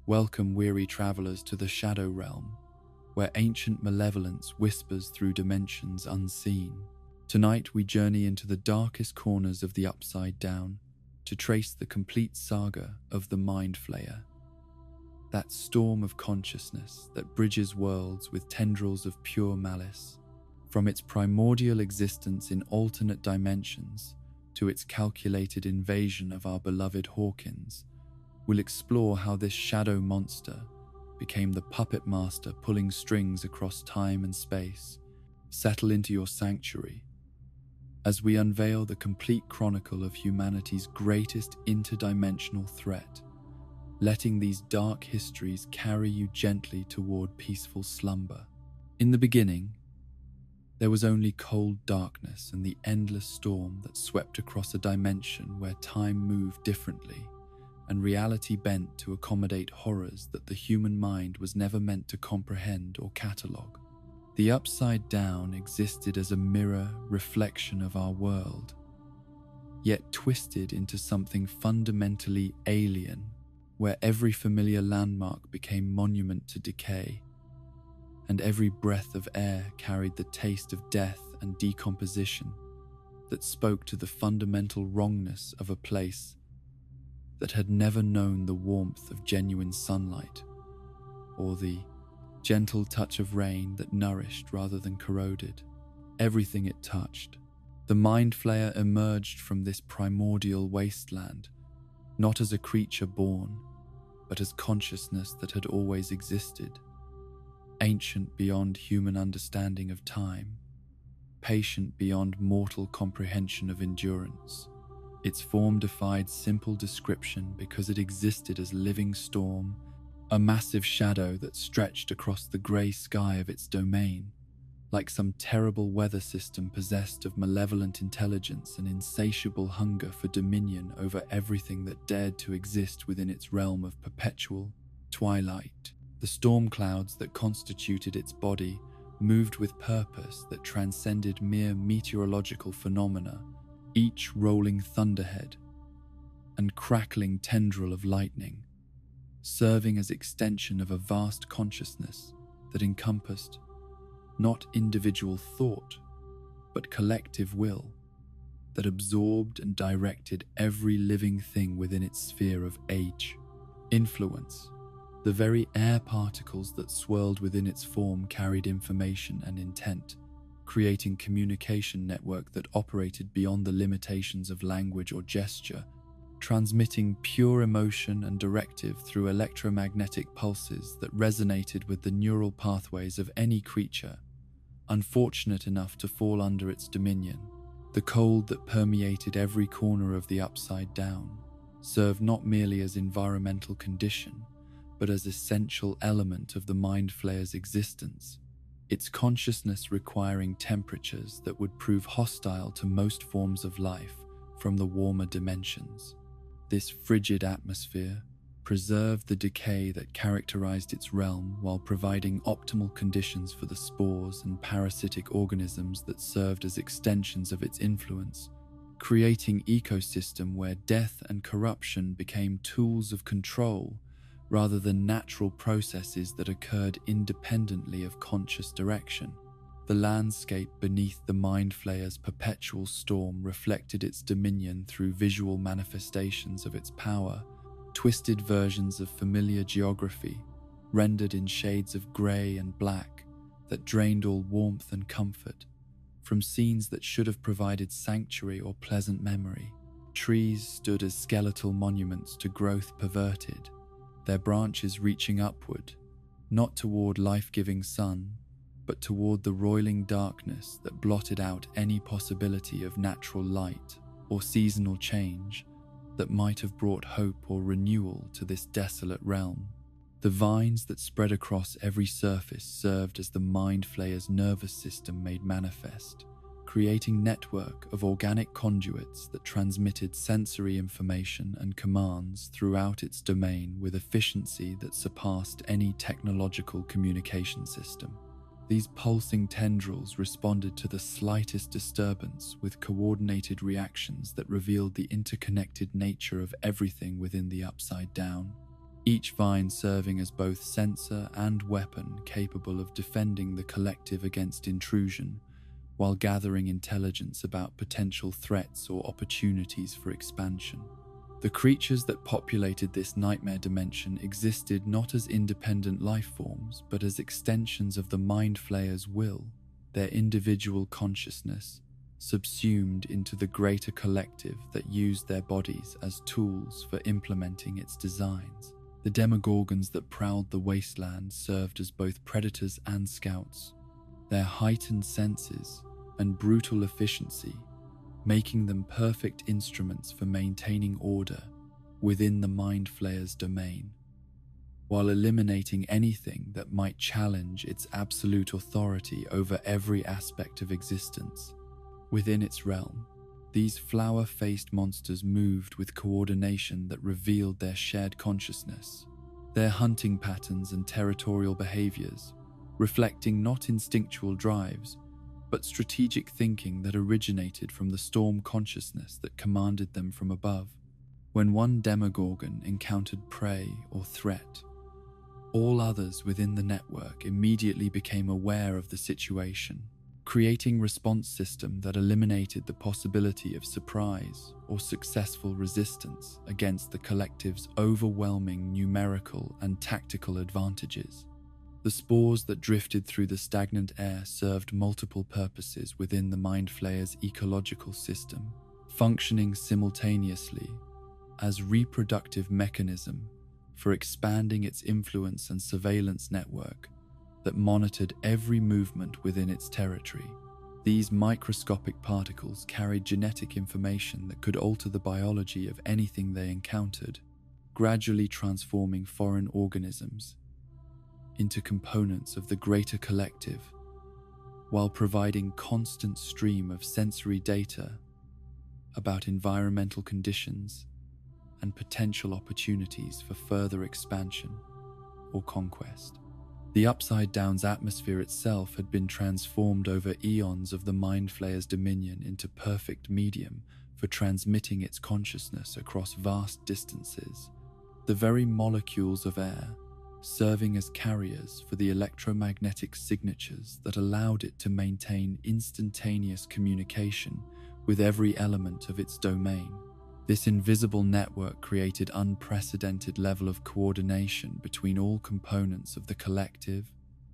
Welcome, weary travelers, to the Shadow Realm, where ancient malevolence whispers through dimensions unseen. Tonight we journey into the darkest corners of the Upside Down to trace the complete saga of the Mind Flayer. That storm of consciousness that bridges worlds with tendrils of pure malice. From its primordial existence in alternate dimensions to its calculated invasion of our beloved Hawkins, we'll explore how this shadow monster became the puppet master pulling strings across time and space. Settle into your sanctuary as we unveil the complete chronicle of humanity's greatest interdimensional threat, letting these dark histories carry you gently toward peaceful slumber. In the beginning, there was only cold darkness and the endless storm that swept across a dimension where time moved differently and reality bent to accommodate horrors that the human mind was never meant to comprehend or catalogue. The Upside Down existed as a mirror reflection of our world, yet twisted into something fundamentally alien, where every familiar landmark became monument to decay, and every breath of air carried the taste of death and decomposition that spoke to the fundamental wrongness of a place that had never known the warmth of genuine sunlight, or the gentle touch of rain that nourished rather than corroded everything it touched. The Mind Flayer emerged from this primordial wasteland, not as a creature born, but as consciousness that had always existed. Ancient beyond human understanding of time, patient beyond mortal comprehension of endurance. Its form defied simple description because it existed as living storm, a massive shadow that stretched across the grey sky of its domain, like some terrible weather system possessed of malevolent intelligence and insatiable hunger for dominion over everything that dared to exist within its realm of perpetual twilight. The storm clouds that constituted its body moved with purpose that transcended mere meteorological phenomena, each rolling thunderhead and crackling tendril of lightning, serving as extension of a vast consciousness that encompassed not individual thought, but collective will, that absorbed and directed every living thing within its sphere of age, influence. The very air particles that swirled within its form carried information and intent, creating communication network that operated beyond the limitations of language or gesture, transmitting pure emotion and directive through electromagnetic pulses that resonated with the neural pathways of any creature unfortunate enough to fall under its dominion. The cold that permeated every corner of the Upside Down served not merely as environmental condition, but as essential element of the Mind Flayer's existence, its consciousness requiring temperatures that would prove hostile to most forms of life from the warmer dimensions. This frigid atmosphere preserved the decay that characterized its realm while providing optimal conditions for the spores and parasitic organisms that served as extensions of its influence, creating an ecosystem where death and corruption became tools of control rather than natural processes that occurred independently of conscious direction. The landscape beneath the Mind Flayer's perpetual storm reflected its dominion through visual manifestations of its power, twisted versions of familiar geography, rendered in shades of grey and black that drained all warmth and comfort from scenes that should have provided sanctuary or pleasant memory. Trees stood as skeletal monuments to growth perverted, their branches reaching upward, not toward life-giving sun, but toward the roiling darkness that blotted out any possibility of natural light or seasonal change that might have brought hope or renewal to this desolate realm. The vines that spread across every surface served as the Mind Flayer's nervous system made manifest, creating a network of organic conduits that transmitted sensory information and commands throughout its domain with efficiency that surpassed any technological communication system. These pulsing tendrils responded to the slightest disturbance with coordinated reactions that revealed the interconnected nature of everything within the Upside Down. each vine serving as both sensor and weapon capable of defending the collective against intrusion, while gathering intelligence about potential threats or opportunities for expansion. The creatures that populated this nightmare dimension existed not as independent life forms, but as extensions of the Mind Flayer's will, their individual consciousness subsumed into the greater collective that used their bodies as tools for implementing its designs. The demogorgons that prowled the wasteland served as both predators and scouts, their heightened senses and brutal efficiency making them perfect instruments for maintaining order within the Mind Flayer's domain, while eliminating anything that might challenge its absolute authority over every aspect of existence. Within its realm, these flower-faced monsters moved with coordination that revealed their shared consciousness, their hunting patterns and territorial behaviors, reflecting not instinctual drives, but strategic thinking that originated from the storm consciousness that commanded them from above. When one demogorgon encountered prey or threat, all others within the network immediately became aware of the situation, creating a response system that eliminated the possibility of surprise or successful resistance against the collective's overwhelming numerical and tactical advantages. The spores that drifted through the stagnant air served multiple purposes within the Mind Flayer's ecological system, functioning simultaneously as reproductive mechanism for expanding its influence and surveillance network that monitored every movement within its territory. These microscopic particles carried genetic information that could alter the biology of anything they encountered, gradually transforming foreign organisms into components of the greater collective, while providing constant stream of sensory data about environmental conditions and potential opportunities for further expansion or conquest. The Upside Down's atmosphere itself had been transformed over eons of the Mind Flayer's dominion into perfect medium for transmitting its consciousness across vast distances, the very molecules of air serving as carriers for the electromagnetic signatures that allowed it to maintain instantaneous communication with every element of its domain. This invisible network created an unprecedented level of coordination between all components of the collective,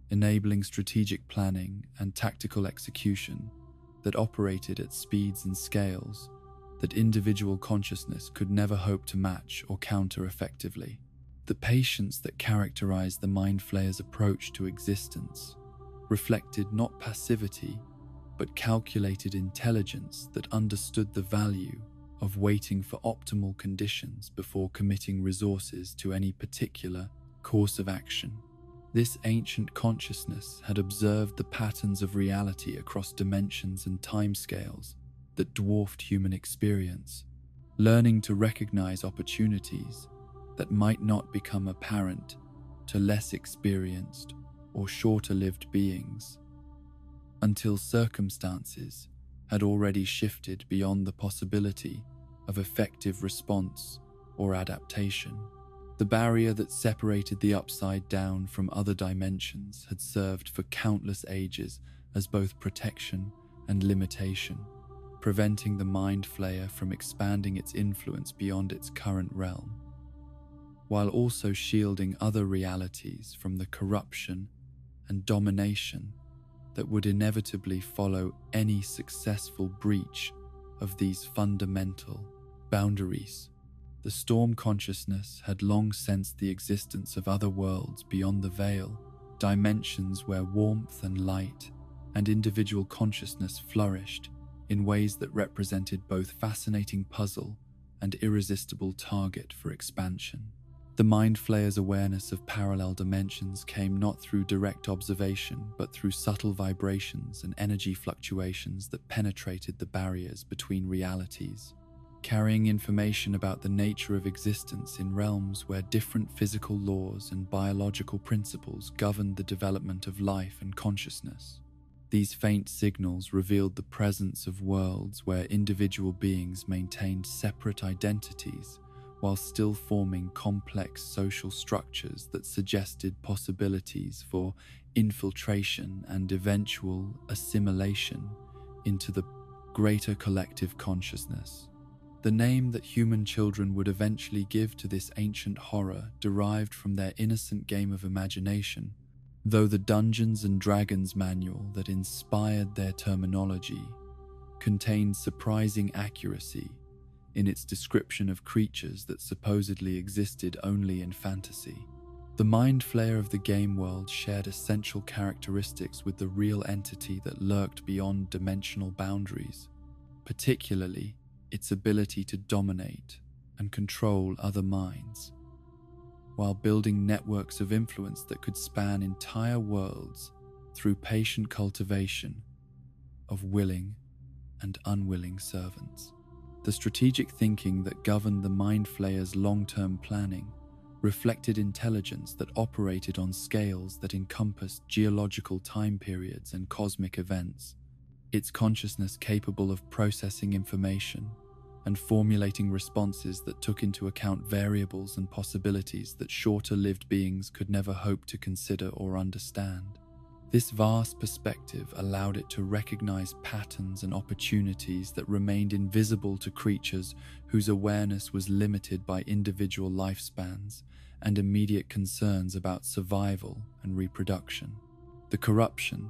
enabling strategic planning and tactical execution that operated at speeds and scales that individual consciousness could never hope to match or counter effectively. The patience that characterized the Mind Flayer's approach to existence reflected not passivity, but calculated intelligence that understood the value of waiting for optimal conditions before committing resources to any particular course of action. This ancient consciousness had observed the patterns of reality across dimensions and timescales that dwarfed human experience, learning to recognize opportunities that might not become apparent to less experienced or shorter-lived beings until circumstances had already shifted beyond the possibility of effective response or adaptation. The barrier that separated the Upside Down from other dimensions had served for countless ages as both protection and limitation, preventing the Mind Flayer from expanding its influence beyond its current realm, while also shielding other realities from the corruption and domination that would inevitably follow any successful breach of these fundamental boundaries. The storm consciousness had long sensed the existence of other worlds beyond the veil, dimensions where warmth and light and individual consciousness flourished in ways that represented both fascinating puzzle and irresistible target for expansion. The Mind Flayer's awareness of parallel dimensions came not through direct observation, but through subtle vibrations and energy fluctuations that penetrated the barriers between realities, carrying information about the nature of existence in realms where different physical laws and biological principles governed the development of life and consciousness. These faint signals revealed the presence of worlds where individual beings maintained separate identities while still forming complex social structures that suggested possibilities for infiltration and eventual assimilation into the greater collective consciousness. The name that human children would eventually give to this ancient horror derived from their innocent game of imagination, though the Dungeons and Dragons manual that inspired their terminology contained surprising accuracy in its description of creatures that supposedly existed only in fantasy. The mind flayer of the game world shared essential characteristics with the real entity that lurked beyond dimensional boundaries, particularly its ability to dominate and control other minds, while building networks of influence that could span entire worlds through patient cultivation of willing and unwilling servants. The strategic thinking that governed the mind flayer's long-term planning reflected intelligence that operated on scales that encompassed geological time periods and cosmic events, its consciousness capable of processing information and formulating responses that took into account variables and possibilities that shorter-lived beings could never hope to consider or understand. This vast perspective allowed it to recognize patterns and opportunities that remained invisible to creatures whose awareness was limited by individual lifespans and immediate concerns about survival and reproduction. The corruption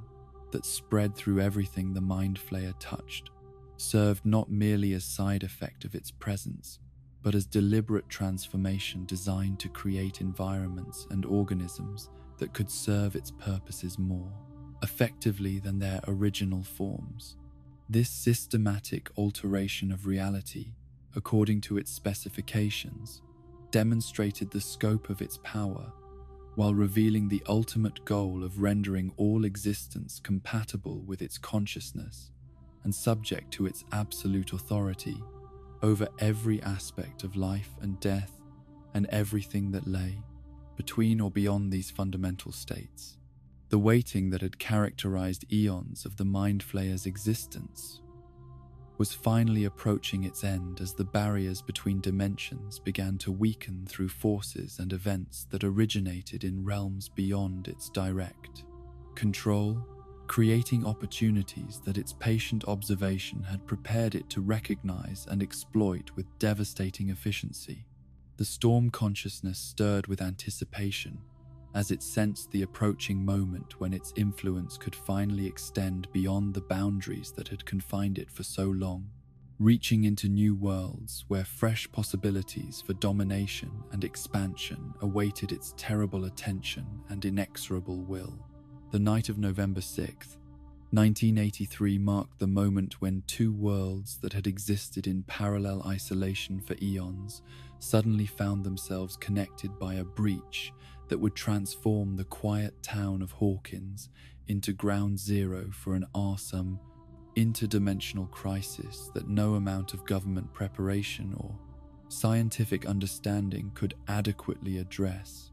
that spread through everything the mind flayer touched served not merely as side effect of its presence, but as deliberate transformation designed to create environments and organisms that could serve its purposes more effectively than their original forms. This systematic alteration of reality, according to its specifications, demonstrated the scope of its power, while revealing the ultimate goal of rendering all existence compatible with its consciousness and subject to its absolute authority over every aspect of life and death and everything that lay between or beyond these fundamental states. The waiting that had characterized eons of the mind flayer's existence was finally approaching its end as the barriers between dimensions began to weaken through forces and events that originated in realms beyond its direct control, creating opportunities that its patient observation had prepared it to recognize and exploit with devastating efficiency. The storm consciousness stirred with anticipation as it sensed the approaching moment when its influence could finally extend beyond the boundaries that had confined it for so long, reaching into new worlds where fresh possibilities for domination and expansion awaited its terrible attention and inexorable will. The night of November 6th, 1983 marked the moment when two worlds that had existed in parallel isolation for eons suddenly found themselves connected by a breach that would transform the quiet town of Hawkins into ground zero for an awesome, interdimensional crisis that no amount of government preparation or scientific understanding could adequately address.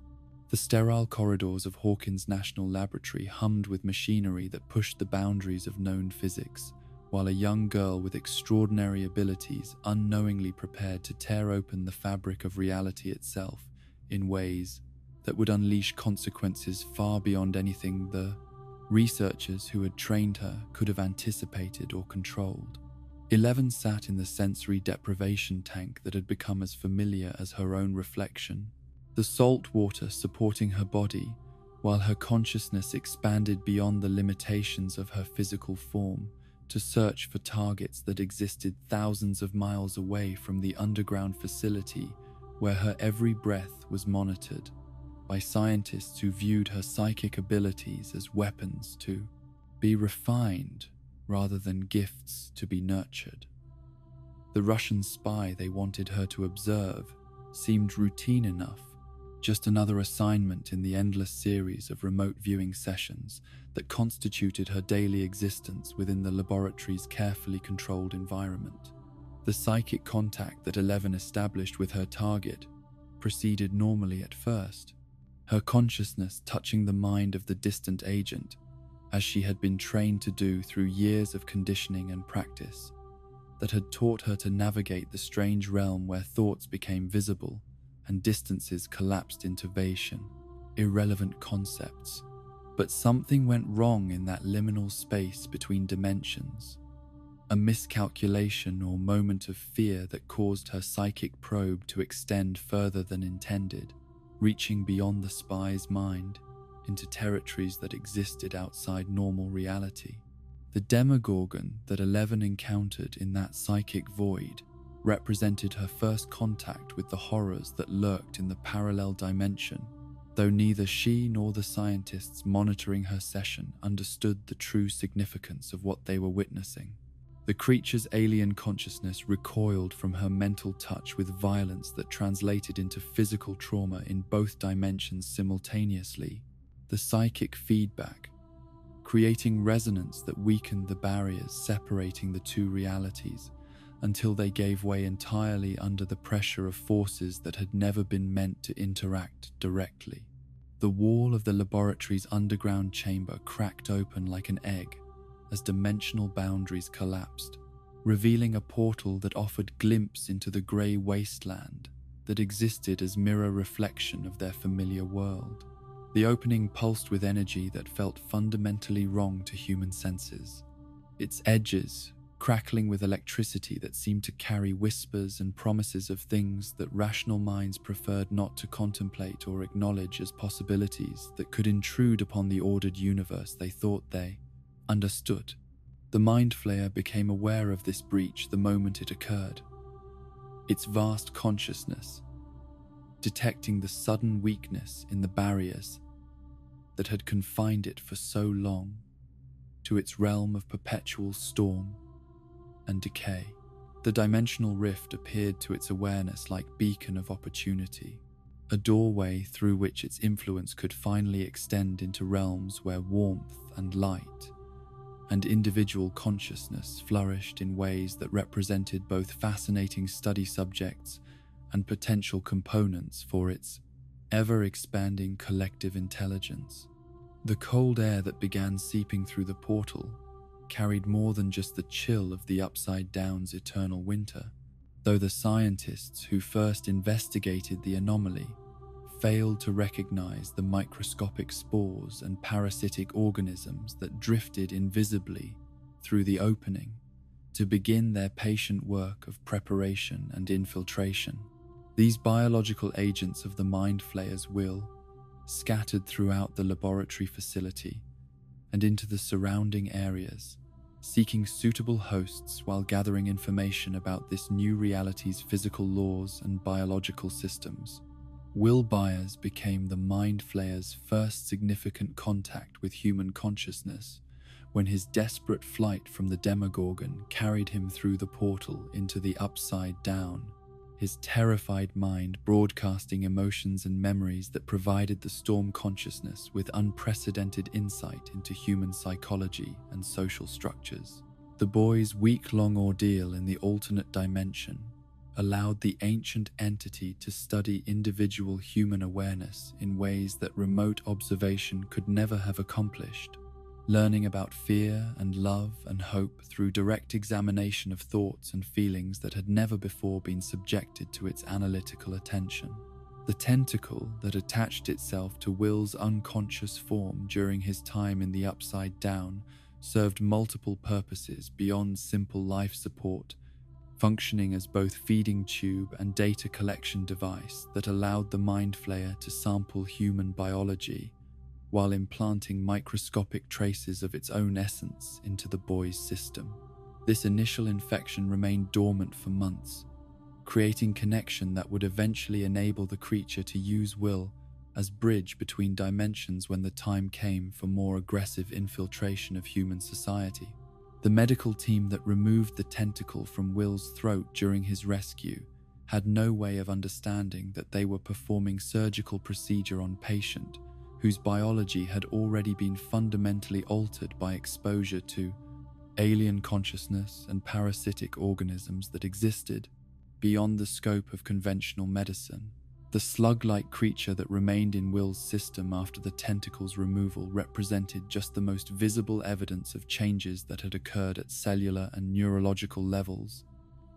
The sterile corridors of Hawkins National Laboratory hummed with machinery that pushed the boundaries of known physics, while a young girl with extraordinary abilities unknowingly prepared to tear open the fabric of reality itself in ways that would unleash consequences far beyond anything the researchers who had trained her could have anticipated or controlled. Eleven sat in the sensory deprivation tank that had become as familiar as her own reflection, the salt water supporting her body, while her consciousness expanded beyond the limitations of her physical form to search for targets that existed thousands of miles away from the underground facility where her every breath was monitored by scientists who viewed her psychic abilities as weapons to be refined rather than gifts to be nurtured. The Russian spy they wanted her to observe seemed routine enough, just another assignment in the endless series of remote viewing sessions that constituted her daily existence within the laboratory's carefully controlled environment. The psychic contact that Eleven established with her target proceeded normally at first, her consciousness touching the mind of the distant agent, as she had been trained to do through years of conditioning and practice. that had taught her to navigate the strange realm where thoughts became visible and distances collapsed into vacant, irrelevant concepts. But something went wrong in that liminal space between dimensions. A miscalculation or moment of fear that caused her psychic probe to extend further than intended, reaching beyond the spy's mind into territories that existed outside normal reality. The Demogorgon that Eleven encountered in that psychic void represented her first contact with the horrors that lurked in the parallel dimension, though neither she nor the scientists monitoring her session understood the true significance of what they were witnessing. The creature's alien consciousness recoiled from her mental touch with violence that translated into physical trauma in both dimensions simultaneously. The psychic feedback, creating resonance that weakened the barriers separating the two realities until they gave way entirely under the pressure of forces that had never been meant to interact directly. The wall of the laboratory's underground chamber cracked open like an egg as dimensional boundaries collapsed, revealing a portal that offered glimpse into the grey wasteland that existed as mirror reflection of their familiar world. The opening pulsed with energy that felt fundamentally wrong to human senses, its edges crackling with electricity that seemed to carry whispers and promises of things that rational minds preferred not to contemplate or acknowledge as possibilities that could intrude upon the ordered universe they thought they understood. The Mind Flayer became aware of this breach the moment it occurred. Its vast consciousness, detecting the sudden weakness in the barriers that had confined it for so long to its realm of perpetual storm and decay. The dimensional rift appeared to its awareness like beacon of opportunity, a doorway through which its influence could finally extend into realms where warmth and light and individual consciousness flourished in ways that represented both fascinating study subjects and potential components for its ever-expanding collective intelligence. The cold air that began seeping through the portal carried more than just the chill of the Upside Down's eternal winter, though the scientists who first investigated the anomaly failed to recognize the microscopic spores and parasitic organisms that drifted invisibly through the opening to begin their patient work of preparation and infiltration. These biological agents of the Mind Flayer's will scattered throughout the laboratory facility and into the surrounding areas, seeking suitable hosts while gathering information about this new reality's physical laws and biological systems. Will Byers became the Mind Flayer's first significant contact with human consciousness when his desperate flight from the Demogorgon carried him through the portal into the Upside Down, his terrified mind broadcasting emotions and memories that provided the Storm consciousness with unprecedented insight into human psychology and social structures. The boy's week-long ordeal in the alternate dimension allowed the ancient entity to study individual human awareness in ways that remote observation could never have accomplished, learning about fear and love and hope through direct examination of thoughts and feelings that had never before been subjected to its analytical attention. The tentacle that attached itself to Will's unconscious form during his time in the Upside Down served multiple purposes beyond simple life support, functioning as both feeding tube and data collection device that allowed the Mind Flayer to sample human biology while implanting microscopic traces of its own essence into the boy's system. This initial infection remained dormant for months, creating connection that would eventually enable the creature to use Will as bridge between dimensions when the time came for more aggressive infiltration of human society. The medical team that removed the tentacle from Will's throat during his rescue had no way of understanding that they were performing surgical procedure on patient whose biology had already been fundamentally altered by exposure to alien consciousness and parasitic organisms that existed beyond the scope of conventional medicine. The slug-like creature that remained in Will's system after the tentacle's removal represented just the most visible evidence of changes that had occurred at cellular and neurological levels,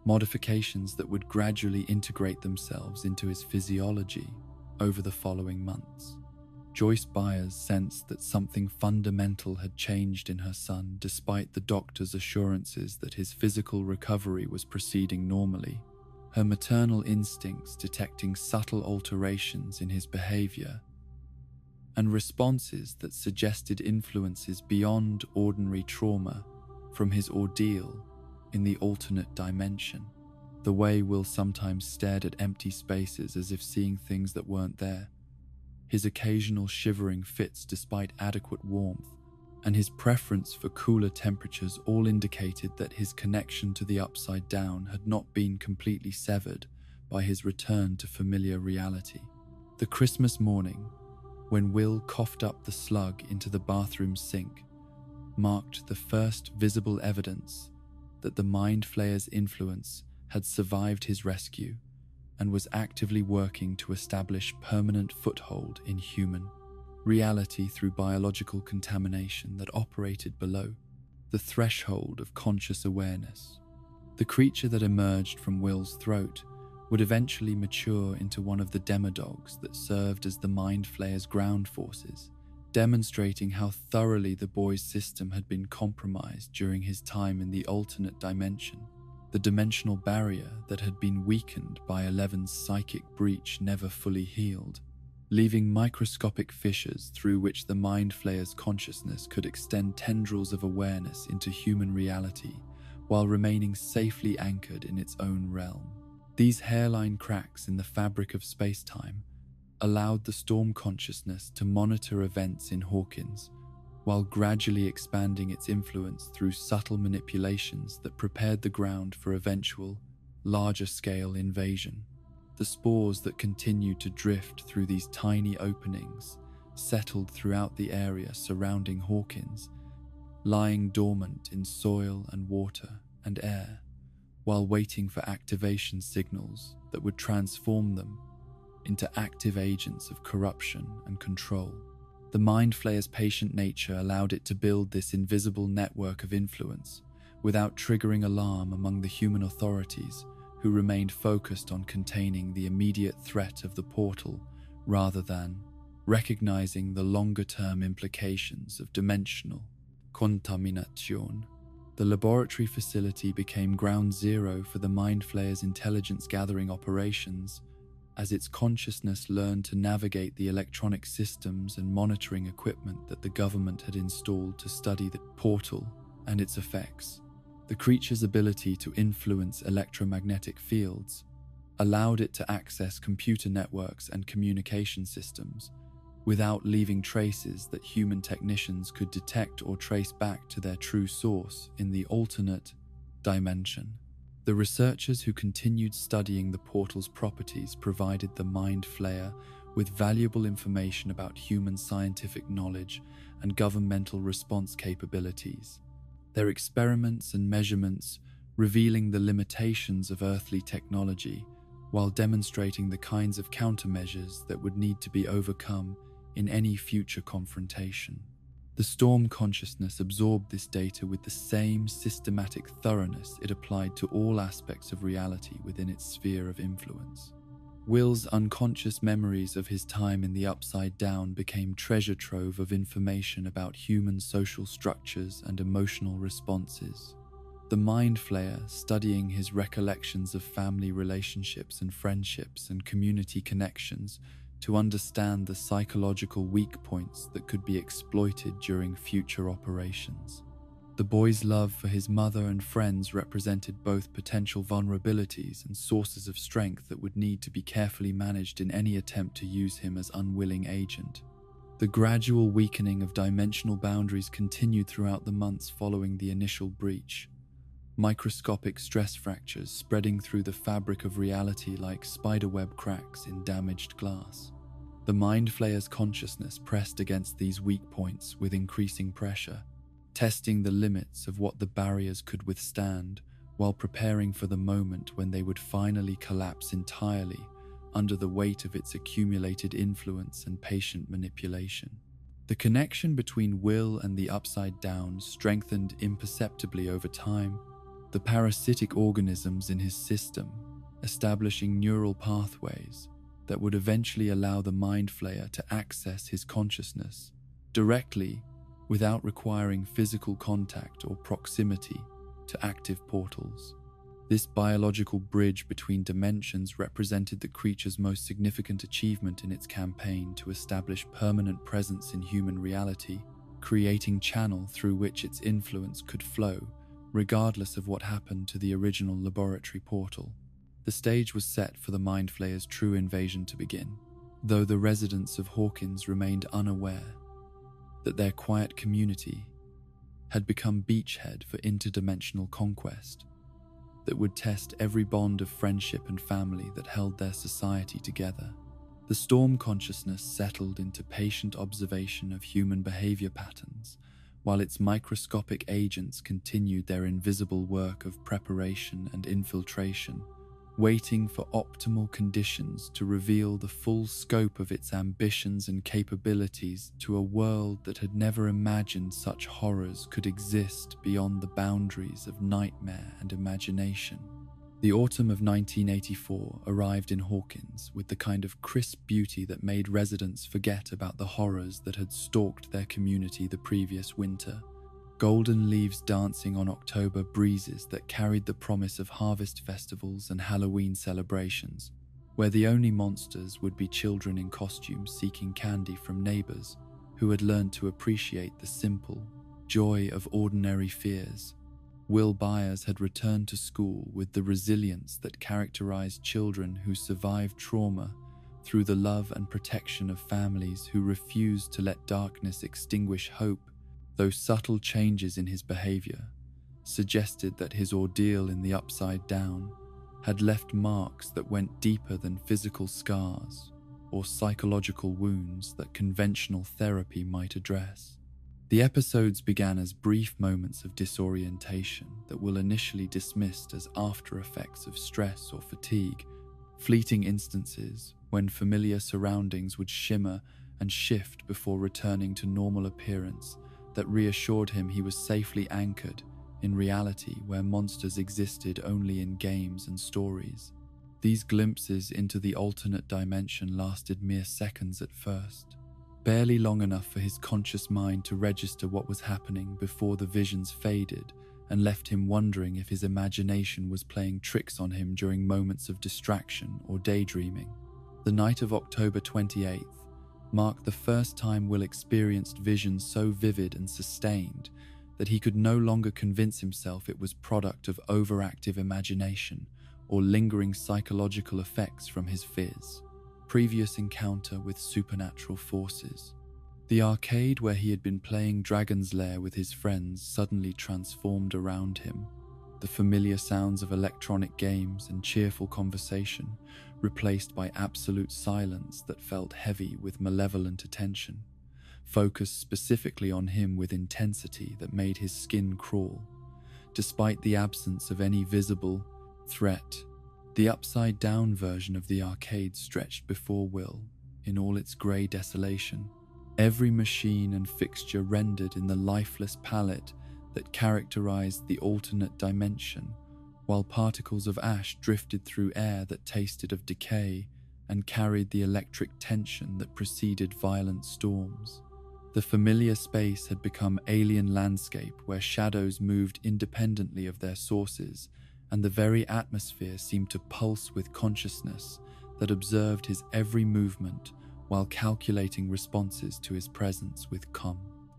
modifications that would gradually integrate themselves into his physiology over the following months. Joyce Byers sensed that something fundamental had changed in her son despite the doctor's assurances that his physical recovery was proceeding normally. Her maternal instincts detecting subtle alterations in his behavior and responses that suggested influences beyond ordinary trauma from his ordeal in the alternate dimension. The way Will sometimes stared at empty spaces as if seeing things that weren't there, his occasional shivering fits despite adequate warmth, and his preference for cooler temperatures all indicated that his connection to the Upside Down had not been completely severed by his return to familiar reality. The Christmas morning, when Will coughed up the slug into the bathroom sink, marked the first visible evidence that the Mind Flayer's influence had survived his rescue and was actively working to establish permanent foothold in human reality through biological contamination that operated below the threshold of conscious awareness. The creature that emerged from Will's throat would eventually mature into one of the demodogs that served as the Mind Flayer's ground forces, demonstrating how thoroughly the boy's system had been compromised during his time in the alternate dimension. The dimensional barrier that had been weakened by Eleven's psychic breach never fully healed, leaving microscopic fissures through which the Mind Flayer's consciousness could extend tendrils of awareness into human reality while remaining safely anchored in its own realm. These hairline cracks in the fabric of space-time allowed the Storm consciousness to monitor events in Hawkins, while gradually expanding its influence through subtle manipulations that prepared the ground for eventual, larger-scale invasion. The spores that continued to drift through these tiny openings settled throughout the area surrounding Hawkins, lying dormant in soil and water and air, while waiting for activation signals that would transform them into active agents of corruption and control. The Mind Flayer's patient nature allowed it to build this invisible network of influence without triggering alarm among the human authorities who remained focused on containing the immediate threat of the portal rather than recognizing the longer-term implications of dimensional contamination. The laboratory facility became ground zero for the Mind Flayer's intelligence-gathering operations as its consciousness learned to navigate the electronic systems and monitoring equipment that the government had installed to study the portal and its effects. The creature's ability to influence electromagnetic fields allowed it to access computer networks and communication systems without leaving traces that human technicians could detect or trace back to their true source in the alternate dimension. The researchers who continued studying the portal's properties provided the Mind Flayer with valuable information about human scientific knowledge and governmental response capabilities. Their experiments and measurements revealing the limitations of earthly technology while demonstrating the kinds of countermeasures that would need to be overcome in any future confrontation. The Storm consciousness absorbed this data with the same systematic thoroughness it applied to all aspects of reality within its sphere of influence. Will's unconscious memories of his time in the Upside Down became treasure trove of information about human social structures and emotional responses. The Mind Flayer, studying his recollections of family relationships and friendships and community connections to understand the psychological weak points that could be exploited during future operations. The boy's love for his mother and friends represented both potential vulnerabilities and sources of strength that would need to be carefully managed in any attempt to use him as unwilling agent. The gradual weakening of dimensional boundaries continued throughout the months following the initial breach. Microscopic stress fractures spreading through the fabric of reality like spiderweb cracks in damaged glass. The Mind Flayer's consciousness pressed against these weak points with increasing pressure, testing the limits of what the barriers could withstand while preparing for the moment when they would finally collapse entirely under the weight of its accumulated influence and patient manipulation. The connection between Will and the Upside Down strengthened imperceptibly over time, the parasitic organisms in his system establishing neural pathways that would eventually allow the Mind Flayer to access his consciousness directly without requiring physical contact or proximity to active portals. This biological bridge between dimensions represented the creature's most significant achievement in its campaign to establish permanent presence in human reality, creating channel through which its influence could flow, regardless of what happened to the original laboratory portal. The stage was set for the Mind Flayer's true invasion to begin, though the residents of Hawkins remained unaware that their quiet community had become beachhead for interdimensional conquest that would test every bond of friendship and family that held their society together. The storm consciousness settled into patient observation of human behavior patterns, while its microscopic agents continued their invisible work of preparation and infiltration, waiting for optimal conditions to reveal the full scope of its ambitions and capabilities to a world that had never imagined such horrors could exist beyond the boundaries of nightmare and imagination. The autumn of 1984 arrived in Hawkins with the kind of crisp beauty that made residents forget about the horrors that had stalked their community the previous winter. Golden leaves dancing on October breezes that carried the promise of harvest festivals and Halloween celebrations, where the only monsters would be children in costumes seeking candy from neighbors who had learned to appreciate the simple joy of ordinary fears. Will Byers had returned to school with the resilience that characterized children who survived trauma through the love and protection of families who refused to let darkness extinguish hope. Though subtle changes in his behavior suggested that his ordeal in the Upside Down had left marks that went deeper than physical scars or psychological wounds that conventional therapy might address. The episodes began as brief moments of disorientation that Will initially dismissed as after effects of stress or fatigue, fleeting instances when familiar surroundings would shimmer and shift before returning to normal appearance that reassured him he was safely anchored in reality where monsters existed only in games and stories. These glimpses into the alternate dimension lasted mere seconds at first, barely long enough for his conscious mind to register what was happening before the visions faded and left him wondering if his imagination was playing tricks on him during moments of distraction or daydreaming. The night of October 28th marked the first time Will experienced visions so vivid and sustained that he could no longer convince himself it was product of overactive imagination or lingering psychological effects from his fears. Previous encounter with supernatural forces. The arcade where he had been playing Dragon's Lair with his friends suddenly transformed around him. The familiar sounds of electronic games and cheerful conversation replaced by absolute silence that felt heavy with malevolent attention, focused specifically on him with intensity that made his skin crawl. Despite the absence of any visible threat, the upside-down version of the arcade stretched before Will in all its grey desolation, every machine and fixture rendered in the lifeless palette that characterized the alternate dimension, while particles of ash drifted through air that tasted of decay and carried the electric tension that preceded violent storms. The familiar space had become alien landscape where shadows moved independently of their sources, and the very atmosphere seemed to pulse with consciousness that observed his every movement while calculating responses to his presence with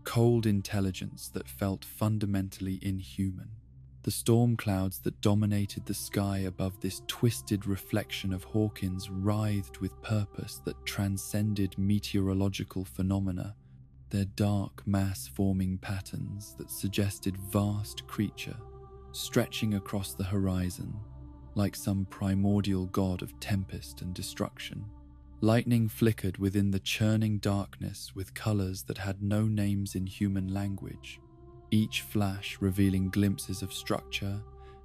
cold intelligence that felt fundamentally inhuman. The storm clouds that dominated the sky above this twisted reflection of Hawkins writhed with purpose that transcended meteorological phenomena, their dark mass-forming patterns that suggested vast creature stretching across the horizon like some primordial god of tempest and destruction. Lightning flickered within the churning darkness with colors that had no names in human language, each flash revealing glimpses of structure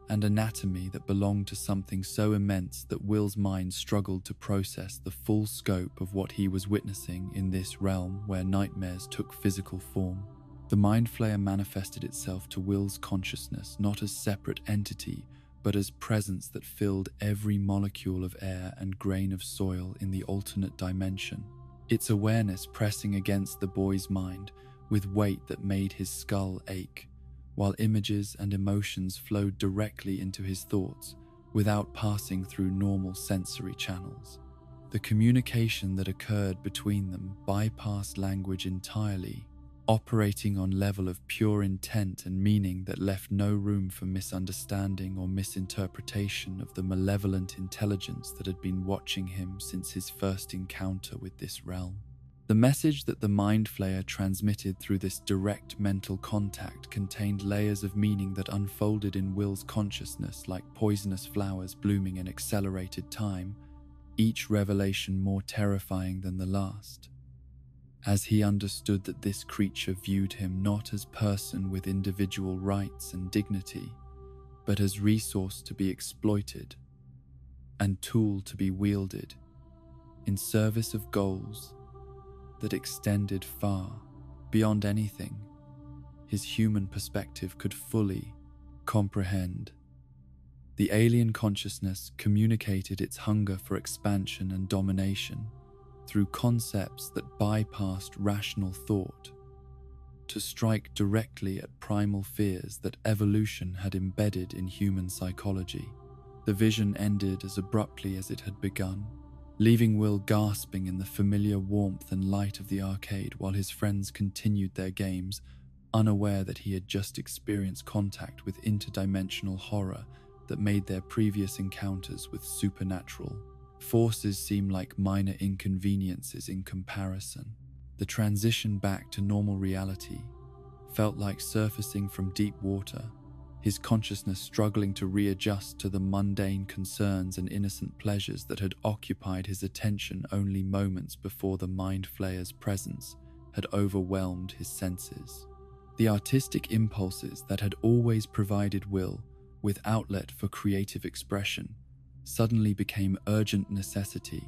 and anatomy that belonged to something so immense that Will's mind struggled to process the full scope of what he was witnessing in this realm where nightmares took physical form. The Mind Flayer manifested itself to Will's consciousness not as separate entity, but as presence that filled every molecule of air and grain of soil in the alternate dimension. Its awareness pressing against the boy's mind with weight that made his skull ache, while images and emotions flowed directly into his thoughts without passing through normal sensory channels. The communication that occurred between them bypassed language entirely, operating on level of pure intent and meaning that left no room for misunderstanding or misinterpretation of the malevolent intelligence that had been watching him since his first encounter with this realm. The message that the Mind Flayer transmitted through this direct mental contact contained layers of meaning that unfolded in Will's consciousness like poisonous flowers blooming in accelerated time, each revelation more terrifying than the last. As he understood that this creature viewed him not as person with individual rights and dignity, but as resource to be exploited and tool to be wielded in service of goals that extended far beyond anything his human perspective could fully comprehend. The alien consciousness communicated its hunger for expansion and domination through concepts that bypassed rational thought, to strike directly at primal fears that evolution had embedded in human psychology. The vision ended as abruptly as it had begun, leaving Will gasping in the familiar warmth and light of the arcade while his friends continued their games, unaware that he had just experienced contact with interdimensional horror that made their previous encounters with supernatural forces seem like minor inconveniences in comparison. The transition back to normal reality felt like surfacing from deep water, his consciousness struggling to readjust to the mundane concerns and innocent pleasures that had occupied his attention only moments before the Mind Flayer's presence had overwhelmed his senses. The artistic impulses that had always provided Will with outlet for creative expression suddenly became urgent necessity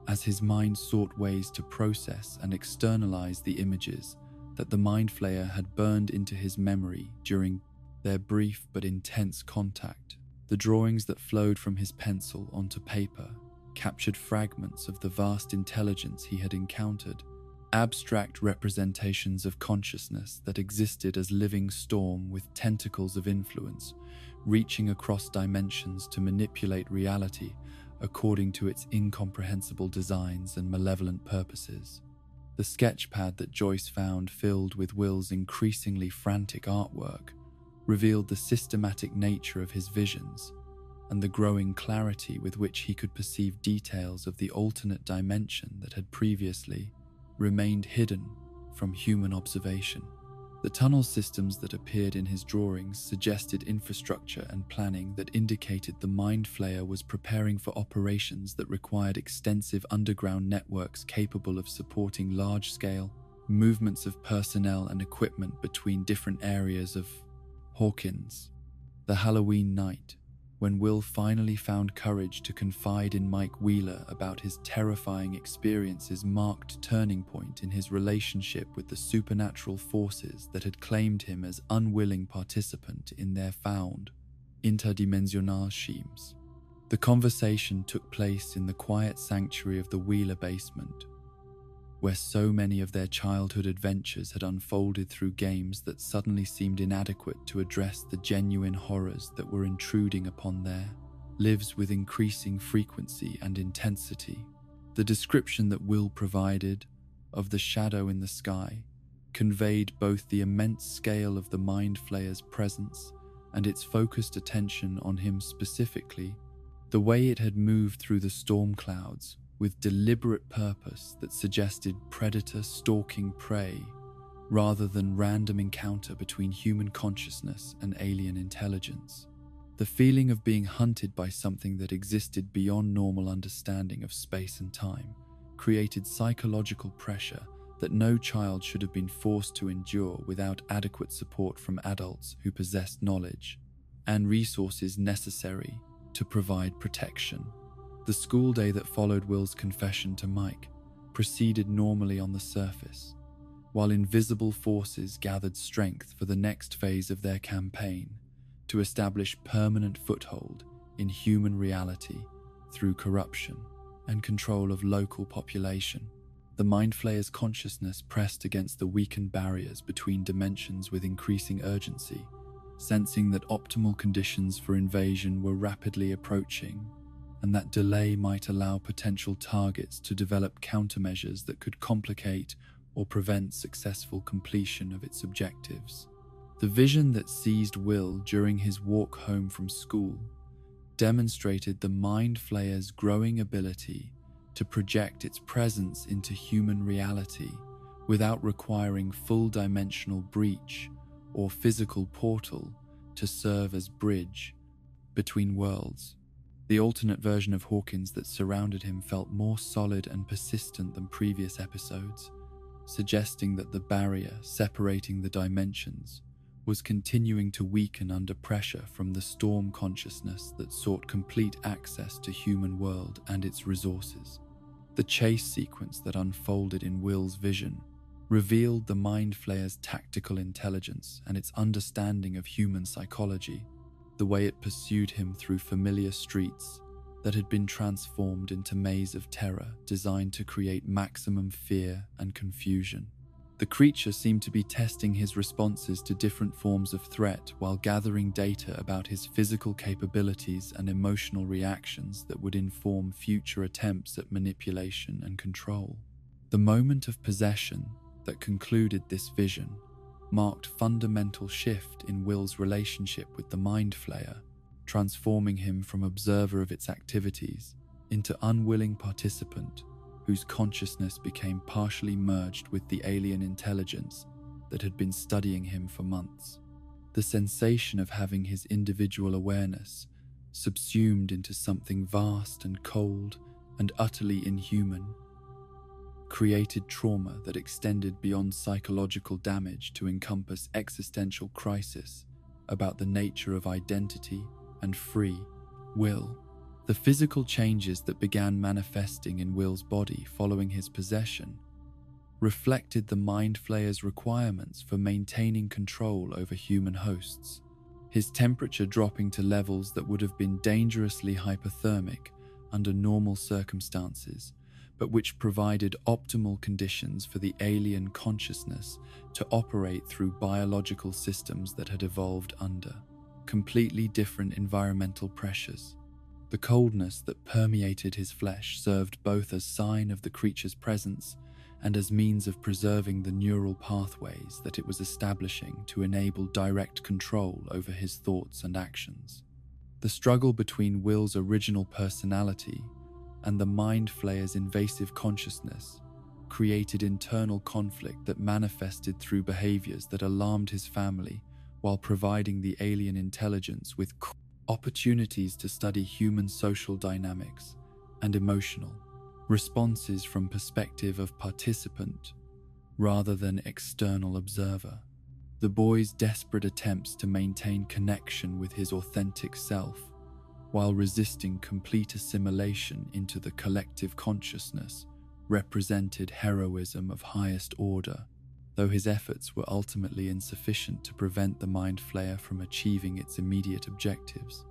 as his mind sought ways to process and externalize the images that the Mind Flayer had burned into his memory during their brief but intense contact. The drawings that flowed from his pencil onto paper captured fragments of the vast intelligence he had encountered, abstract representations of consciousness that existed as living storm with tentacles of influence, reaching across dimensions to manipulate reality according to its incomprehensible designs and malevolent purposes. The sketchpad that Joyce found filled with Will's increasingly frantic artwork revealed the systematic nature of his visions and the growing clarity with which he could perceive details of the alternate dimension that had previously remained hidden from human observation. The tunnel systems that appeared in his drawings suggested infrastructure and planning that indicated the Mind Flayer was preparing for operations that required extensive underground networks capable of supporting large-scale movements of personnel and equipment between different areas of Hawkins. The Halloween night, when Will finally found courage to confide in Mike Wheeler about his terrifying experiences, marked a turning point in his relationship with the supernatural forces that had claimed him as unwilling participant in their found interdimensional schemes. The conversation took place in the quiet sanctuary of the Wheeler basement, where so many of their childhood adventures had unfolded through games that suddenly seemed inadequate to address the genuine horrors that were intruding upon their lives with increasing frequency and intensity. The description that Will provided of the shadow in the sky conveyed both the immense scale of the Mind Flayer's presence and its focused attention on him specifically. The way it had moved through the storm clouds with deliberate purpose that suggested predator stalking prey rather than random encounter between human consciousness and alien intelligence. The feeling of being hunted by something that existed beyond normal understanding of space and time created psychological pressure that no child should have been forced to endure without adequate support from adults who possessed knowledge and resources necessary to provide protection. The school day that followed Will's confession to Mike proceeded normally on the surface, while invisible forces gathered strength for the next phase of their campaign to establish permanent foothold in human reality through corruption and control of local population. The Mind Flayer's consciousness pressed against the weakened barriers between dimensions with increasing urgency, sensing that optimal conditions for invasion were rapidly approaching, and that delay might allow potential targets to develop countermeasures that could complicate or prevent successful completion of its objectives. The vision that seized Will during his walk home from school demonstrated the Mind Flayer's growing ability to project its presence into human reality without requiring full-dimensional breach or physical portal to serve as bridge between worlds. The alternate version of Hawkins that surrounded him felt more solid and persistent than previous episodes, suggesting that the barrier separating the dimensions was continuing to weaken under pressure from the storm consciousness that sought complete access to human world and its resources. The chase sequence that unfolded in Will's vision revealed the Mind Flayer's tactical intelligence and its understanding of human psychology, the way it pursued him through familiar streets that had been transformed into maze of terror designed to create maximum fear and confusion. The creature seemed to be testing his responses to different forms of threat while gathering data about his physical capabilities and emotional reactions that would inform future attempts at manipulation and control. The moment of possession that concluded this vision marked fundamental shift in Will's relationship with the Mind Flayer, transforming him from observer of its activities into unwilling participant whose consciousness became partially merged with the alien intelligence that had been studying him for months. The sensation of having his individual awareness subsumed into something vast and cold and utterly inhuman created trauma that extended beyond psychological damage to encompass existential crisis about the nature of identity and free will. The physical changes that began manifesting in Will's body following his possession reflected the Mind Flayer's requirements for maintaining control over human hosts, his temperature dropping to levels that would have been dangerously hypothermic under normal circumstances, but which provided optimal conditions for the alien consciousness to operate through biological systems that had evolved under completely different environmental pressures. The coldness that permeated his flesh served both as sign of the creature's presence and as means of preserving the neural pathways that it was establishing to enable direct control over his thoughts and actions. The struggle between Will's original personality and the Mind Flayer's invasive consciousness created internal conflict that manifested through behaviors that alarmed his family while providing the alien intelligence with opportunities to study human social dynamics and emotional responses from perspective of participant rather than external observer. The boy's desperate attempts to maintain connection with his authentic self while resisting complete assimilation into the collective consciousness represented heroism of highest order, though his efforts were ultimately insufficient to prevent the Mind Flayer from achieving its immediate objectives.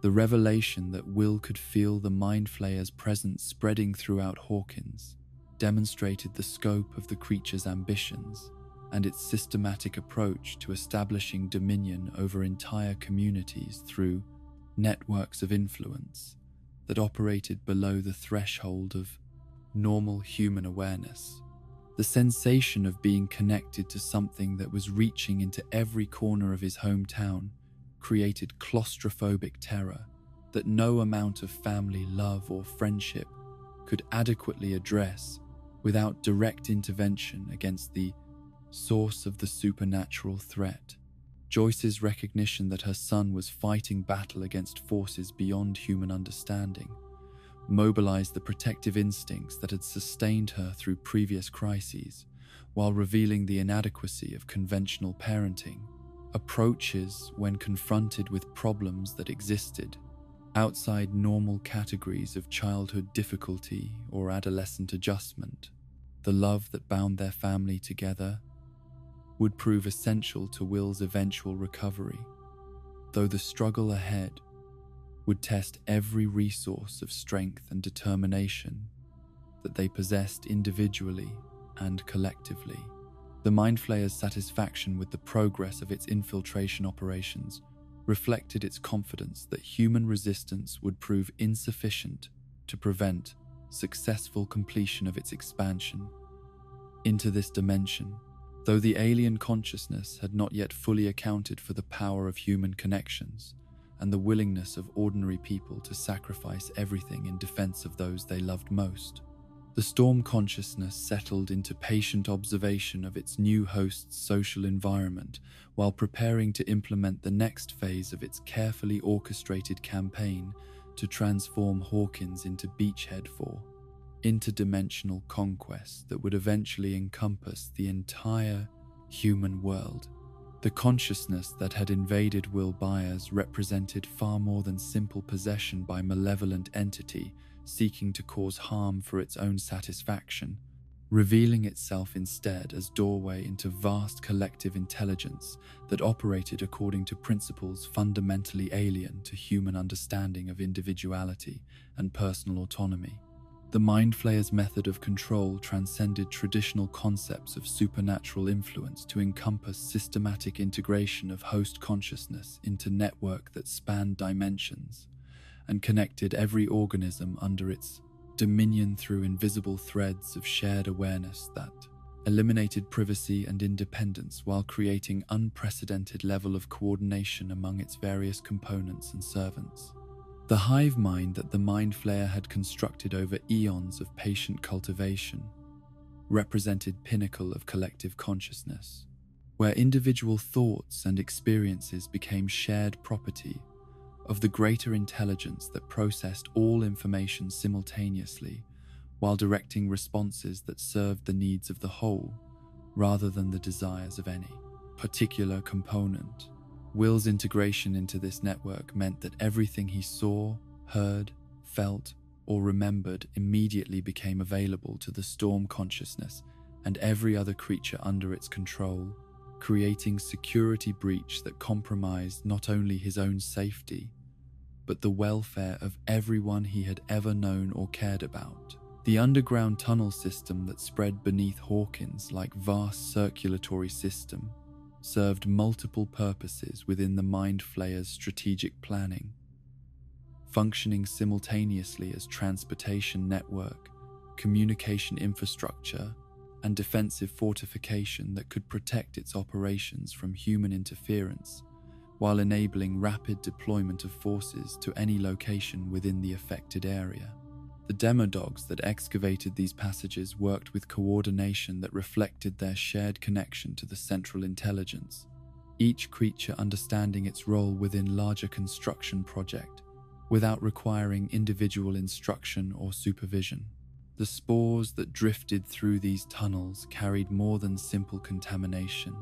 The revelation that Will could feel the Mind Flayer's presence spreading throughout Hawkins demonstrated the scope of the creature's ambitions and its systematic approach to establishing dominion over entire communities through networks of influence that operated below the threshold of normal human awareness. The sensation of being connected to something that was reaching into every corner of his hometown created claustrophobic terror that no amount of family love or friendship could adequately address without direct intervention against the source of the supernatural threat. Joyce's recognition that her son was fighting battle against forces beyond human understanding mobilized the protective instincts that had sustained her through previous crises, while revealing the inadequacy of conventional parenting approaches when confronted with problems that existed outside normal categories of childhood difficulty or adolescent adjustment. The love that bound their family together would prove essential to Will's eventual recovery, though the struggle ahead would test every resource of strength and determination that they possessed individually and collectively. The Mind Flayer's satisfaction with the progress of its infiltration operations reflected its confidence that human resistance would prove insufficient to prevent successful completion of its expansion into this dimension. Though the alien consciousness had not yet fully accounted for the power of human connections and the willingness of ordinary people to sacrifice everything in defense of those they loved most, the Storm consciousness settled into patient observation of its new host's social environment while preparing to implement the next phase of its carefully orchestrated campaign to transform Hawkins into beachhead for interdimensional conquest that would eventually encompass the entire human world. The consciousness that had invaded Will Byers represented far more than simple possession by malevolent entity seeking to cause harm for its own satisfaction, revealing itself instead as doorway into vast collective intelligence that operated according to principles fundamentally alien to human understanding of individuality and personal autonomy. The Mind Flayer's method of control transcended traditional concepts of supernatural influence to encompass systematic integration of host consciousness into network that spanned dimensions and connected every organism under its dominion through invisible threads of shared awareness that eliminated privacy and independence while creating unprecedented level of coordination among its various components and servants. The hive mind that the Mind Flayer had constructed over eons of patient cultivation represented pinnacle of collective consciousness, where individual thoughts and experiences became shared property of the greater intelligence that processed all information simultaneously while directing responses that served the needs of the whole rather than the desires of any particular component. Will's integration into this network meant that everything he saw, heard, felt, or remembered immediately became available to the Storm consciousness and every other creature under its control, creating security breach that compromised not only his own safety, but the welfare of everyone he had ever known or cared about. The underground tunnel system that spread beneath Hawkins like vast circulatory system served multiple purposes within the Mind Flayer's strategic planning, functioning simultaneously as transportation network, communication infrastructure, and defensive fortification that could protect its operations from human interference, while enabling rapid deployment of forces to any location within the affected area. The demodogs that excavated these passages worked with coordination that reflected their shared connection to the central intelligence, each creature understanding its role within larger construction project without requiring individual instruction or supervision. The spores that drifted through these tunnels carried more than simple contamination,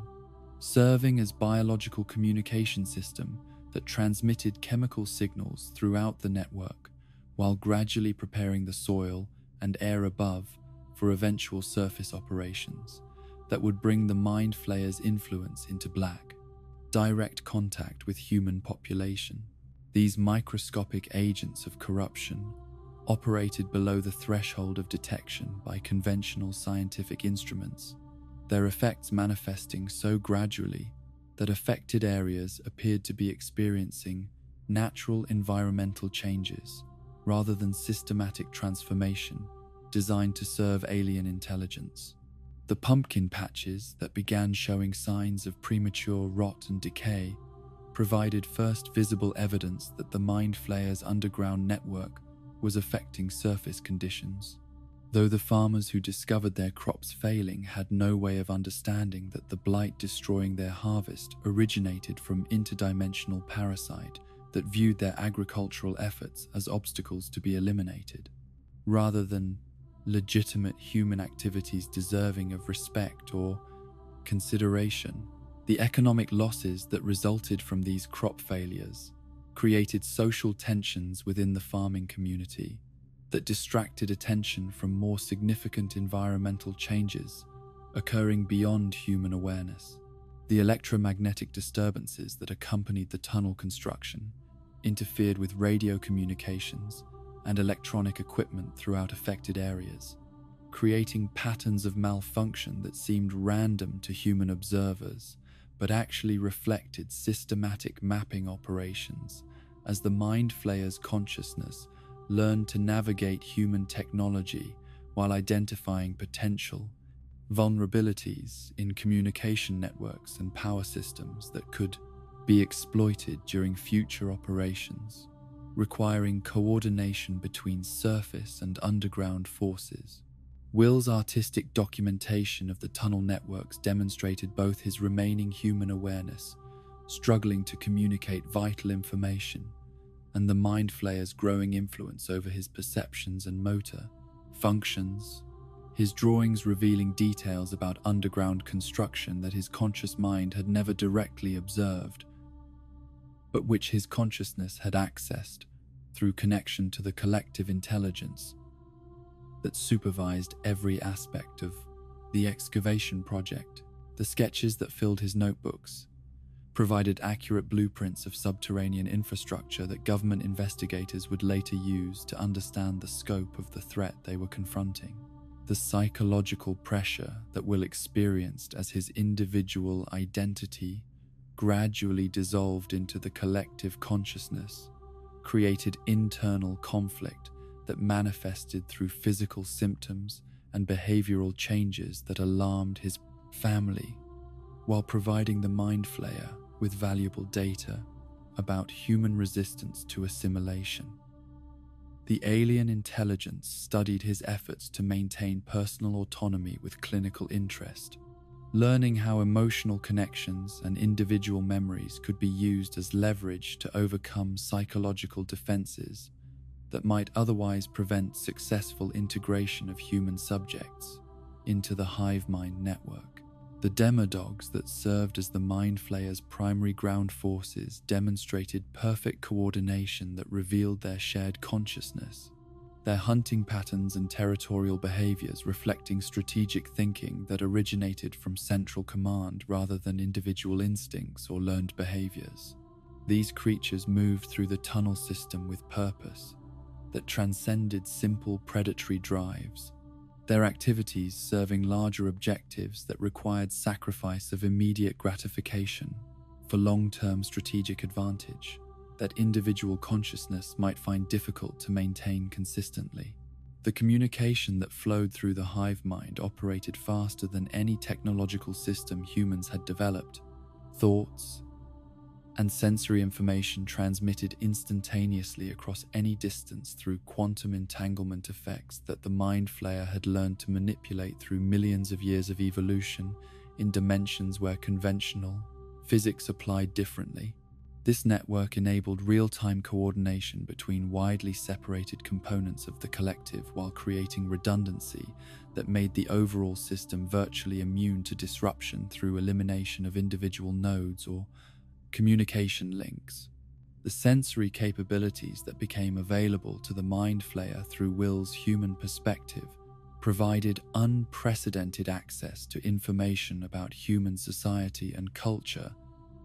serving as biological communication system that transmitted chemical signals throughout the network, while gradually preparing the soil and air above for eventual surface operations that would bring the Mind Flayer's influence into black, direct contact with human population. These microscopic agents of corruption operated below the threshold of detection by conventional scientific instruments, their effects manifesting so gradually that affected areas appeared to be experiencing natural environmental changes rather than systematic transformation designed to serve alien intelligence. The pumpkin patches that began showing signs of premature rot and decay provided first visible evidence that the Mind Flayer's underground network was affecting surface conditions, though the farmers who discovered their crops failing had no way of understanding that the blight destroying their harvest originated from interdimensional parasite that viewed their agricultural efforts as obstacles to be eliminated, rather than legitimate human activities deserving of respect or consideration. The economic losses that resulted from these crop failures created social tensions within the farming community that distracted attention from more significant environmental changes occurring beyond human awareness. The electromagnetic disturbances that accompanied the tunnel construction interfered with radio communications and electronic equipment throughout affected areas, creating patterns of malfunction that seemed random to human observers but actually reflected systematic mapping operations as the Mind Flayer's consciousness learned to navigate human technology while identifying potential vulnerabilities in communication networks and power systems that could be exploited during future operations, requiring coordination between surface and underground forces. Will's artistic documentation of the tunnel networks demonstrated both his remaining human awareness, struggling to communicate vital information, and the Mind Flayer's growing influence over his perceptions and motor functions. His drawings revealing details about underground construction that his conscious mind had never directly observed, but which his consciousness had accessed through connection to the collective intelligence that supervised every aspect of the excavation project. The sketches that filled his notebooks provided accurate blueprints of subterranean infrastructure that government investigators would later use to understand the scope of the threat they were confronting. The psychological pressure that Will experienced as his individual identity gradually dissolved into the collective consciousness created internal conflict that manifested through physical symptoms and behavioral changes that alarmed his family, while providing the Mind Flayer with valuable data about human resistance to assimilation. The alien intelligence studied his efforts to maintain personal autonomy with clinical interest, learning how emotional connections and individual memories could be used as leverage to overcome psychological defenses that might otherwise prevent successful integration of human subjects into the hive mind network. The demodogs that served as the Mind Flayer's primary ground forces demonstrated perfect coordination that revealed their shared consciousness, their hunting patterns and territorial behaviors reflecting strategic thinking that originated from central command rather than individual instincts or learned behaviors. These creatures moved through the tunnel system with purpose that transcended simple predatory drives, their activities serving larger objectives that required sacrifice of immediate gratification for long-term strategic advantage that individual consciousness might find difficult to maintain consistently. The communication that flowed through the hive mind operated faster than any technological system humans had developed. Thoughts and sensory information transmitted instantaneously across any distance through quantum entanglement effects that the Mind Flayer had learned to manipulate through millions of years of evolution in dimensions where conventional physics applied differently. This network enabled real-time coordination between widely separated components of the collective while creating redundancy that made the overall system virtually immune to disruption through elimination of individual nodes or communication links. The sensory capabilities that became available to the Mind Flayer through Will's human perspective provided unprecedented access to information about human society and culture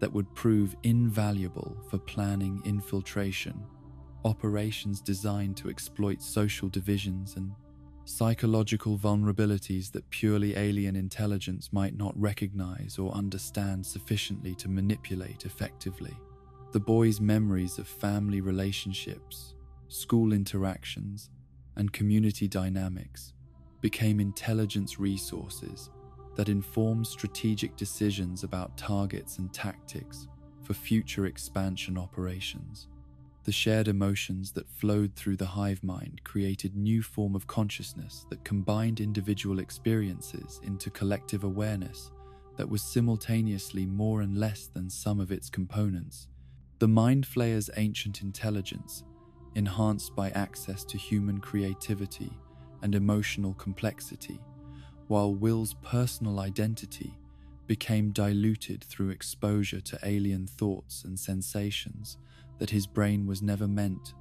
that would prove invaluable for planning infiltration, operations designed to exploit social divisions and psychological vulnerabilities that purely alien intelligence might not recognize or understand sufficiently to manipulate effectively. The boy's memories of family relationships, school interactions, and community dynamics became intelligence resources that informed strategic decisions about targets and tactics for future expansion operations. The shared emotions that flowed through the hive mind created new form of consciousness that combined individual experiences into collective awareness that was simultaneously more and less than some of its components. The Mind Flayer's ancient intelligence, enhanced by access to human creativity and emotional complexity, while Will's personal identity became diluted through exposure to alien thoughts and sensations that his brain was never meant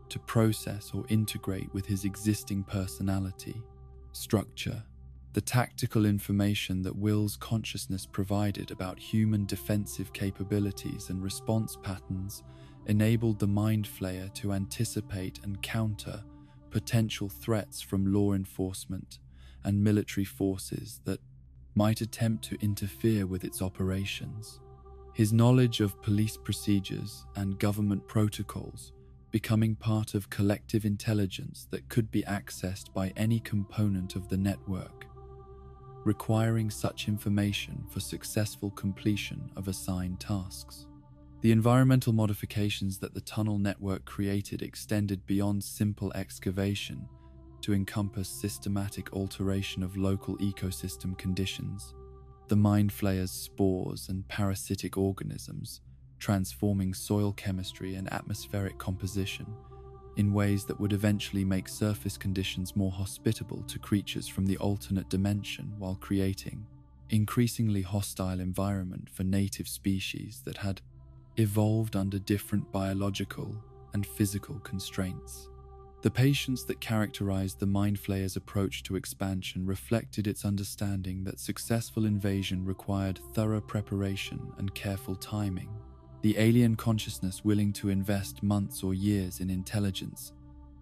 to process or integrate with his existing personality. Structure. The tactical information that Will's consciousness provided about human defensive capabilities and response patterns enabled the Mind Flayer to anticipate and counter potential threats from law enforcement and military forces that might attempt to interfere with its operations. His knowledge of police procedures and government protocols becoming part of collective intelligence that could be accessed by any component of the network, requiring such information for successful completion of assigned tasks. The environmental modifications that the tunnel network created extended beyond simple excavation to encompass systematic alteration of local ecosystem conditions. The Mind Flayer's spores and parasitic organisms transforming soil chemistry and atmospheric composition in ways that would eventually make surface conditions more hospitable to creatures from the alternate dimension, while creating increasingly hostile environment for native species that had evolved under different biological and physical constraints. The patience that characterized the Mind Flayer's approach to expansion reflected its understanding that successful invasion required thorough preparation and careful timing. The alien consciousness willing to invest months or years in intelligence,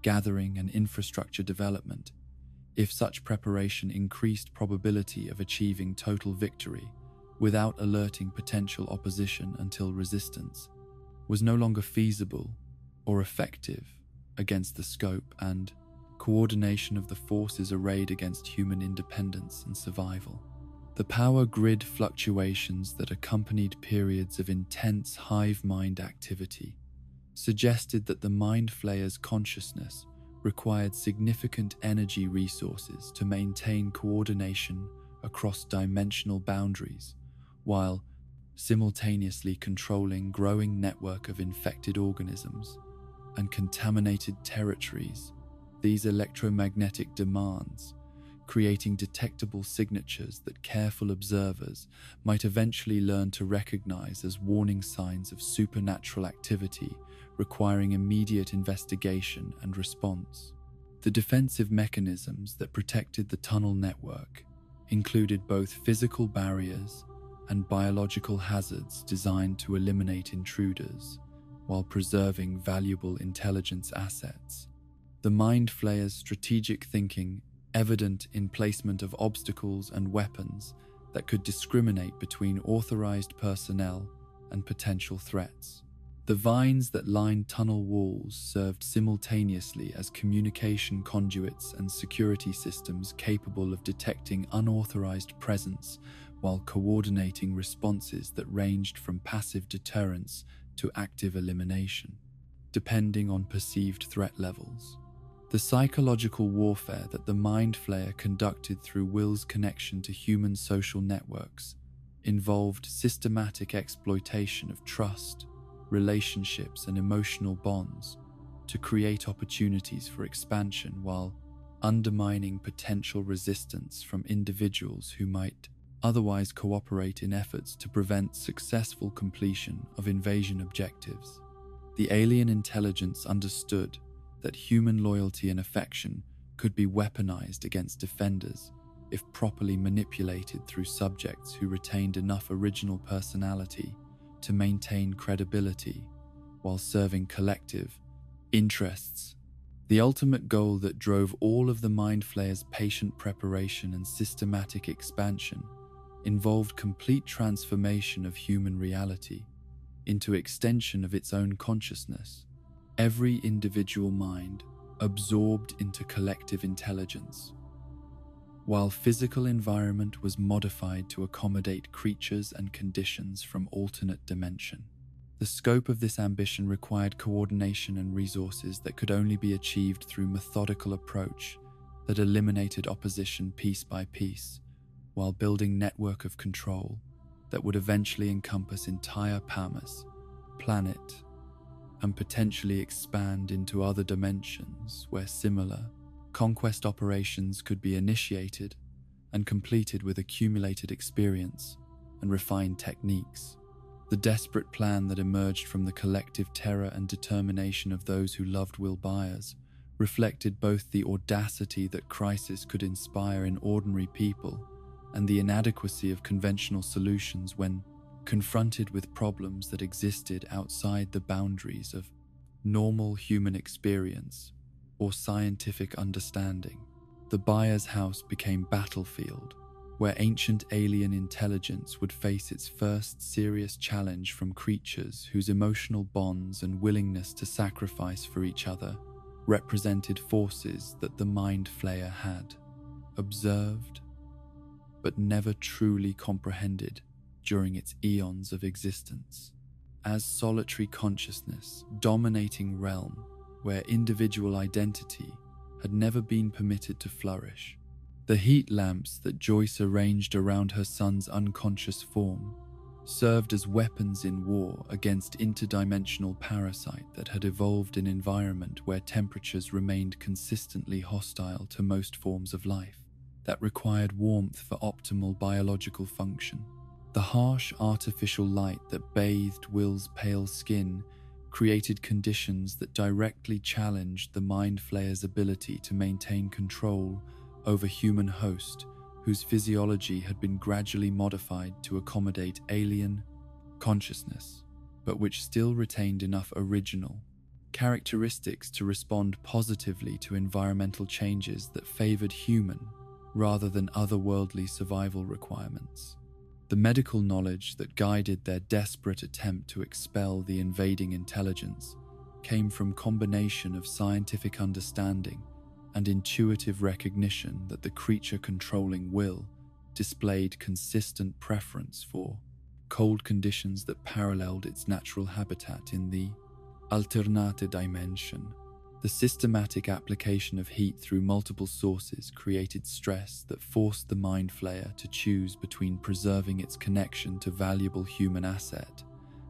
gathering and infrastructure development, if such preparation increased probability of achieving total victory without alerting potential opposition until resistance, was no longer feasible or effective against the scope and coordination of the forces arrayed against human independence and survival. The power grid fluctuations that accompanied periods of intense hive mind activity suggested that the Mind Flayer's consciousness required significant energy resources to maintain coordination across dimensional boundaries, while simultaneously controlling growing network of infected organisms and contaminated territories. These electromagnetic demands, creating detectable signatures that careful observers might eventually learn to recognize as warning signs of supernatural activity requiring immediate investigation and response. The defensive mechanisms that protected the tunnel network included both physical barriers and biological hazards designed to eliminate intruders while preserving valuable intelligence assets. The Mind Flayer's strategic thinking evident in placement of obstacles and weapons that could discriminate between authorized personnel and potential threats. The vines that lined tunnel walls served simultaneously as communication conduits and security systems capable of detecting unauthorized presence while coordinating responses that ranged from passive deterrence to active elimination, depending on perceived threat levels. The psychological warfare that the Mind Flayer conducted through Will's connection to human social networks involved systematic exploitation of trust, relationships, and emotional bonds to create opportunities for expansion while undermining potential resistance from individuals who might otherwise cooperate in efforts to prevent successful completion of invasion objectives. The alien intelligence understood that human loyalty and affection could be weaponized against defenders if properly manipulated through subjects who retained enough original personality to maintain credibility while serving collective interests. The ultimate goal that drove all of the Mind Flayer's patient preparation and systematic expansion involved complete transformation of human reality into extension of its own consciousness, every individual mind absorbed into collective intelligence, while physical environment was modified to accommodate creatures and conditions from alternate dimension. The scope of this ambition required coordination and resources that could only be achieved through methodical approach that eliminated opposition piece by piece, while building network of control that would eventually encompass entire Pamas, planet, and potentially expand into other dimensions where similar conquest operations could be initiated and completed with accumulated experience and refined techniques. The desperate plan that emerged from the collective terror and determination of those who loved Will Byers reflected both the audacity that crisis could inspire in ordinary people and the inadequacy of conventional solutions when confronted with problems that existed outside the boundaries of normal human experience or scientific understanding. The Byers house became battlefield, where ancient alien intelligence would face its first serious challenge from creatures whose emotional bonds and willingness to sacrifice for each other represented forces that the Mind Flayer had observed, but never truly comprehended during its eons of existence. As solitary consciousness dominating realm where individual identity had never been permitted to flourish, the heat lamps that Joyce arranged around her son's unconscious form served as weapons in war against interdimensional parasite that had evolved in an environment where temperatures remained consistently hostile to most forms of life that required warmth for optimal biological function. The harsh artificial light that bathed Will's pale skin created conditions that directly challenged the Mind Flayer's ability to maintain control over human host whose physiology had been gradually modified to accommodate alien consciousness, but which still retained enough original characteristics to respond positively to environmental changes that favored human rather than otherworldly survival requirements. The medical knowledge that guided their desperate attempt to expel the invading intelligence came from a combination of scientific understanding and intuitive recognition that the creature controlling Will displayed consistent preference for cold conditions that paralleled its natural habitat in the alternate dimension. The systematic application of heat through multiple sources created stress that forced the Mind Flayer to choose between preserving its connection to valuable human asset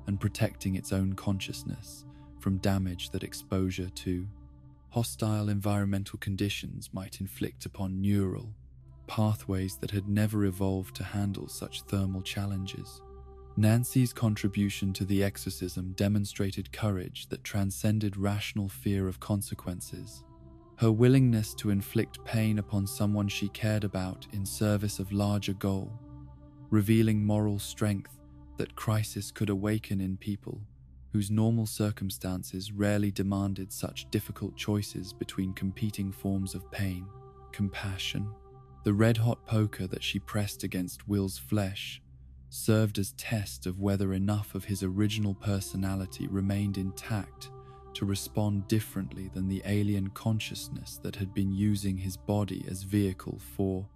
and protecting its own consciousness from damage that exposure to hostile environmental conditions might inflict upon neural pathways that had never evolved to handle such thermal challenges. Nancy's contribution to the exorcism demonstrated courage that transcended rational fear of consequences. Her willingness to inflict pain upon someone she cared about in service of larger goal, revealing moral strength that crisis could awaken in people whose normal circumstances rarely demanded such difficult choices between competing forms of pain. Compassion. The red-hot poker that she pressed against Will's flesh served as test of whether enough of his original personality remained intact to respond differently than the alien consciousness that had been using his body as vehicle for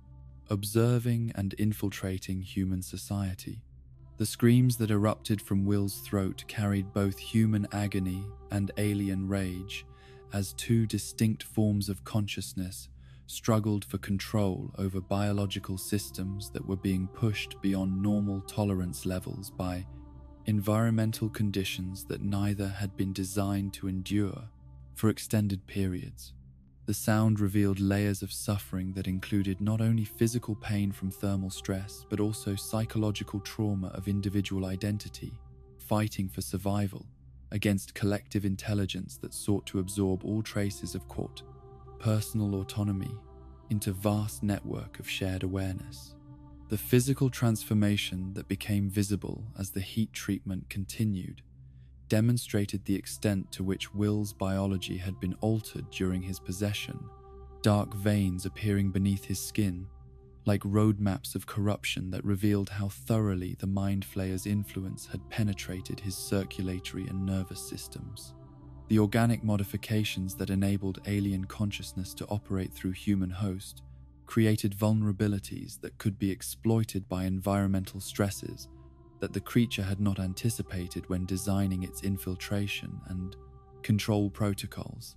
observing and infiltrating human society. The screams that erupted from Will's throat carried both human agony and alien rage, as two distinct forms of consciousness struggled for control over biological systems that were being pushed beyond normal tolerance levels by environmental conditions that neither had been designed to endure for extended periods. The sound revealed layers of suffering that included not only physical pain from thermal stress, but also psychological trauma of individual identity, fighting for survival against collective intelligence that sought to absorb all traces of, quote, personal autonomy into vast network of shared awareness. The physical transformation that became visible as the heat treatment continued demonstrated the extent to which Will's biology had been altered during his possession, dark veins appearing beneath his skin, like roadmaps of corruption that revealed how thoroughly the Mind Flayer's influence had penetrated his circulatory and nervous systems. The organic modifications that enabled alien consciousness to operate through human host created vulnerabilities that could be exploited by environmental stresses that the creature had not anticipated when designing its infiltration and control protocols.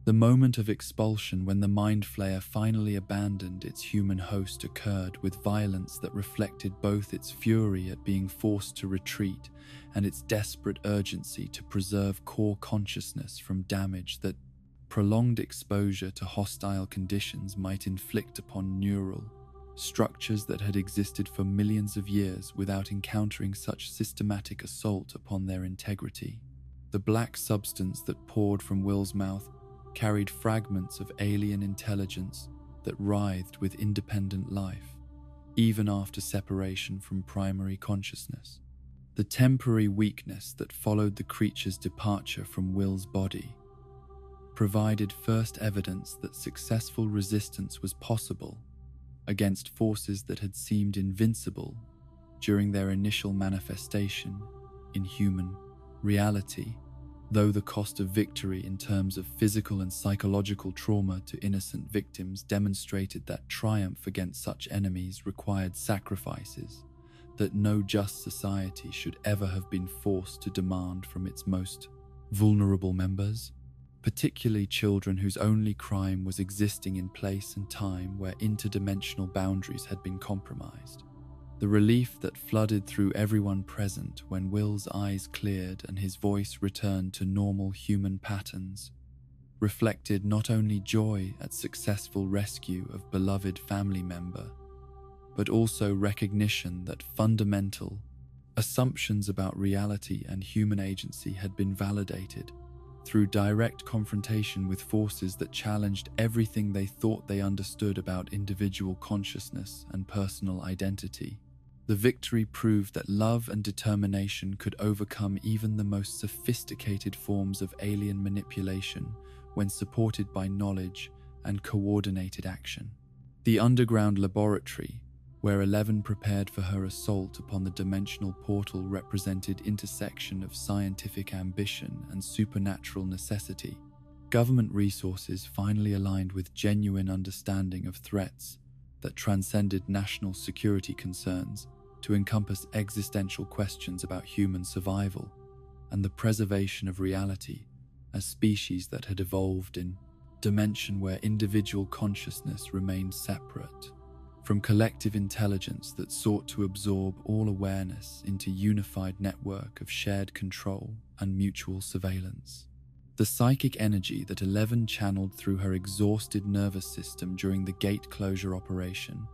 The moment of expulsion when the Mind Flayer finally abandoned its human host occurred with violence that reflected both its fury at being forced to retreat and its desperate urgency to preserve core consciousness from damage that prolonged exposure to hostile conditions might inflict upon neural structures that had existed for millions of years without encountering such systematic assault upon their integrity. The black substance that poured from Will's mouth carried fragments of alien intelligence that writhed with independent life, even after separation from primary consciousness. The temporary weakness that followed the creature's departure from Will's body provided first evidence that successful resistance was possible against forces that had seemed invincible during their initial manifestation in human reality. Though the cost of victory in terms of physical and psychological trauma to innocent victims demonstrated that triumph against such enemies required sacrifices that no just society should ever have been forced to demand from its most vulnerable members, particularly children whose only crime was existing in place and time where interdimensional boundaries had been compromised. The relief that flooded through everyone present when Will's eyes cleared and his voice returned to normal human patterns reflected not only joy at successful rescue of beloved family member, but also recognition that fundamental assumptions about reality and human agency had been validated through direct confrontation with forces that challenged everything they thought they understood about individual consciousness and personal identity. The victory proved that love and determination could overcome even the most sophisticated forms of alien manipulation when supported by knowledge and coordinated action. The underground laboratory, where 11 prepared for her assault upon the dimensional portal, represented intersection of scientific ambition and supernatural necessity. Government resources finally aligned with genuine understanding of threats that transcended national security concerns to encompass existential questions about human survival and the preservation of reality as species that had evolved in dimension where individual consciousness remained separate from collective intelligence that sought to absorb all awareness into unified network of shared control and mutual surveillance. The psychic energy that 11 channeled through her exhausted nervous system during the gate closure operation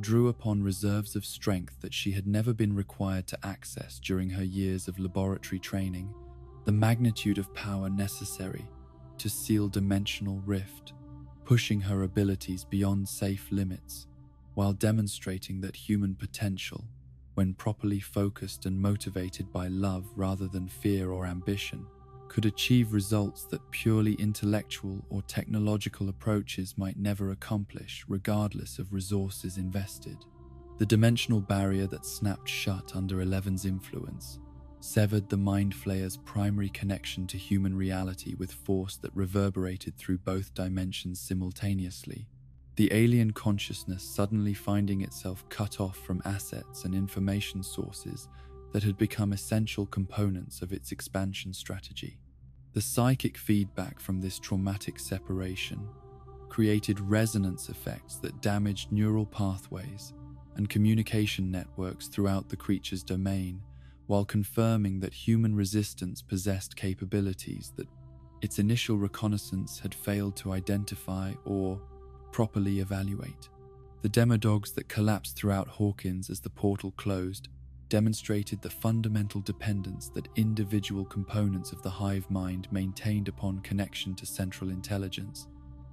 drew upon reserves of strength that she had never been required to access during her years of laboratory training, the magnitude of power necessary to seal dimensional rift, pushing her abilities beyond safe limits, while demonstrating that human potential, when properly focused and motivated by love rather than fear or ambition, could achieve results that purely intellectual or technological approaches might never accomplish, regardless of resources invested. The dimensional barrier that snapped shut under 11's influence severed the Mind Flayer's primary connection to human reality with force that reverberated through both dimensions simultaneously. The alien consciousness suddenly finding itself cut off from assets and information sources that had become essential components of its expansion strategy. The psychic feedback from this traumatic separation created resonance effects that damaged neural pathways and communication networks throughout the creature's domain, while confirming that human resistance possessed capabilities that its initial reconnaissance had failed to identify or properly evaluate. The demodogs that collapsed throughout Hawkins as the portal closed demonstrated the fundamental dependence that individual components of the hive mind maintained upon connection to central intelligence,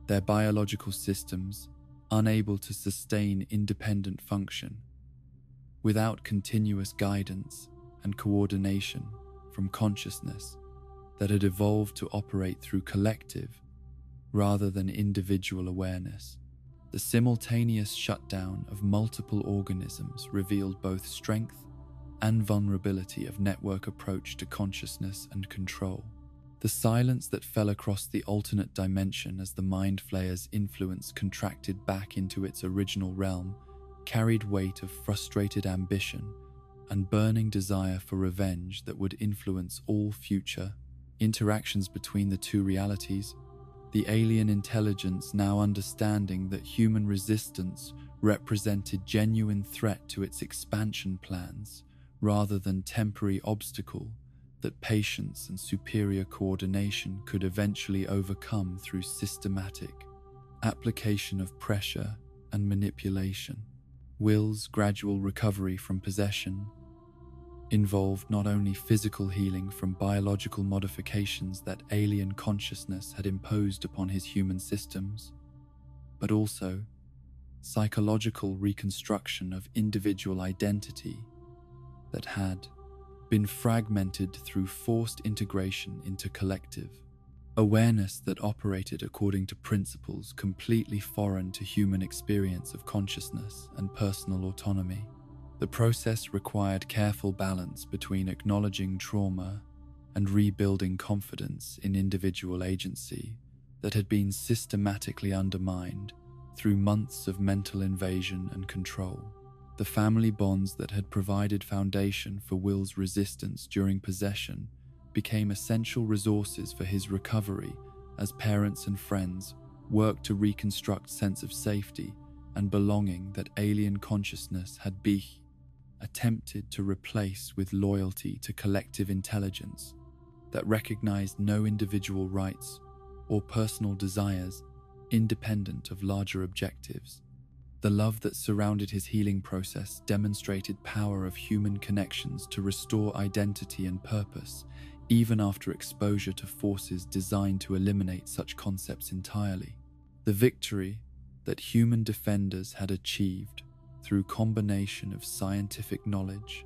their biological systems unable to sustain independent function without continuous guidance and coordination from consciousness that had evolved to operate through collective rather than individual awareness. The simultaneous shutdown of multiple organisms revealed both strength and vulnerability of network approach to consciousness and control. The silence that fell across the alternate dimension as the Mind Flayer's influence contracted back into its original realm carried weight of frustrated ambition and burning desire for revenge that would influence all future interactions between the two realities. The alien intelligence, now understanding that human resistance represented genuine threat to its expansion plans rather than temporary obstacle that patience and superior coordination could eventually overcome through systematic application of pressure and manipulation. Will's gradual recovery from possession involved not only physical healing from biological modifications that alien consciousness had imposed upon his human systems, but also psychological reconstruction of individual identity that had been fragmented through forced integration into collective awareness that operated according to principles completely foreign to human experience of consciousness and personal autonomy. The process required careful balance between acknowledging trauma and rebuilding confidence in individual agency that had been systematically undermined through months of mental invasion and control. The family bonds that had provided foundation for Will's resistance during possession became essential resources for his recovery as parents and friends worked to reconstruct sense of safety and belonging that alien consciousness had attempted to replace with loyalty to collective intelligence that recognized no individual rights or personal desires independent of larger objectives. The love that surrounded his healing process demonstrated power of human connections to restore identity and purpose, even after exposure to forces designed to eliminate such concepts entirely. The victory that human defenders had achieved through combination of scientific knowledge,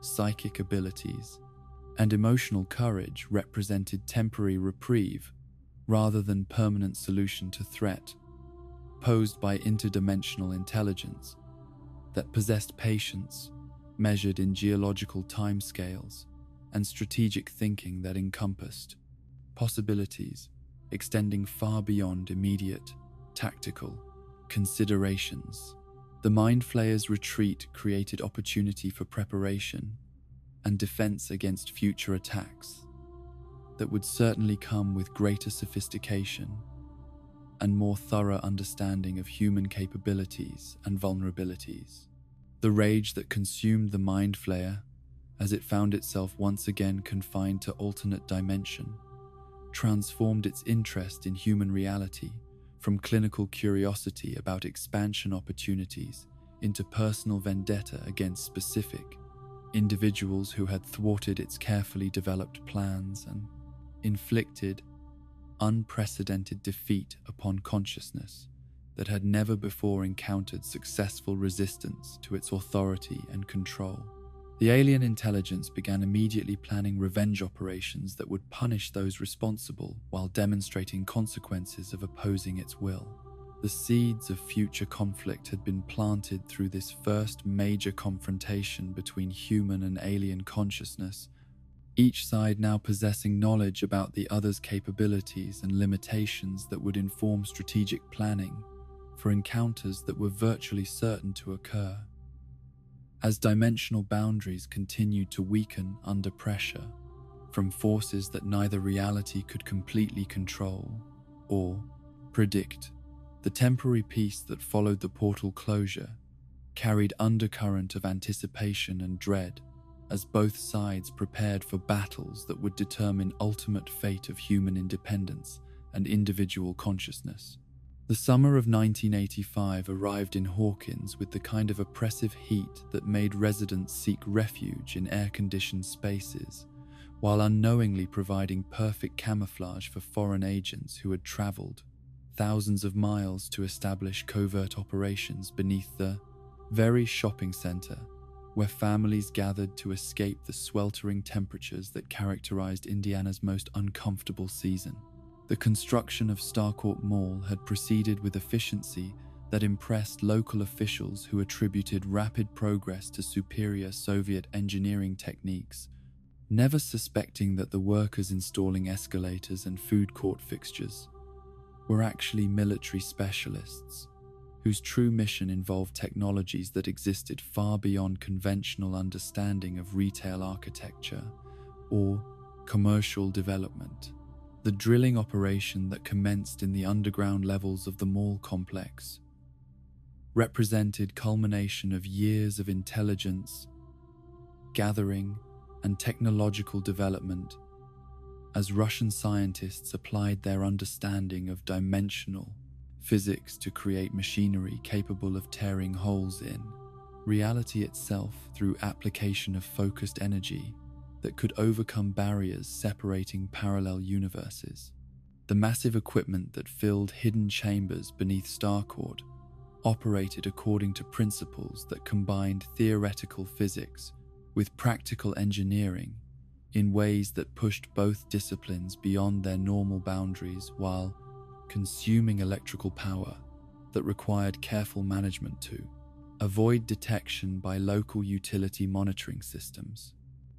psychic abilities, and emotional courage represented temporary reprieve rather than permanent solution to threat posed by interdimensional intelligence that possessed patience measured in geological timescales and strategic thinking that encompassed possibilities extending far beyond immediate tactical considerations. The Mind Flayer's retreat created opportunity for preparation and defense against future attacks that would certainly come with greater sophistication and more thorough understanding of human capabilities and vulnerabilities. The rage that consumed the Mind Flayer, as it found itself once again confined to alternate dimension, transformed its interest in human reality from clinical curiosity about expansion opportunities into personal vendetta against specific individuals who had thwarted its carefully developed plans and inflicted unprecedented defeat upon consciousness that had never before encountered successful resistance to its authority and control. The alien intelligence began immediately planning revenge operations that would punish those responsible while demonstrating consequences of opposing its will. The seeds of future conflict had been planted through this first major confrontation between human and alien consciousness, each side now possessing knowledge about the other's capabilities and limitations that would inform strategic planning for encounters that were virtually certain to occur. As dimensional boundaries continued to weaken under pressure from forces that neither reality could completely control or predict, the temporary peace that followed the portal closure carried undercurrent of anticipation and dread as both sides prepared for battles that would determine ultimate fate of human independence and individual consciousness. The summer of 1985 arrived in Hawkins with the kind of oppressive heat that made residents seek refuge in air-conditioned spaces, while unknowingly providing perfect camouflage for foreign agents who had traveled thousands of miles to establish covert operations beneath the very shopping center where families gathered to escape the sweltering temperatures that characterized Indiana's most uncomfortable season. The construction of Starcourt Mall had proceeded with efficiency that impressed local officials who attributed rapid progress to superior Soviet engineering techniques, never suspecting that the workers installing escalators and food court fixtures were actually military specialists whose true mission involved technologies that existed far beyond conventional understanding of retail architecture or commercial development. The drilling operation that commenced in the underground levels of the mall complex represented culmination of years of intelligence, gathering, and technological development as Russian scientists applied their understanding of dimensional physics to create machinery capable of tearing holes in reality itself through application of focused energy that could overcome barriers separating parallel universes. The massive equipment that filled hidden chambers beneath Starcourt operated according to principles that combined theoretical physics with practical engineering in ways that pushed both disciplines beyond their normal boundaries while consuming electrical power that required careful management to avoid detection by local utility monitoring systems.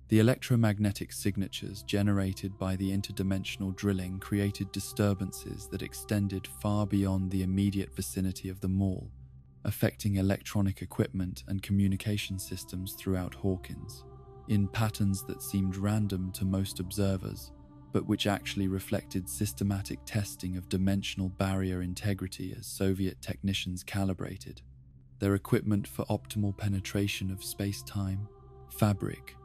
The electromagnetic signatures generated by the interdimensional drilling created disturbances that extended far beyond the immediate vicinity of the mall, affecting electronic equipment and communication systems throughout Hawkins, in patterns that seemed random to most observers, but which actually reflected systematic testing of dimensional barrier integrity as Soviet technicians calibrated their equipment for optimal penetration of space-time, fabric,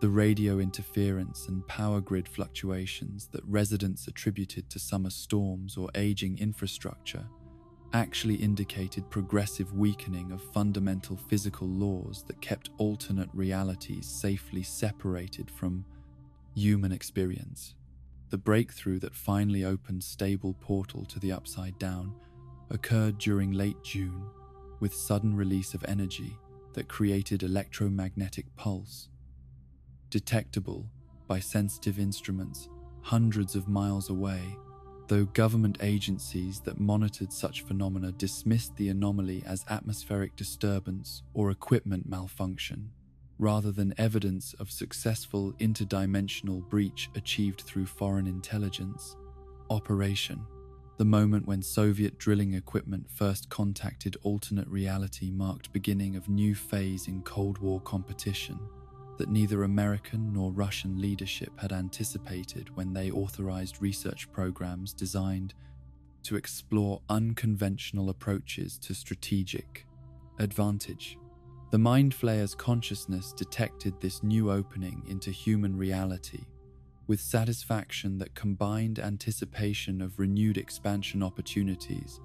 the radio interference and power grid fluctuations that residents attributed to summer storms or aging infrastructure actually indicated progressive weakening of fundamental physical laws that kept alternate realities safely separated from human experience. The breakthrough that finally opened stable portal to the Upside Down occurred during late June, with sudden release of energy that created electromagnetic pulse, detectable by sensitive instruments hundreds of miles away, though government agencies that monitored such phenomena dismissed the anomaly as atmospheric disturbance or equipment malfunction, rather than evidence of successful interdimensional breach achieved through foreign intelligence operation. The moment when Soviet drilling equipment first contacted alternate reality marked beginning of new phase in Cold War competition that neither American nor Russian leadership had anticipated when they authorized research programs designed to explore unconventional approaches to strategic advantage. The Mind Flayer's consciousness detected this new opening into human reality with satisfaction that combined anticipation of renewed expansion opportunities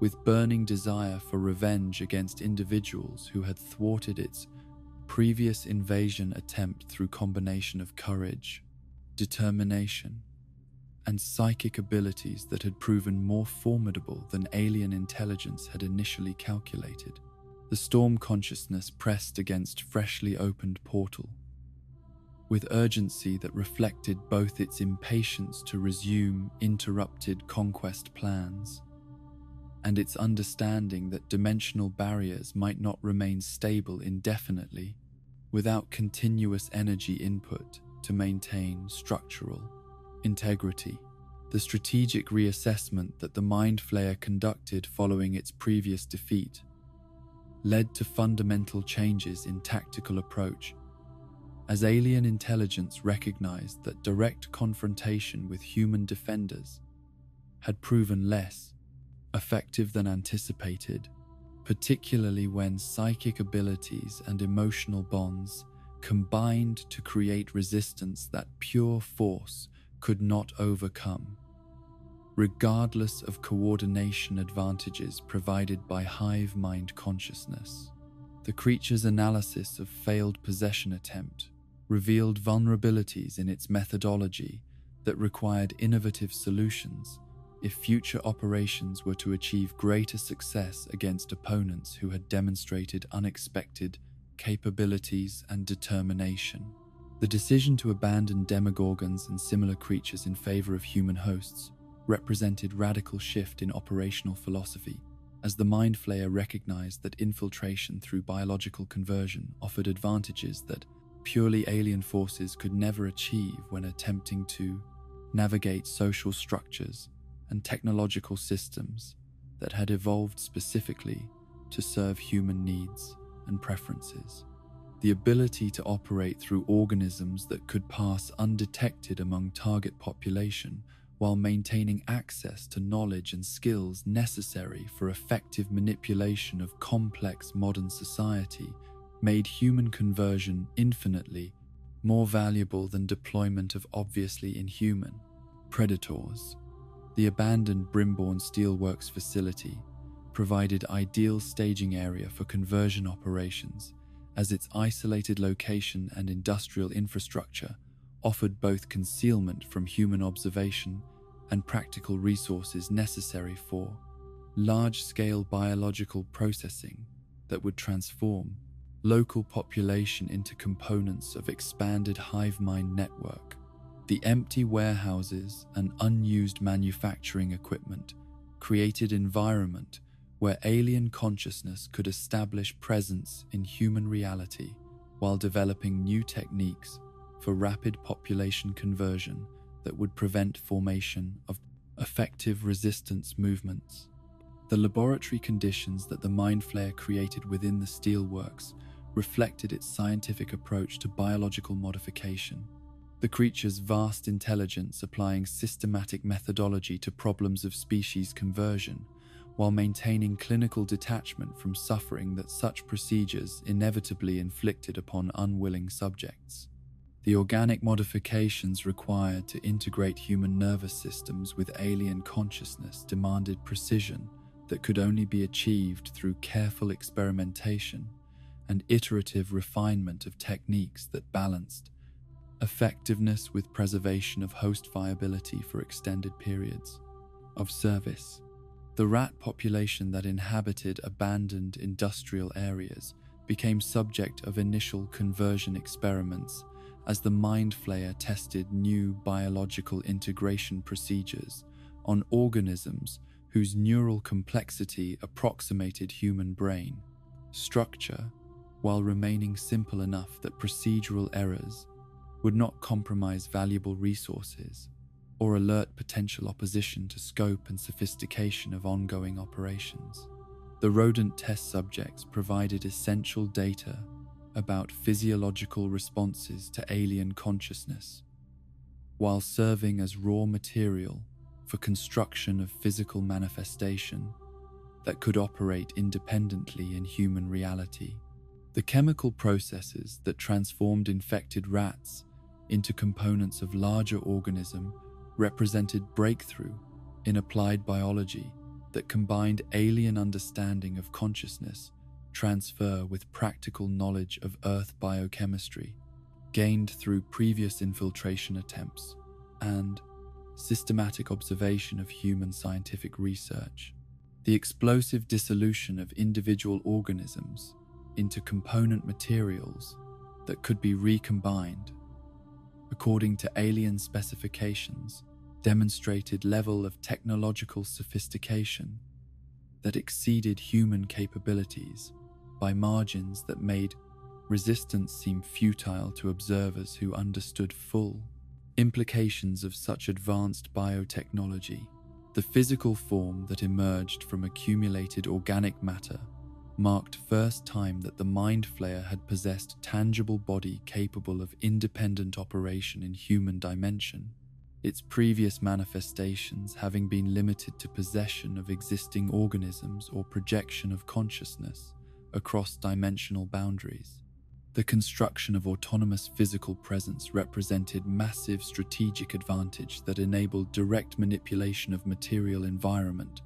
with burning desire for revenge against individuals who had thwarted its previous invasion attempt through combination of courage, determination, and psychic abilities that had proven more formidable than alien intelligence had initially calculated. The storm consciousness pressed against freshly opened portal, with urgency that reflected both its impatience to resume interrupted conquest plans and its understanding that dimensional barriers might not remain stable indefinitely without continuous energy input to maintain structural integrity. The strategic reassessment that the Mind Flayer conducted following its previous defeat led to fundamental changes in tactical approach, as alien intelligence recognized that direct confrontation with human defenders had proven less effective than anticipated, particularly when psychic abilities and emotional bonds combined to create resistance that pure force could not overcome, regardless of coordination advantages provided by hive mind consciousness. The creature's analysis of failed possession attempt revealed vulnerabilities in its methodology that required innovative solutions if future operations were to achieve greater success against opponents who had demonstrated unexpected capabilities and determination. The decision to abandon demogorgons and similar creatures in favor of human hosts represented radical shift in operational philosophy, as the Mind Flayer recognized that infiltration through biological conversion offered advantages that purely alien forces could never achieve when attempting to navigate social structures and technological systems that had evolved specifically to serve human needs and preferences. The ability to operate through organisms that could pass undetected among target population while maintaining access to knowledge and skills necessary for effective manipulation of complex modern society made human conversion infinitely more valuable than deployment of obviously inhuman predators. The abandoned Brimborn Steelworks facility provided ideal staging area for conversion operations as its isolated location and industrial infrastructure offered both concealment from human observation and practical resources necessary for large-scale biological processing that would transform local population into components of expanded hive mind network. The empty warehouses and unused manufacturing equipment created environment where alien consciousness could establish presence in human reality while developing new techniques for rapid population conversion that would prevent formation of effective resistance movements. The laboratory conditions that the Mind Flayer created within the steelworks reflected its scientific approach to biological modification. The creature's vast intelligence applying systematic methodology to problems of species conversion, while maintaining clinical detachment from suffering that such procedures inevitably inflicted upon unwilling subjects. The organic modifications required to integrate human nervous systems with alien consciousness demanded precision that could only be achieved through careful experimentation and iterative refinement of techniques that balanced effectiveness with preservation of host viability for extended periods of service. The rat population that inhabited abandoned industrial areas became subject of initial conversion experiments as the Mind Flayer tested new biological integration procedures on organisms whose neural complexity approximated human brain structure, while remaining simple enough that procedural errors would not compromise valuable resources or alert potential opposition to scope and sophistication of ongoing operations. The rodent test subjects provided essential data about physiological responses to alien consciousness, while serving as raw material for construction of physical manifestation that could operate independently in human reality. The chemical processes that transformed infected rats into components of larger organism represented breakthrough in applied biology that combined alien understanding of consciousness transfer with practical knowledge of Earth biochemistry gained through previous infiltration attempts and systematic observation of human scientific research. The explosive dissolution of individual organisms into component materials that could be recombined according to alien specifications demonstrated level of technological sophistication that exceeded human capabilities by margins that made resistance seem futile to observers who understood full implications of such advanced biotechnology. The physical form that emerged from accumulated organic matter marked first time that the Mind Flayer had possessed tangible body capable of independent operation in human dimension, its previous manifestations having been limited to possession of existing organisms or projection of consciousness across dimensional boundaries. The construction of autonomous physical presence represented massive strategic advantage that enabled direct manipulation of material environment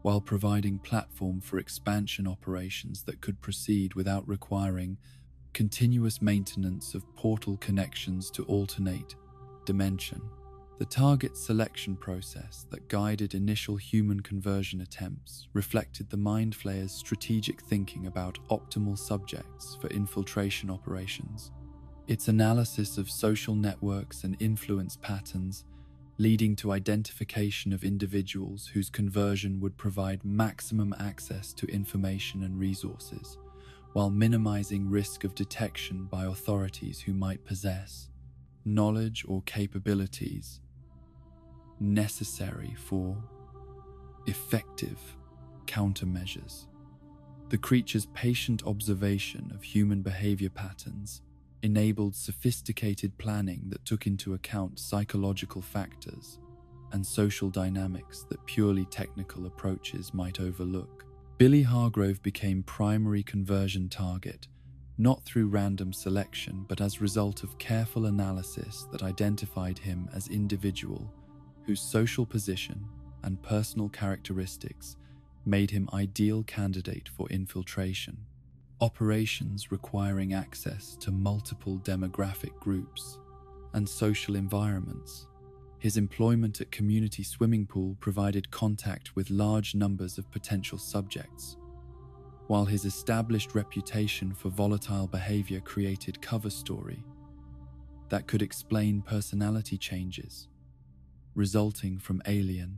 while providing platform for expansion operations that could proceed without requiring continuous maintenance of portal connections to alternate dimension. The target selection process that guided initial human conversion attempts reflected the Mind Flayer's strategic thinking about optimal subjects for infiltration operations. Its analysis of social networks and influence patterns leading to identification of individuals whose conversion would provide maximum access to information and resources, while minimizing risk of detection by authorities who might possess knowledge or capabilities necessary for effective countermeasures. The creature's patient observation of human behavior patterns enabled sophisticated planning that took into account psychological factors and social dynamics that purely technical approaches might overlook. Billy Hargrove became primary conversion target, not through random selection, but as result of careful analysis that identified him as individual whose social position and personal characteristics made him ideal candidate for infiltration. operations requiring access to multiple demographic groups and social environments. His employment at community swimming pool provided contact with large numbers of potential subjects, while his established reputation for volatile behavior created cover story that could explain personality changes resulting from alien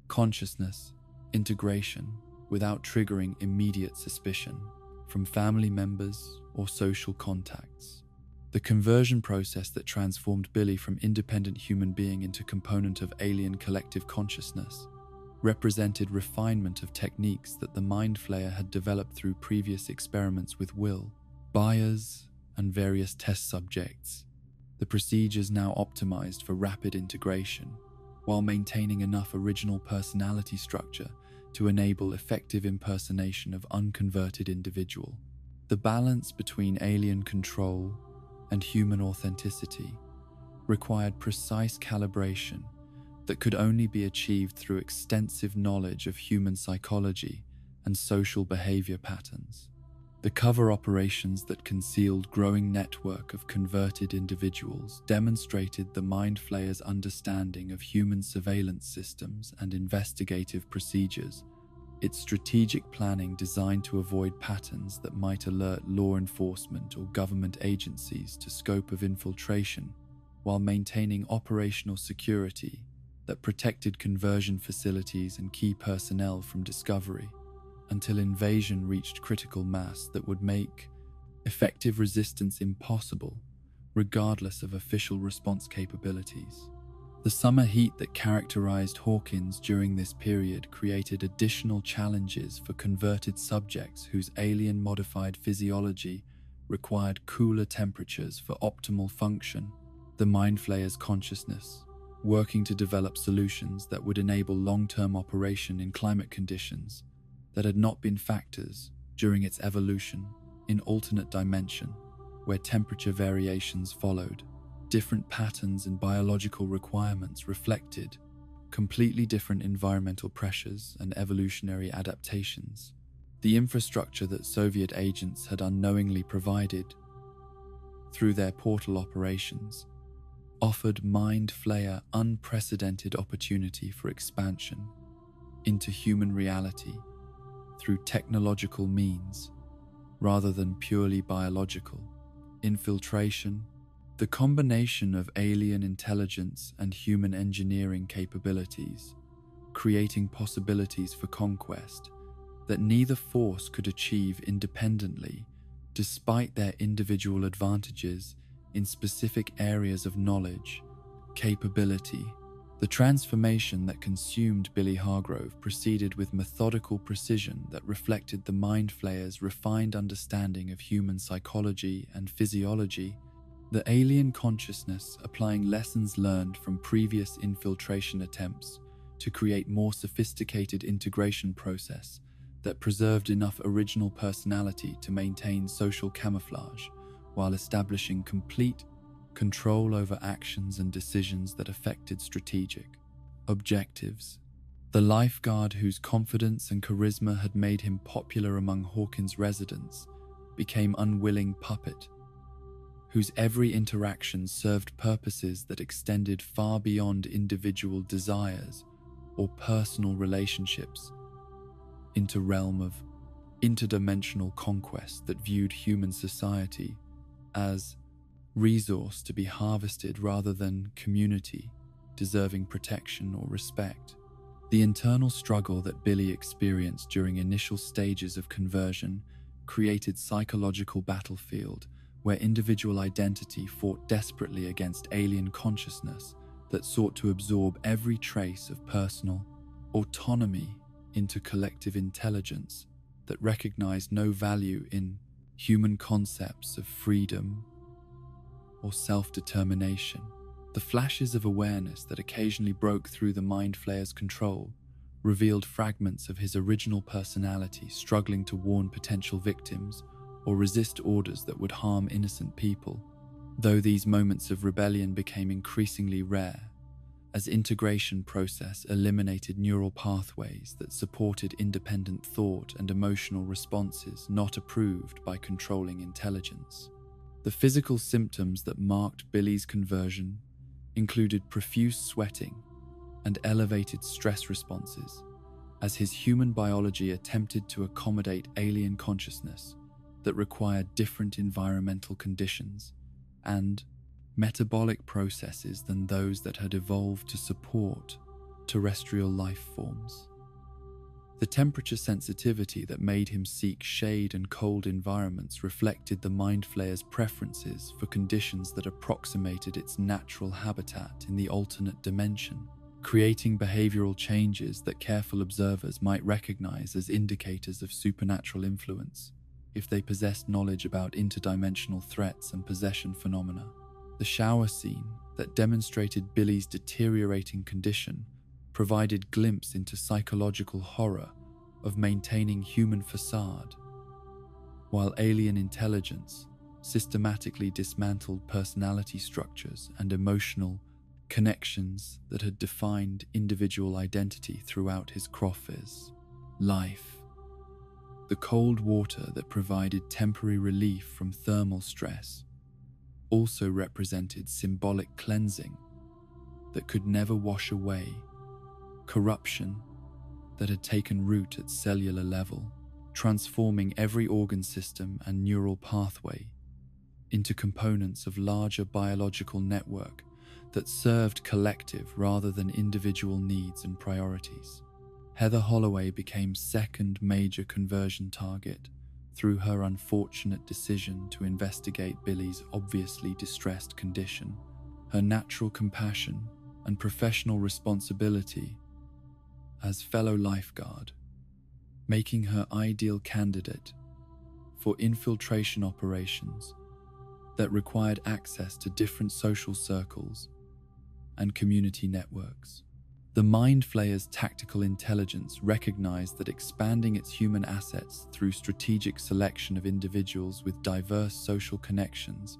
consciousness integration without triggering immediate suspicion from family members or social contacts. The conversion process that transformed Billy from independent human being into component of alien collective consciousness represented refinement of techniques that the Mind Flayer had developed through previous experiments with Will, Byers, and various test subjects. The procedures now optimized for rapid integration, while maintaining enough original personality structure to enable effective impersonation of unconverted individual. The balance between alien control and human authenticity required precise calibration that could only be achieved through extensive knowledge of human psychology and social behavior patterns. The cover operations that concealed growing network of converted individuals demonstrated the Mind Flayer's understanding of human surveillance systems and investigative procedures, its strategic planning designed to avoid patterns that might alert law enforcement or government agencies to scope of infiltration, while maintaining operational security that protected conversion facilities and key personnel from discovery, until invasion reached critical mass that would make effective resistance impossible, regardless of official response capabilities. The summer heat that characterized Hawkins during this period created additional challenges for converted subjects whose alien-modified physiology required cooler temperatures for optimal function. The Mind Flayer's consciousness, working to develop solutions that would enable long-term operation in climate conditions that had not been factors during its evolution in alternate dimension, where temperature variations followed. Different patterns and biological requirements reflected completely different environmental pressures and evolutionary adaptations. The infrastructure that Soviet agents had unknowingly provided through their portal operations offered Mind Flayer unprecedented opportunity for expansion into human reality through technological means rather than purely biological. Infiltration, the combination of alien intelligence and human engineering capabilities, creating possibilities for conquest that neither force could achieve independently despite their individual advantages in specific areas of knowledge, capability. The transformation that consumed Billy Hargrove proceeded with methodical precision that reflected the Mind Flayer's refined understanding of human psychology and physiology, the alien consciousness applying lessons learned from previous infiltration attempts to create more sophisticated integration process that preserved enough original personality to maintain social camouflage while establishing complete control over actions and decisions that affected strategic objectives. The lifeguard whose confidence and charisma had made him popular among Hawkins residents became unwilling puppet, whose every interaction served purposes that extended far beyond individual desires or personal relationships into realm of interdimensional conquest that viewed human society as resource to be harvested rather than community deserving protection or respect. The internal struggle that Billy experienced during initial stages of conversion created psychological battlefield where individual identity fought desperately against alien consciousness that sought to absorb every trace of personal autonomy into collective intelligence that recognized no value in human concepts of freedom or self-determination. The flashes of awareness that occasionally broke through the Mind Flayer's control revealed fragments of his original personality struggling to warn potential victims or resist orders that would harm innocent people. Though these moments of rebellion became increasingly rare, as integration process eliminated neural pathways that supported independent thought and emotional responses not approved by controlling intelligence. The physical symptoms that marked Billy's conversion included profuse sweating and elevated stress responses, as his human biology attempted to accommodate alien consciousness that required different environmental conditions and metabolic processes than those that had evolved to support terrestrial life forms. The temperature sensitivity that made him seek shade and cold environments reflected the Mind Flayer's preferences for conditions that approximated its natural habitat in the alternate dimension, creating behavioral changes that careful observers might recognize as indicators of supernatural influence if they possessed knowledge about interdimensional threats and possession phenomena. The shower scene that demonstrated Billy's deteriorating condition provided glimpse into psychological horror of maintaining human facade, while alien intelligence systematically dismantled personality structures and emotional connections that had defined individual identity throughout his Crawford's life. The cold water that provided temporary relief from thermal stress also represented symbolic cleansing that could never wash away corruption that had taken root at cellular level, transforming every organ system and neural pathway into components of larger biological network that served collective rather than individual needs and priorities. Heather Holloway became second major conversion target through her unfortunate decision to investigate Billy's obviously distressed condition. Her natural compassion and professional responsibility as fellow lifeguard, making her ideal candidate for infiltration operations that required access to different social circles and community networks. The Mind Flayer's tactical intelligence recognized that expanding its human assets through strategic selection of individuals with diverse social connections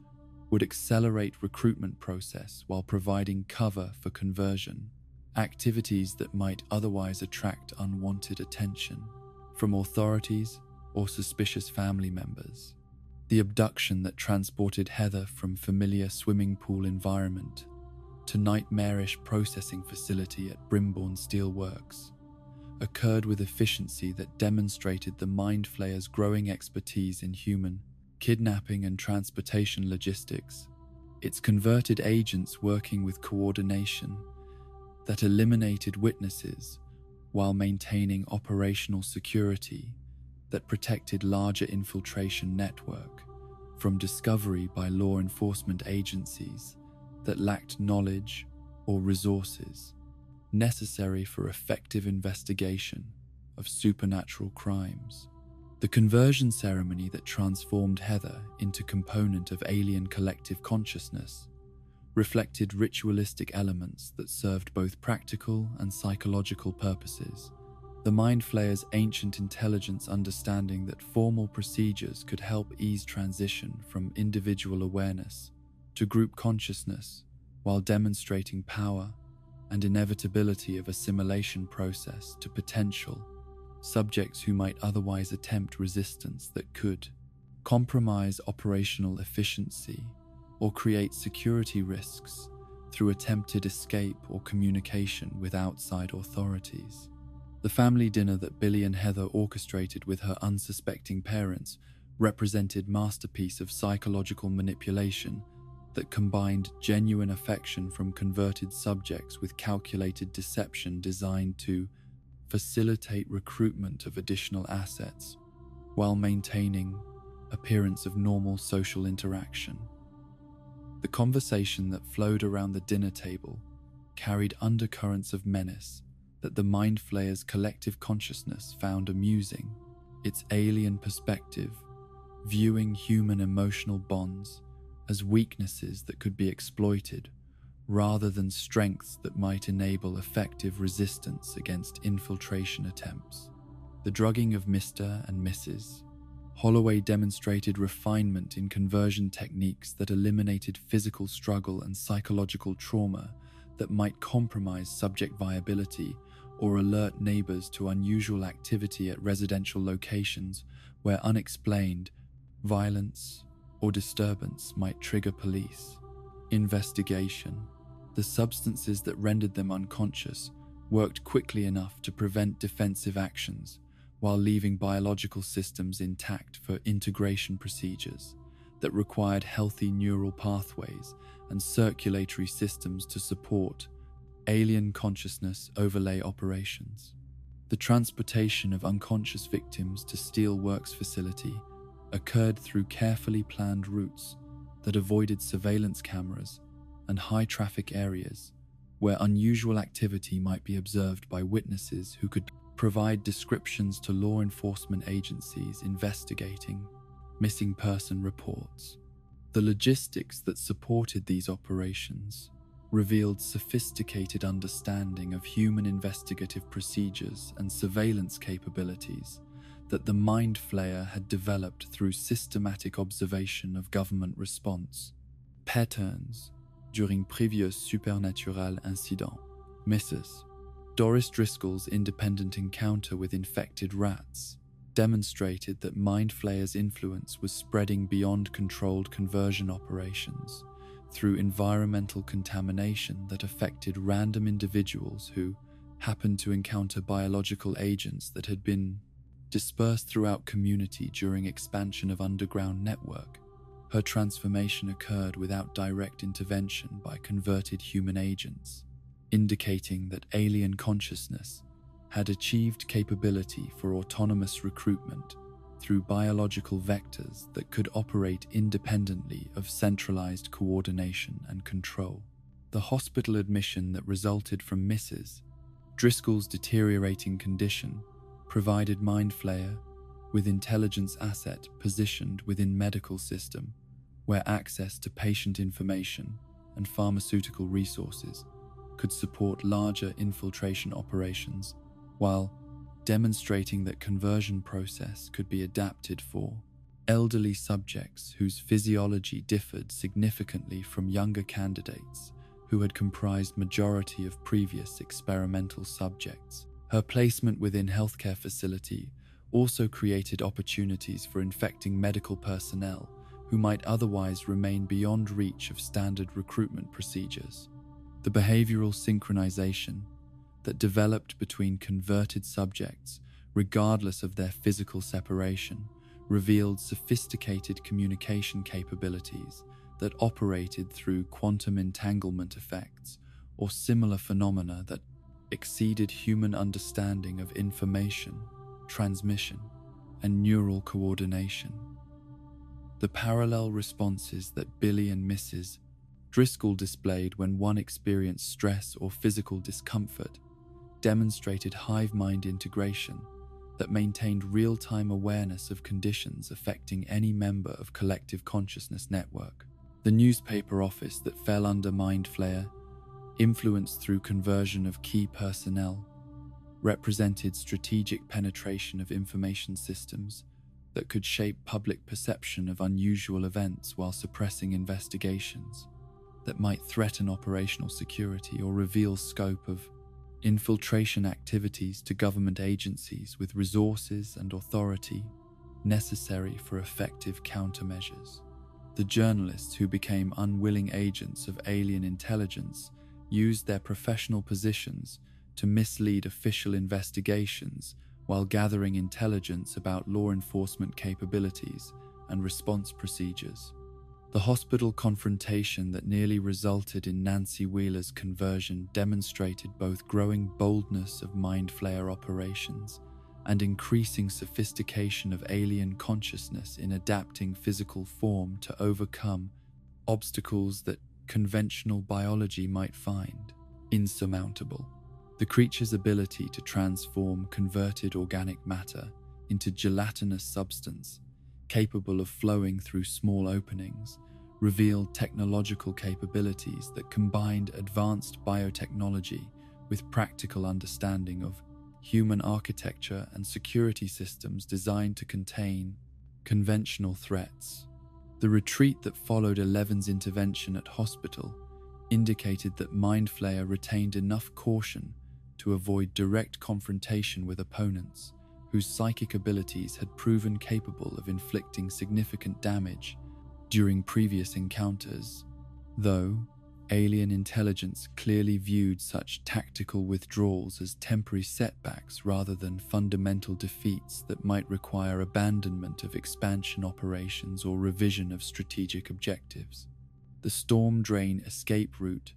would accelerate recruitment process while providing cover for conversion, activities that might otherwise attract unwanted attention from authorities or suspicious family members. The abduction that transported Heather from familiar swimming pool environment to nightmarish processing facility at Brimborn Steelworks occurred with efficiency that demonstrated the Mind Flayer's growing expertise in human kidnapping and transportation logistics, its converted agents working with coordination that eliminated witnesses while maintaining operational security that protected larger infiltration network from discovery by law enforcement agencies that lacked knowledge or resources necessary for effective investigation of supernatural crimes. The conversion ceremony that transformed Heather into component of alien collective consciousness reflected ritualistic elements that served both practical and psychological purposes. The Mind Flayer's ancient intelligence understanding that formal procedures could help ease transition from individual awareness to group consciousness while demonstrating power and inevitability of assimilation process to potential subjects who might otherwise attempt resistance that could compromise operational efficiency or create security risks through attempted escape or communication with outside authorities. The family dinner that Billy and Heather orchestrated with her unsuspecting parents represented a masterpiece of psychological manipulation that combined genuine affection from converted subjects with calculated deception designed to facilitate recruitment of additional assets while maintaining appearance of normal social interaction. The conversation that flowed around the dinner table carried undercurrents of menace that the Mind Flayer's collective consciousness found amusing, its alien perspective, viewing human emotional bonds as weaknesses that could be exploited rather than strengths that might enable effective resistance against infiltration attempts. The drugging of Mr. and Mrs. Holloway demonstrated refinement in conversion techniques that eliminated physical struggle and psychological trauma that might compromise subject viability or alert neighbors to unusual activity at residential locations where unexplained violence or disturbance might trigger police investigation. The substances that rendered them unconscious worked quickly enough to prevent defensive actions while leaving biological systems intact for integration procedures that required healthy neural pathways and circulatory systems to support alien consciousness overlay operations. The transportation of unconscious victims to Steelworks facility occurred through carefully planned routes that avoided surveillance cameras and high-traffic areas where unusual activity might be observed by witnesses who could provide descriptions to law enforcement agencies investigating missing person reports. The logistics that supported these operations revealed sophisticated understanding of human investigative procedures and surveillance capabilities that the Mind Flayer had developed through systematic observation of government response patterns during previous supernatural incidents. Mrs. Doris Driscoll's independent encounter with infected rats demonstrated that Mind Flayer's influence was spreading beyond controlled conversion operations through environmental contamination that affected random individuals who happened to encounter biological agents that had been dispersed throughout community during expansion of underground network. Her transformation occurred without direct intervention by converted human agents, indicating that alien consciousness had achieved capability for autonomous recruitment through biological vectors that could operate independently of centralized coordination and control. The hospital admission that resulted from Mrs. Driscoll's deteriorating condition provided Mind Flayer with intelligence asset positioned within medical system where access to patient information and pharmaceutical resources could support larger infiltration operations, while demonstrating that conversion process could be adapted for elderly subjects whose physiology differed significantly from younger candidates who had comprised majority of previous experimental subjects. Her placement within healthcare facility also created opportunities for infecting medical personnel who might otherwise remain beyond reach of standard recruitment procedures. The behavioral synchronization that developed between converted subjects, regardless of their physical separation, revealed sophisticated communication capabilities that operated through quantum entanglement effects or similar phenomena that exceeded human understanding of information, transmission, and neural coordination. The parallel responses that Billy and Mrs. Driscoll displayed when one experienced stress or physical discomfort demonstrated hive mind integration that maintained real-time awareness of conditions affecting any member of collective consciousness network. The newspaper office that fell under Mind Flayer, influenced through conversion of key personnel, represented strategic penetration of information systems that could shape public perception of unusual events while suppressing investigations that might threaten operational security or reveal scope of infiltration activities to government agencies with resources and authority necessary for effective countermeasures. The journalists who became unwilling agents of alien intelligence used their professional positions to mislead official investigations while gathering intelligence about law enforcement capabilities and response procedures. The hospital confrontation that nearly resulted in Nancy Wheeler's conversion demonstrated both growing boldness of Mind Flayer operations and increasing sophistication of alien consciousness in adapting physical form to overcome obstacles that conventional biology might find insurmountable. The creature's ability to transform converted organic matter into gelatinous substance capable of flowing through small openings, revealed technological capabilities that combined advanced biotechnology with practical understanding of human architecture and security systems designed to contain conventional threats. The retreat that followed Eleven's intervention at hospital indicated that Mind Flayer retained enough caution to avoid direct confrontation with opponents whose psychic abilities had proven capable of inflicting significant damage during previous encounters, though alien intelligence clearly viewed such tactical withdrawals as temporary setbacks rather than fundamental defeats that might require abandonment of expansion operations or revision of strategic objectives. The storm drain escape route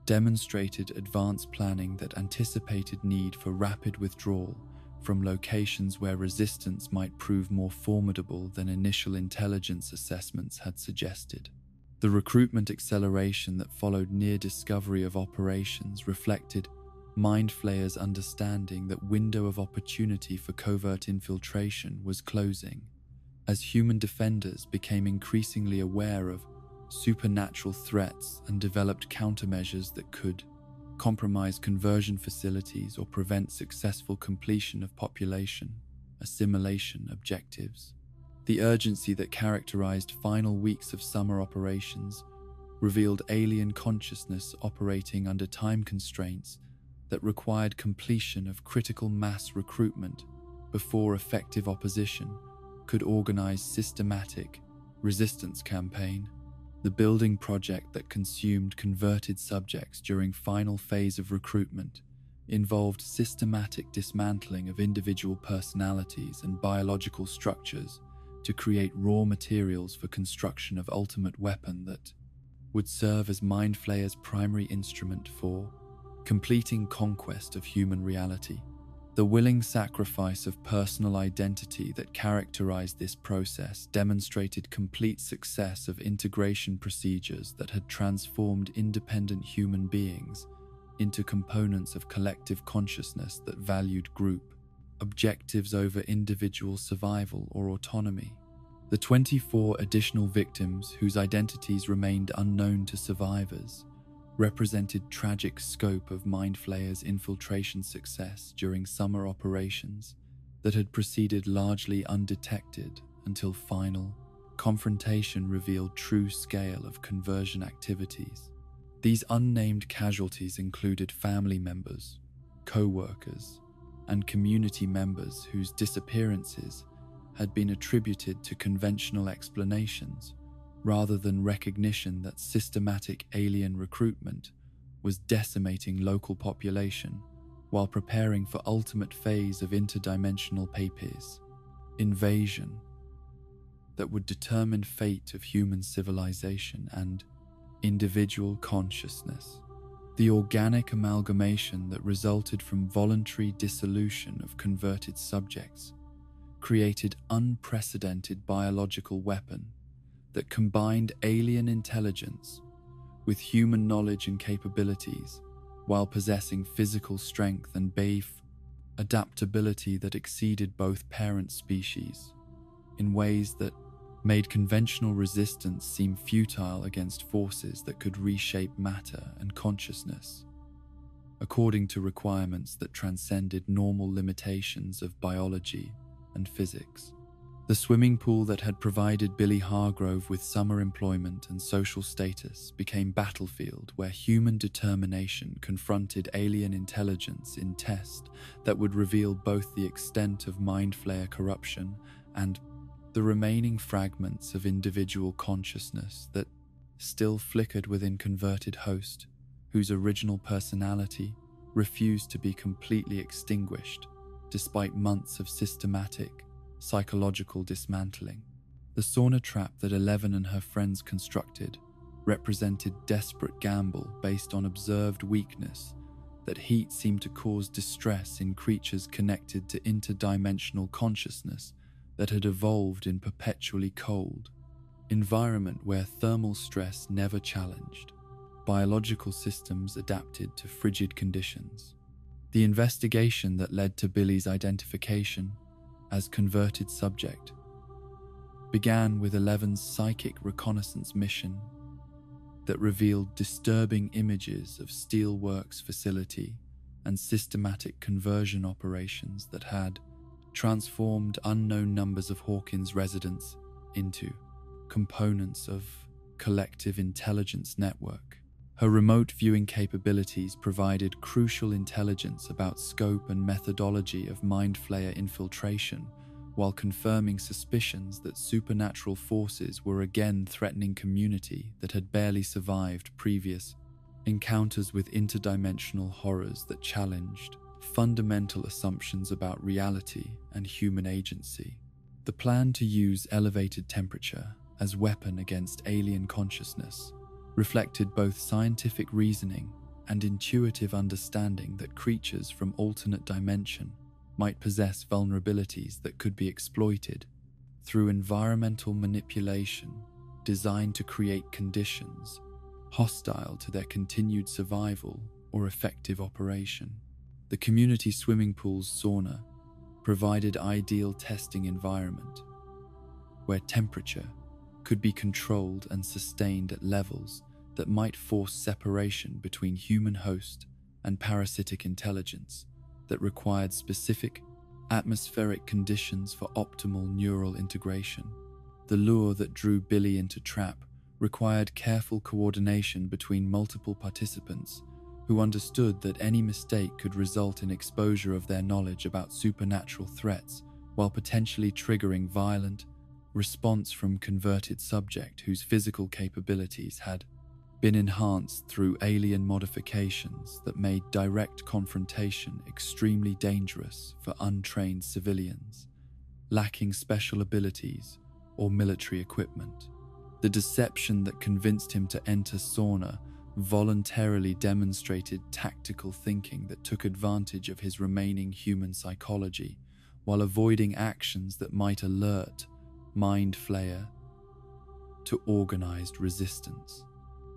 demonstrated advanced planning that anticipated need for rapid withdrawal from locations where resistance might prove more formidable than initial intelligence assessments had suggested. The recruitment acceleration that followed near discovery of operations reflected Mind Flayer's understanding that window of opportunity for covert infiltration was closing, as human defenders became increasingly aware of supernatural threats and developed countermeasures that could compromise conversion facilities or prevent successful completion of population assimilation objectives. The urgency that characterized final weeks of summer operations revealed alien consciousness operating under time constraints that required completion of critical mass recruitment before effective opposition could organize systematic resistance campaign. The building project that consumed converted subjects during final phase of recruitment involved systematic dismantling of individual personalities and biological structures to create raw materials for construction of ultimate weapon that would serve as Mind Flayer's primary instrument for completing conquest of human reality. The willing sacrifice of personal identity that characterized this process demonstrated complete success of integration procedures that had transformed independent human beings into components of collective consciousness that valued group objectives over individual survival or autonomy. The 24 additional victims whose identities remained unknown to survivors represented tragic scope of Mind Flayer's infiltration success during summer operations that had proceeded largely undetected until final confrontation revealed true scale of conversion activities. These unnamed casualties included family members, co-workers, and community members whose disappearances had been attributed to conventional explanations rather than recognition that systematic alien recruitment was decimating local population while preparing for ultimate phase of interdimensional papers invasion that would determine fate of human civilization and individual consciousness. The organic amalgamation that resulted from voluntary dissolution of converted subjects created unprecedented biological weapon that combined alien intelligence with human knowledge and capabilities while possessing physical strength and adaptability that exceeded both parent species in ways that made conventional resistance seem futile against forces that could reshape matter and consciousness according to requirements that transcended normal limitations of biology and physics. The swimming pool that had provided Billy Hargrove with summer employment and social status became battlefield where human determination confronted alien intelligence in test that would reveal both the extent of Mind Flayer corruption and the remaining fragments of individual consciousness that still flickered within converted host, whose original personality refused to be completely extinguished despite months of systematic psychological dismantling. The sauna trap that Eleven and her friends constructed represented desperate gamble based on observed weakness that heat seemed to cause distress in creatures connected to interdimensional consciousness that had evolved in perpetually cold environment where thermal stress never challenged. Biological systems adapted to frigid conditions. The investigation that led to Billy's identification as converted subject began with Eleven's psychic reconnaissance mission that revealed disturbing images of steelworks facility and systematic conversion operations that had transformed unknown numbers of Hawkins residents into components of collective intelligence network. Her remote viewing capabilities provided crucial intelligence about scope and methodology of Mind Flayer infiltration, while confirming suspicions that supernatural forces were again threatening community that had barely survived previous encounters with interdimensional horrors that challenged fundamental assumptions about reality and human agency. The plan to use elevated temperature as weapon against alien consciousness reflected both scientific reasoning and intuitive understanding that creatures from alternate dimension might possess vulnerabilities that could be exploited through environmental manipulation designed to create conditions hostile to their continued survival or effective operation. The community swimming pool's sauna provided ideal testing environment where temperature could be controlled and sustained at levels that might force separation between human host and parasitic intelligence that required specific atmospheric conditions for optimal neural integration. The lure that drew Billy into trap required careful coordination between multiple participants who understood that any mistake could result in exposure of their knowledge about supernatural threats while potentially triggering violent response from converted subject whose physical capabilities had been enhanced through alien modifications that made direct confrontation extremely dangerous for untrained civilians, lacking special abilities or military equipment. The deception that convinced him to enter sauna voluntarily demonstrated tactical thinking that took advantage of his remaining human psychology while avoiding actions that might alert Mind Flayer to organized resistance.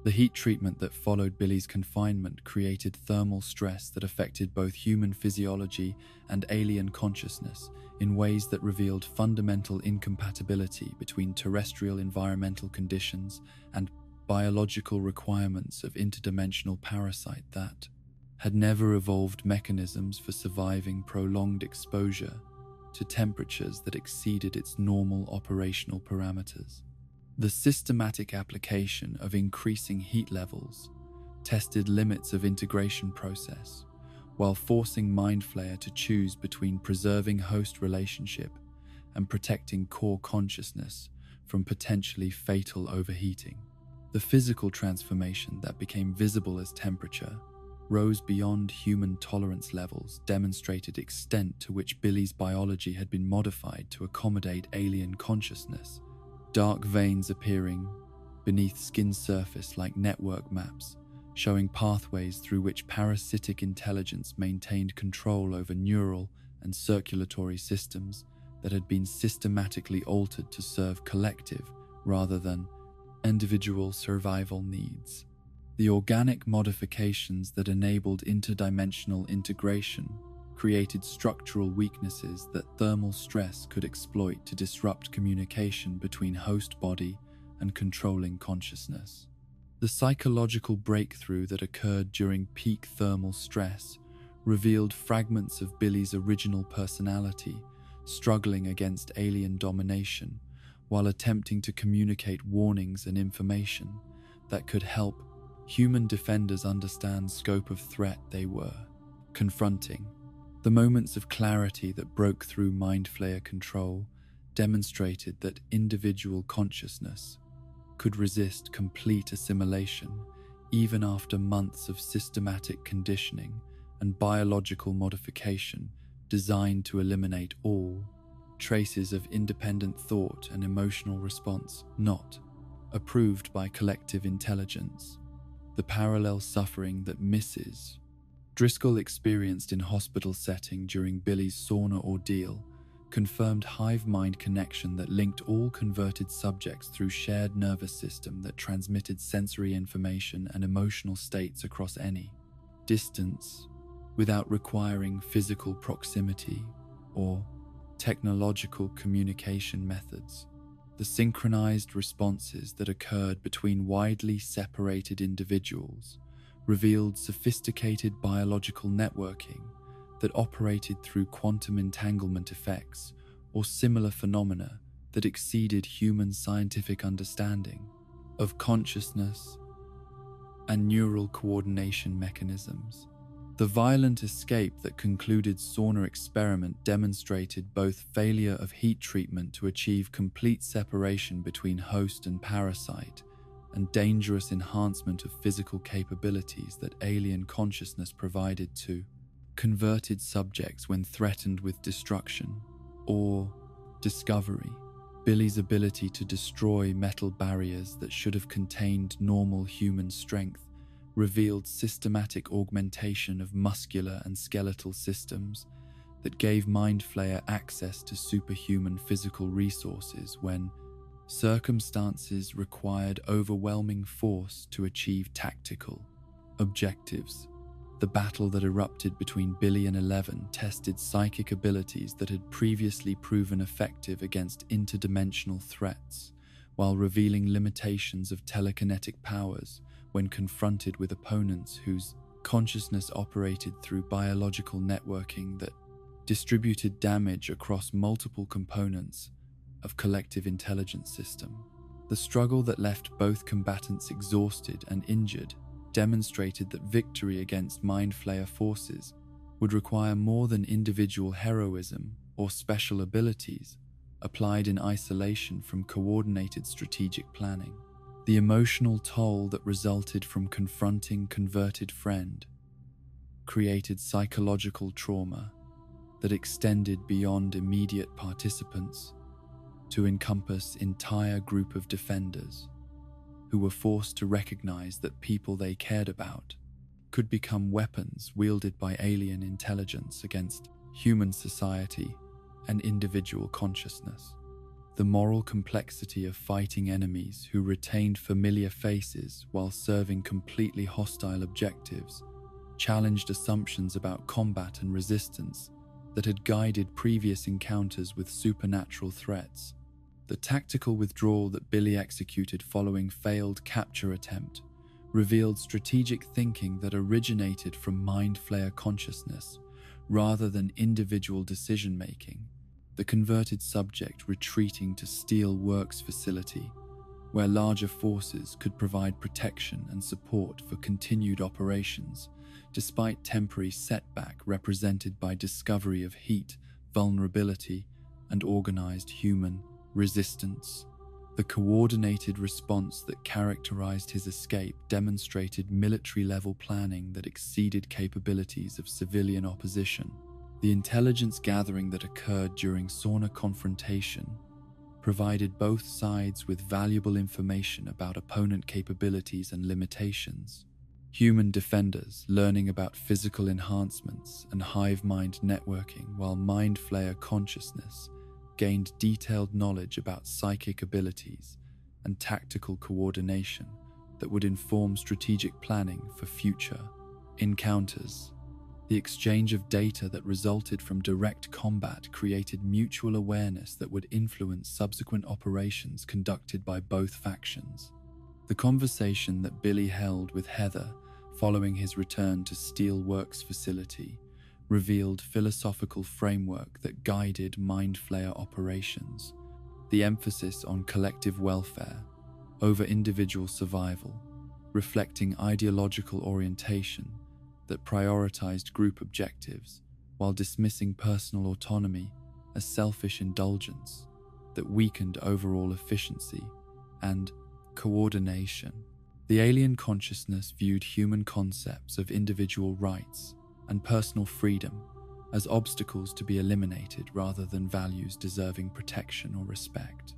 The heat treatment that followed Billy's confinement created thermal stress that affected both human physiology and alien consciousness in ways that revealed fundamental incompatibility between terrestrial environmental conditions and biological requirements of interdimensional parasite that had never evolved mechanisms for surviving prolonged exposure to temperatures that exceeded its normal operational parameters. The systematic application of increasing heat levels tested limits of integration process, while forcing Mind Flayer to choose between preserving host relationship and protecting core consciousness from potentially fatal overheating. The physical transformation that became visible as temperature rose beyond human tolerance levels demonstrated extent to which Billy's biology had been modified to accommodate alien consciousness. Dark veins appearing beneath skin surface like network maps, showing pathways through which parasitic intelligence maintained control over neural and circulatory systems that had been systematically altered to serve collective rather than individual survival needs. The organic modifications that enabled interdimensional integration created structural weaknesses that thermal stress could exploit to disrupt communication between host body and controlling consciousness. The psychological breakthrough that occurred during peak thermal stress revealed fragments of Billy's original personality struggling against alien domination while attempting to communicate warnings and information that could help human defenders understand scope of threat they were confronting. The moments of clarity that broke through Mind Flayer control demonstrated that individual consciousness could resist complete assimilation even after months of systematic conditioning and biological modification designed to eliminate all traces of independent thought and emotional response not approved by collective intelligence. The parallel suffering that Mrs. Driscoll experienced in hospital setting during Billy's sauna ordeal confirmed hive mind connection that linked all converted subjects through shared nervous system that transmitted sensory information and emotional states across any distance without requiring physical proximity or technological communication methods. The synchronized responses that occurred between widely separated individuals revealed sophisticated biological networking that operated through quantum entanglement effects or similar phenomena that exceeded human scientific understanding of consciousness. and neural coordination mechanisms. The violent escape that concluded sauna experiment demonstrated both failure of heat treatment to achieve complete separation between host and parasite, and dangerous enhancement of physical capabilities that alien consciousness provided to converted subjects when threatened with destruction or discovery. Billy's ability to destroy metal barriers that should have contained normal human strength revealed systematic augmentation of muscular and skeletal systems that gave Mind Flayer access to superhuman physical resources when circumstances required overwhelming force to achieve tactical objectives. The battle that erupted between Billy and Eleven tested psychic abilities that had previously proven effective against interdimensional threats, while revealing limitations of telekinetic powers when confronted with opponents whose consciousness operated through biological networking that distributed damage across multiple components of collective intelligence system. The struggle that left both combatants exhausted and injured demonstrated that victory against Mind Flayer forces would require more than individual heroism or special abilities applied in isolation from coordinated strategic planning. The emotional toll that resulted from confronting converted friend created psychological trauma that extended beyond immediate participants to encompass entire group of defenders who were forced to recognize that people they cared about could become weapons wielded by alien intelligence against human society and individual consciousness. The moral complexity of fighting enemies who retained familiar faces while serving completely hostile objectives challenged assumptions about combat and resistance that had guided previous encounters with supernatural threats. The tactical withdrawal that Billy executed following failed capture attempt revealed strategic thinking that originated from Mind Flayer consciousness rather than individual decision-making. The converted subject retreating to Steel Works facility, where larger forces could provide protection and support for continued operations, despite temporary setback represented by discovery of heat, vulnerability, and organized human resistance. The coordinated response that characterized his escape demonstrated military-level planning that exceeded capabilities of civilian opposition. The intelligence gathering that occurred during sauna confrontation provided both sides with valuable information about opponent capabilities and limitations. Human defenders learning about physical enhancements and hive mind networking, while Mind Flayer consciousness gained detailed knowledge about psychic abilities and tactical coordination that would inform strategic planning for future encounters. The exchange of data that resulted from direct combat created mutual awareness that would influence subsequent operations conducted by both factions. The conversation that Billy held with Heather following his return to Steel Works facility revealed philosophical framework that guided Mind Flayer operations. The emphasis on collective welfare over individual survival, reflecting ideological orientation that prioritized group objectives while dismissing personal autonomy as selfish indulgence that weakened overall efficiency and coordination. The alien consciousness viewed human concepts of individual rights and personal freedom as obstacles to be eliminated rather than values deserving protection or respect.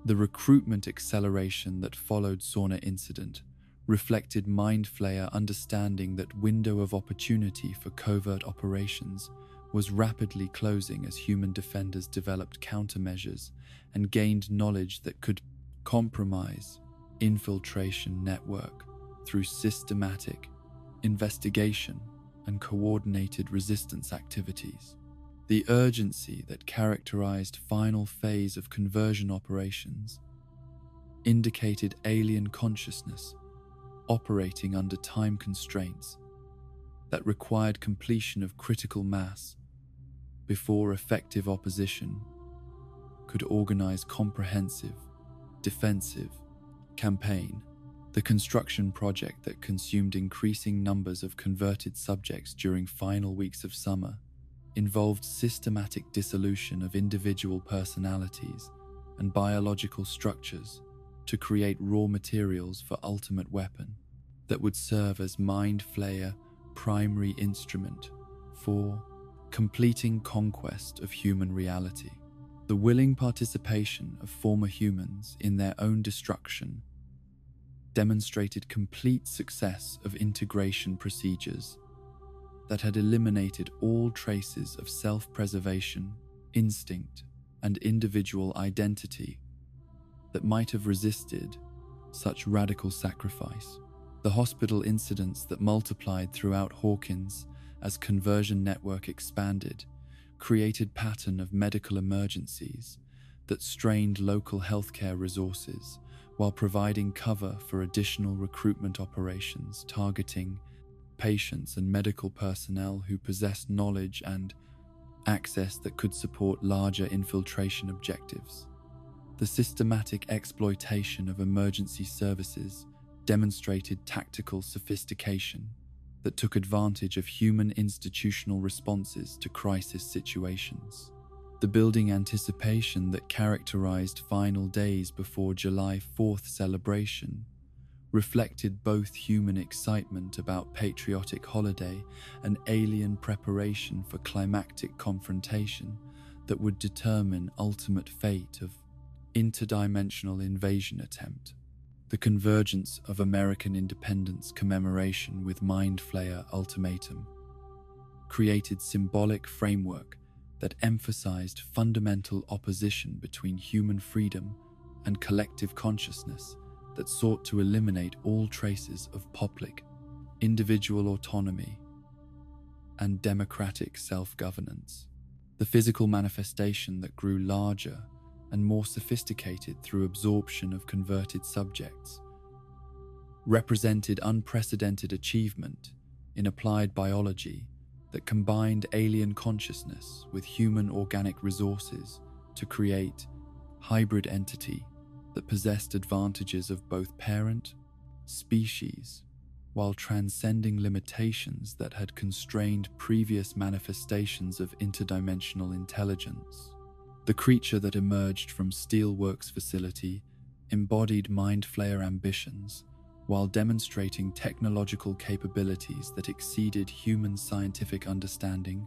The recruitment acceleration that followed Sauna incident reflected Mind Flayer understanding that window of opportunity for covert operations was rapidly closing as human defenders developed countermeasures and gained knowledge that could compromise infiltration network through systematic investigation and coordinated resistance activities. The urgency that characterized final phase of conversion operations indicated alien consciousness operating under time constraints that required completion of critical mass before effective opposition could organize comprehensive, defensive campaign. The construction project that consumed increasing numbers of converted subjects during final weeks of summer involved systematic dissolution of individual personalities and biological structures to create raw materials for ultimate weapon that would serve as Mind Flayer primary instrument for completing conquest of human reality. The willing participation of former humans in their own destruction demonstrated complete success of integration procedures that had eliminated all traces of self-preservation, instinct, and individual identity that might have resisted such radical sacrifice. The hospital incidents that multiplied throughout Hawkins as conversion network expanded created pattern of medical emergencies that strained local healthcare resources while providing cover for additional recruitment operations targeting patients and medical personnel who possessed knowledge and access that could support larger infiltration objectives. The systematic exploitation of emergency services demonstrated tactical sophistication that took advantage of human institutional responses to crisis situations. The building anticipation that characterized final days before July 4th celebration reflected both human excitement about patriotic holiday and alien preparation for climactic confrontation that would determine ultimate fate of interdimensional invasion attempt. The convergence of American independence commemoration with Mind Flayer ultimatum created symbolic framework that emphasized fundamental opposition between human freedom and collective consciousness that sought to eliminate all traces of public, individual autonomy, and democratic self-governance. The physical manifestation that grew larger and more sophisticated through absorption of converted subjects represented unprecedented achievement in applied biology that combined alien consciousness with human organic resources to create hybrid entity that possessed advantages of both parent, species, while transcending limitations that had constrained previous manifestations of interdimensional intelligence. The creature that emerged from Steelworks facility embodied Mind Flayer ambitions while demonstrating technological capabilities that exceeded human scientific understanding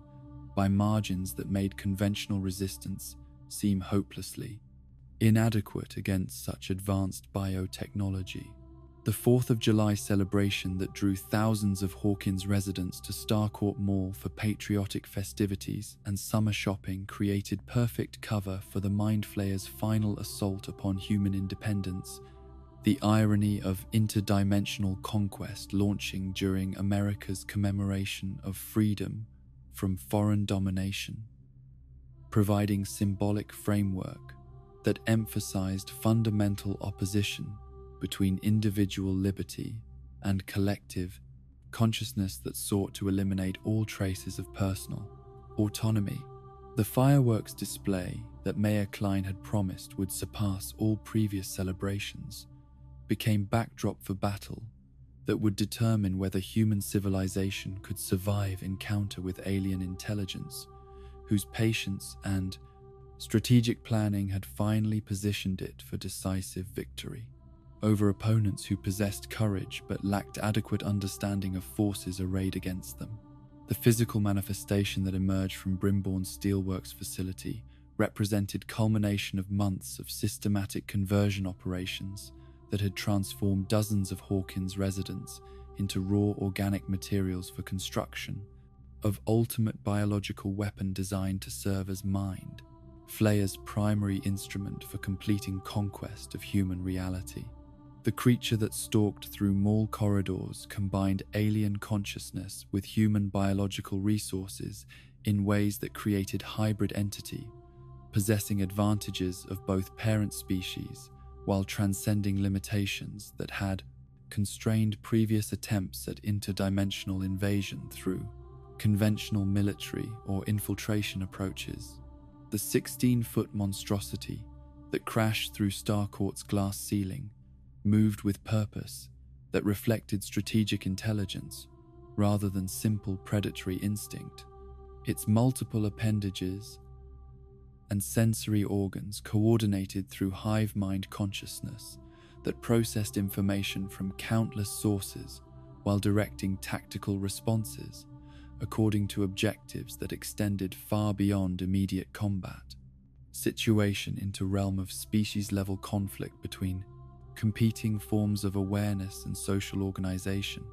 by margins that made conventional resistance seem hopelessly inadequate against such advanced biotechnology. The 4th of July celebration that drew thousands of Hawkins residents to Starcourt Mall for patriotic festivities and summer shopping created perfect cover for the Mind Flayer's final assault upon human independence, the irony of interdimensional conquest launching during America's commemoration of freedom from foreign domination, providing symbolic framework that emphasized fundamental opposition between individual liberty and collective consciousness that sought to eliminate all traces of personal autonomy. The fireworks display that Mayor Klein had promised would surpass all previous celebrations became backdrop for battle that would determine whether human civilization could survive encounter with alien intelligence, whose patience and strategic planning had finally positioned it for decisive victory over opponents who possessed courage but lacked adequate understanding of forces arrayed against them. The physical manifestation that emerged from Brimborne's Steelworks facility represented culmination of months of systematic conversion operations that had transformed dozens of Hawkins residents into raw organic materials for construction of ultimate biological weapon designed to serve as Mind Flayer's primary instrument for completing conquest of human reality. The creature that stalked through mall corridors combined alien consciousness with human biological resources in ways that created hybrid entity, possessing advantages of both parent species while transcending limitations that had constrained previous attempts at interdimensional invasion through conventional military or infiltration approaches. The 16-foot monstrosity that crashed through Starcourt's glass ceiling moved with purpose that reflected strategic intelligence rather than simple predatory instinct. Its multiple appendages and sensory organs coordinated through hive mind consciousness that processed information from countless sources while directing tactical responses according to objectives that extended far beyond immediate combat. Situation into realm of species-level conflict between competing forms of awareness and social organization.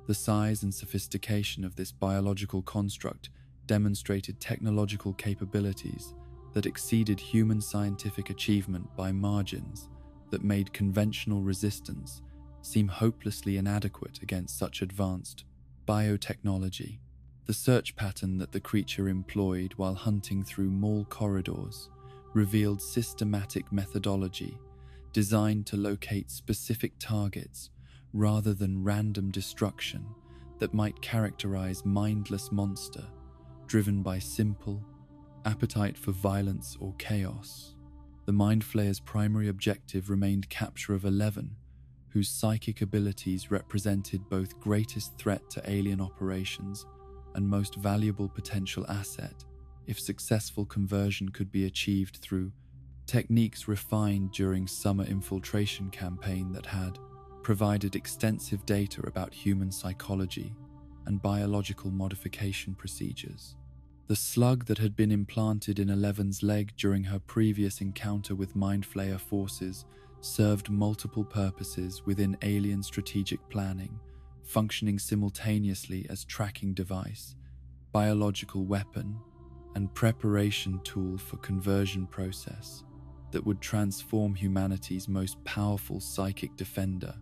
The size and sophistication of this biological construct demonstrated technological capabilities that exceeded human scientific achievement by margins that made conventional resistance seem hopelessly inadequate against such advanced biotechnology. The search pattern that the creature employed while hunting through mall corridors revealed systematic methodology designed to locate specific targets rather than random destruction that might characterize mindless monster driven by simple appetite for violence or chaos. The Mind Flayer's primary objective remained capture of 11, whose psychic abilities represented both greatest threat to alien operations and most valuable potential asset if successful conversion could be achieved through techniques refined during summer infiltration campaign that had provided extensive data about human psychology and biological modification procedures. The slug that had been implanted in Eleven's leg during her previous encounter with Mind Flayer forces served multiple purposes within alien strategic planning, functioning simultaneously as tracking device, biological weapon, and preparation tool for conversion process that would transform humanity's most powerful psychic defender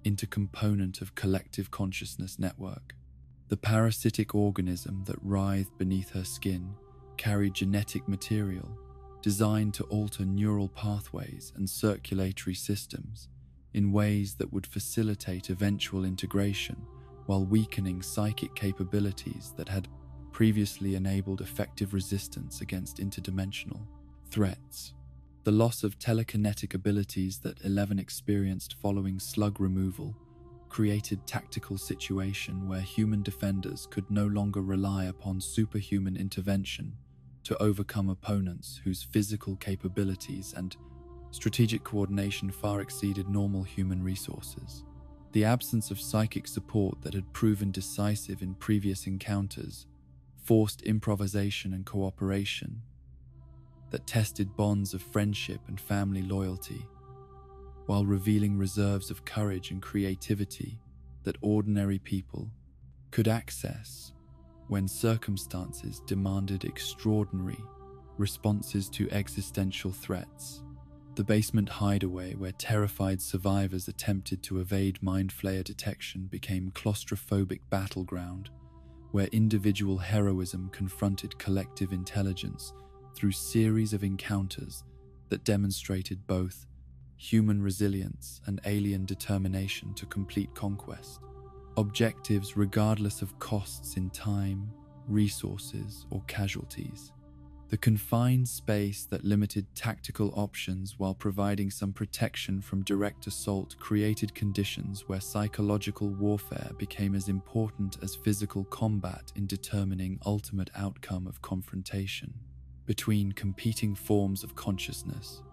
into component of collective consciousness network. The parasitic organism that writhed beneath her skin carried genetic material designed to alter neural pathways and circulatory systems in ways that would facilitate eventual integration while weakening psychic capabilities that had previously enabled effective resistance against interdimensional threats. The loss of telekinetic abilities that 11 experienced following slug removal created tactical situation where human defenders could no longer rely upon superhuman intervention to overcome opponents whose physical capabilities and strategic coordination far exceeded normal human resources. The absence of psychic support that had proven decisive in previous encounters forced improvisation and cooperation that tested bonds of friendship and family loyalty, while revealing reserves of courage and creativity that ordinary people could access when circumstances demanded extraordinary responses to existential threats. The basement hideaway where terrified survivors attempted to evade Mind Flayer detection became claustrophobic battleground where individual heroism confronted collective intelligence through series of encounters that demonstrated both human resilience and alien determination to complete conquest. Objectives regardless of costs in time, resources, or casualties. The confined space that limited tactical options while providing some protection from direct assault created conditions where psychological warfare became as important as physical combat in determining ultimate outcome of confrontation between competing forms of consciousness.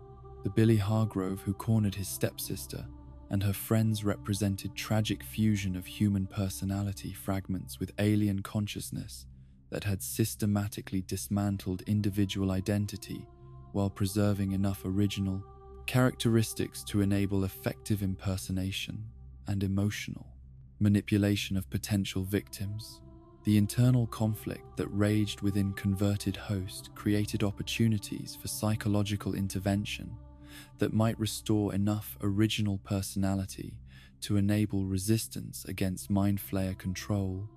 The Billy Hargrove who cornered his stepsister and her friends represented tragic fusion of human personality fragments with alien consciousness that had systematically dismantled individual identity while preserving enough original characteristics to enable effective impersonation and emotional manipulation of potential victims. The internal conflict that raged within converted host created opportunities for psychological intervention that might restore enough original personality to enable resistance against Mind Flayer control,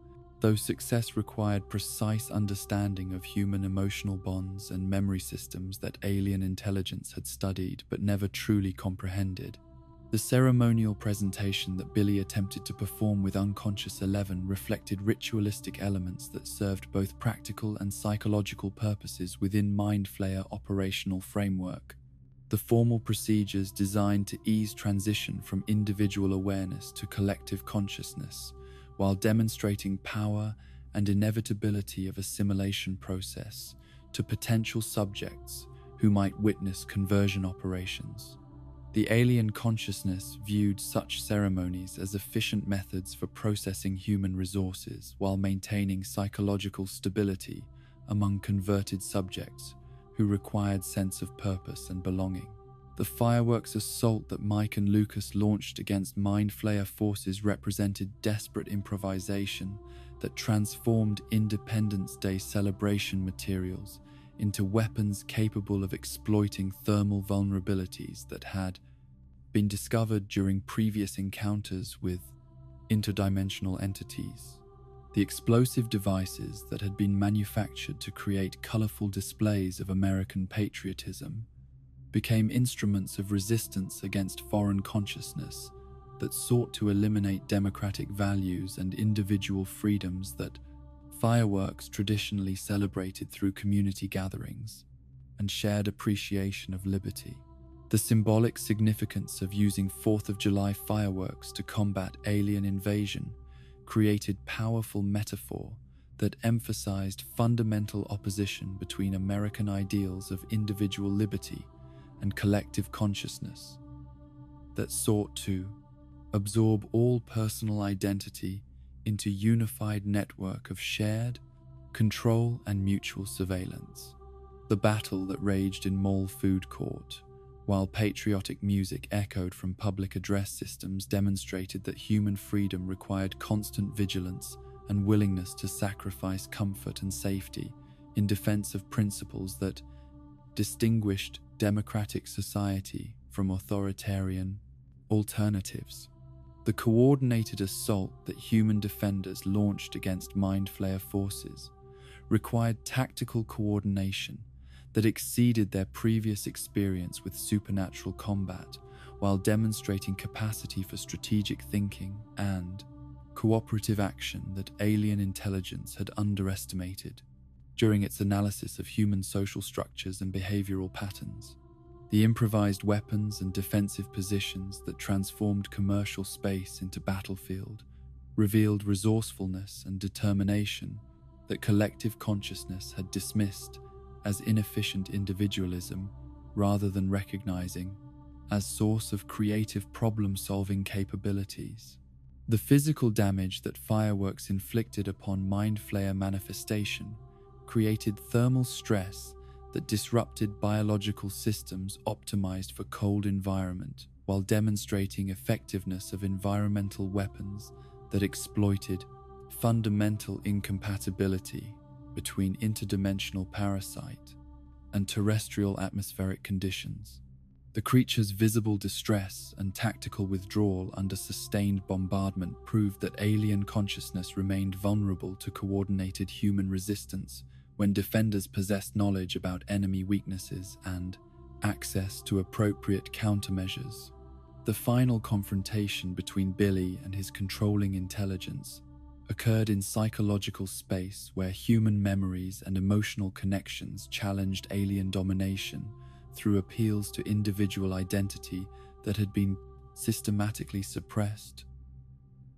though success required precise understanding of human emotional bonds and memory systems that alien intelligence had studied but never truly comprehended. The ceremonial presentation that Billy attempted to perform with Unconscious 11 reflected ritualistic elements that served both practical and psychological purposes within Mind Flayer operational framework. the formal procedures designed to ease transition from individual awareness to collective consciousness, while demonstrating power and inevitability of assimilation process to potential subjects who might witness conversion operations. The alien consciousness viewed such ceremonies as efficient methods for processing human resources while maintaining psychological stability among converted subjects who required sense of purpose and belonging. The fireworks assault that Mike and Lucas launched against Mind Flayer forces represented desperate improvisation that transformed Independence Day celebration materials into weapons capable of exploiting thermal vulnerabilities that had been discovered during previous encounters with interdimensional entities. The explosive devices that had been manufactured to create colorful displays of American patriotism became instruments of resistance against foreign consciousness that sought to eliminate democratic values and individual freedoms that fireworks traditionally celebrated through community gatherings and shared appreciation of liberty. The symbolic significance of using 4th of July fireworks to combat alien invasion created powerful metaphor that emphasized fundamental opposition between American ideals of individual liberty and collective consciousness that sought to absorb all personal identity into a unified network of shared control and mutual surveillance. The battle that raged in Mall Food Court, while patriotic music echoed from public address systems, demonstrated that human freedom required constant vigilance and willingness to sacrifice comfort and safety in defense of principles that distinguished democratic society from authoritarian alternatives. The coordinated assault that human defenders launched against Mind Flayer forces required tactical coordination that exceeded their previous experience with supernatural combat, while demonstrating capacity for strategic thinking and cooperative action that alien intelligence had underestimated during its analysis of human social structures and behavioral patterns. The improvised weapons and defensive positions that transformed commercial space into battlefield revealed resourcefulness and determination that collective consciousness had dismissed as inefficient individualism rather than recognizing as source of creative problem-solving capabilities. The physical damage that fireworks inflicted upon Mind Flayer manifestation created thermal stress that disrupted biological systems optimized for cold environment, while demonstrating effectiveness of environmental weapons that exploited fundamental incompatibility between interdimensional parasite and terrestrial atmospheric conditions. The creature's visible distress and tactical withdrawal under sustained bombardment proved that alien consciousness remained vulnerable to coordinated human resistance when defenders possessed knowledge about enemy weaknesses and access to appropriate countermeasures. The final confrontation between Billy and his controlling intelligence occurred in psychological space where human memories and emotional connections challenged alien domination through appeals to individual identity that had been systematically suppressed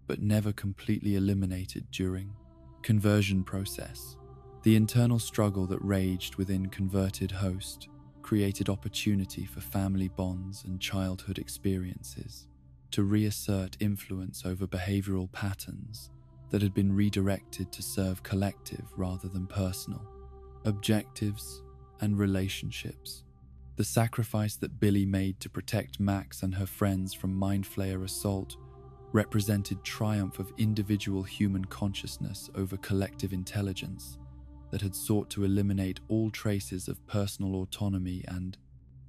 but never completely eliminated during conversion process. The internal struggle that raged within converted host created opportunity for family bonds and childhood experiences to reassert influence over behavioral patterns that had been redirected to serve collective rather than personal objectives and relationships. The sacrifice that Billy made to protect Max and her friends from Mind Flayer assault represented triumph of individual human consciousness over collective intelligence that had sought to eliminate all traces of personal autonomy and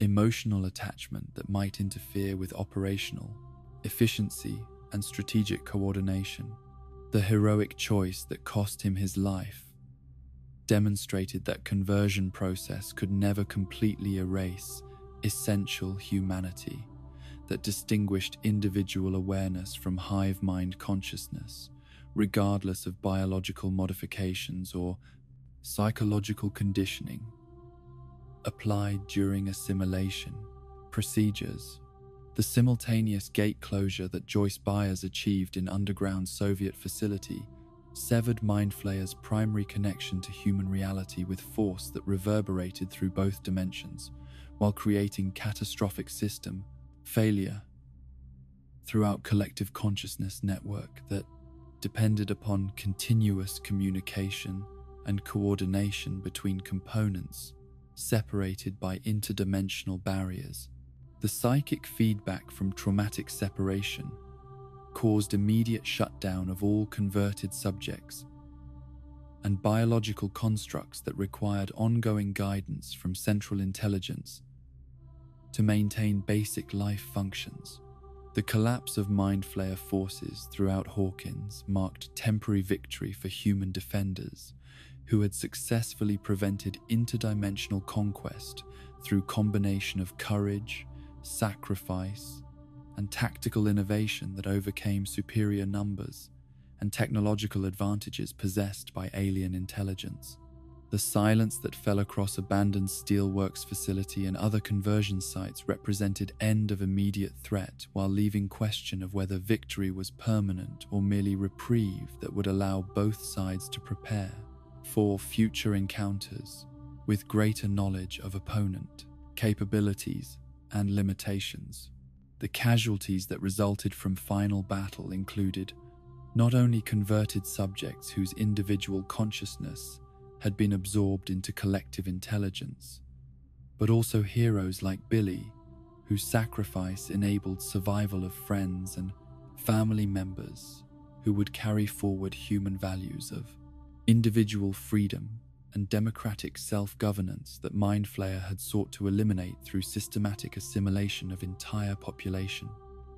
emotional attachment that might interfere with operational efficiency and strategic coordination. The heroic choice that cost him his life demonstrated that conversion process could never completely erase essential humanity that distinguished individual awareness from hive mind consciousness, regardless of biological modifications or psychological conditioning applied during assimilation. procedures. The simultaneous gate closure that Joyce Byers achieved in underground Soviet facility severed Mind Flayer's primary connection to human reality with force that reverberated through both dimensions, while creating catastrophic system failure throughout collective consciousness network that depended upon continuous communication and coordination between components separated by interdimensional barriers. The psychic feedback from traumatic separation caused immediate shutdown of all converted subjects and biological constructs that required ongoing guidance from central intelligence to maintain basic life functions. The collapse of Mind Flayer forces throughout Hawkins marked temporary victory for human defenders who had successfully prevented interdimensional conquest through combination of courage, sacrifice, and tactical innovation that overcame superior numbers and technological advantages possessed by alien intelligence. The silence that fell across abandoned steelworks facility and other conversion sites represented end of immediate threat, while leaving question of whether victory was permanent or merely reprieve that would allow both sides to prepare for future encounters with greater knowledge of opponent, capabilities, and limitations. The casualties that resulted from final battle included not only converted subjects whose individual consciousness had been absorbed into collective intelligence, but also heroes like Billy, whose sacrifice enabled survival of friends and family members who would carry forward human values of individual freedom and democratic self-governance that Mind Flayer had sought to eliminate through systematic assimilation of entire population.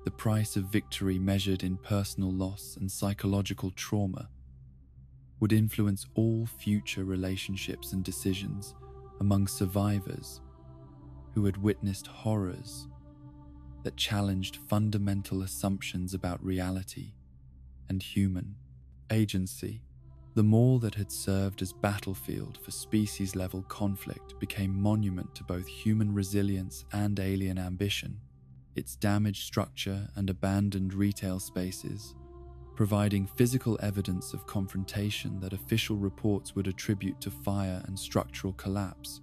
The price of victory, measured in personal loss and psychological trauma, would influence all future relationships and decisions among survivors who had witnessed horrors that challenged fundamental assumptions about reality and human agency. The mall that had served as battlefield for species-level conflict became monument to both human resilience and alien ambition, its damaged structure and abandoned retail spaces providing physical evidence of confrontation that official reports would attribute to fire and structural collapse,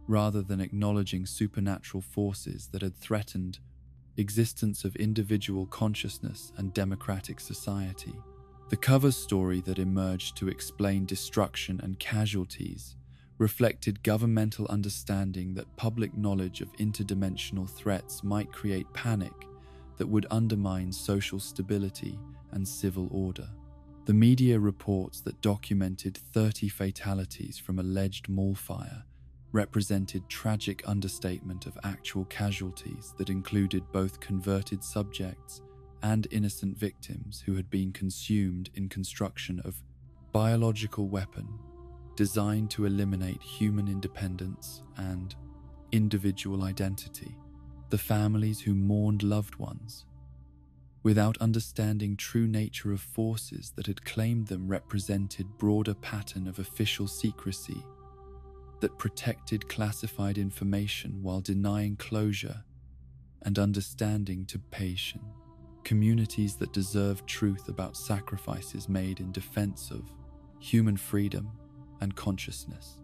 rather than acknowledging supernatural forces that had threatened existence of individual consciousness and democratic society. The cover story that emerged to explain destruction and casualties reflected governmental understanding that public knowledge of interdimensional threats might create panic that would undermine social stability and civil order. The media reports that documented 30 fatalities from alleged mall fire represented tragic understatement of actual casualties that included both converted subjects and innocent victims who had been consumed in construction of biological weapon designed to eliminate human independence and individual identity. The families who mourned loved ones without understanding true nature of forces that had claimed them represented broader pattern of official secrecy that protected classified information while denying closure and understanding to patient communities that deserved truth about sacrifices made in defense of human freedom and consciousness.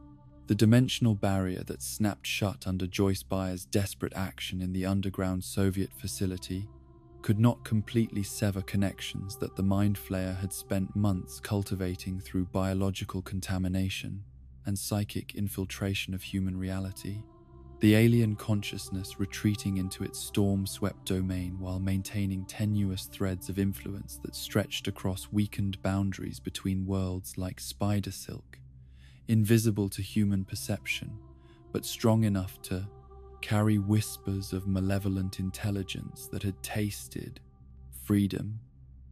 The dimensional barrier that snapped shut under Joyce Byers' desperate action in the underground Soviet facility could not completely sever connections that the Mind Flayer had spent months cultivating through biological contamination and psychic infiltration of human reality. The alien consciousness retreating into its storm-swept domain while maintaining tenuous threads of influence that stretched across weakened boundaries between worlds like spider silk, invisible to human perception, but strong enough to carry whispers of malevolent intelligence that had tasted freedom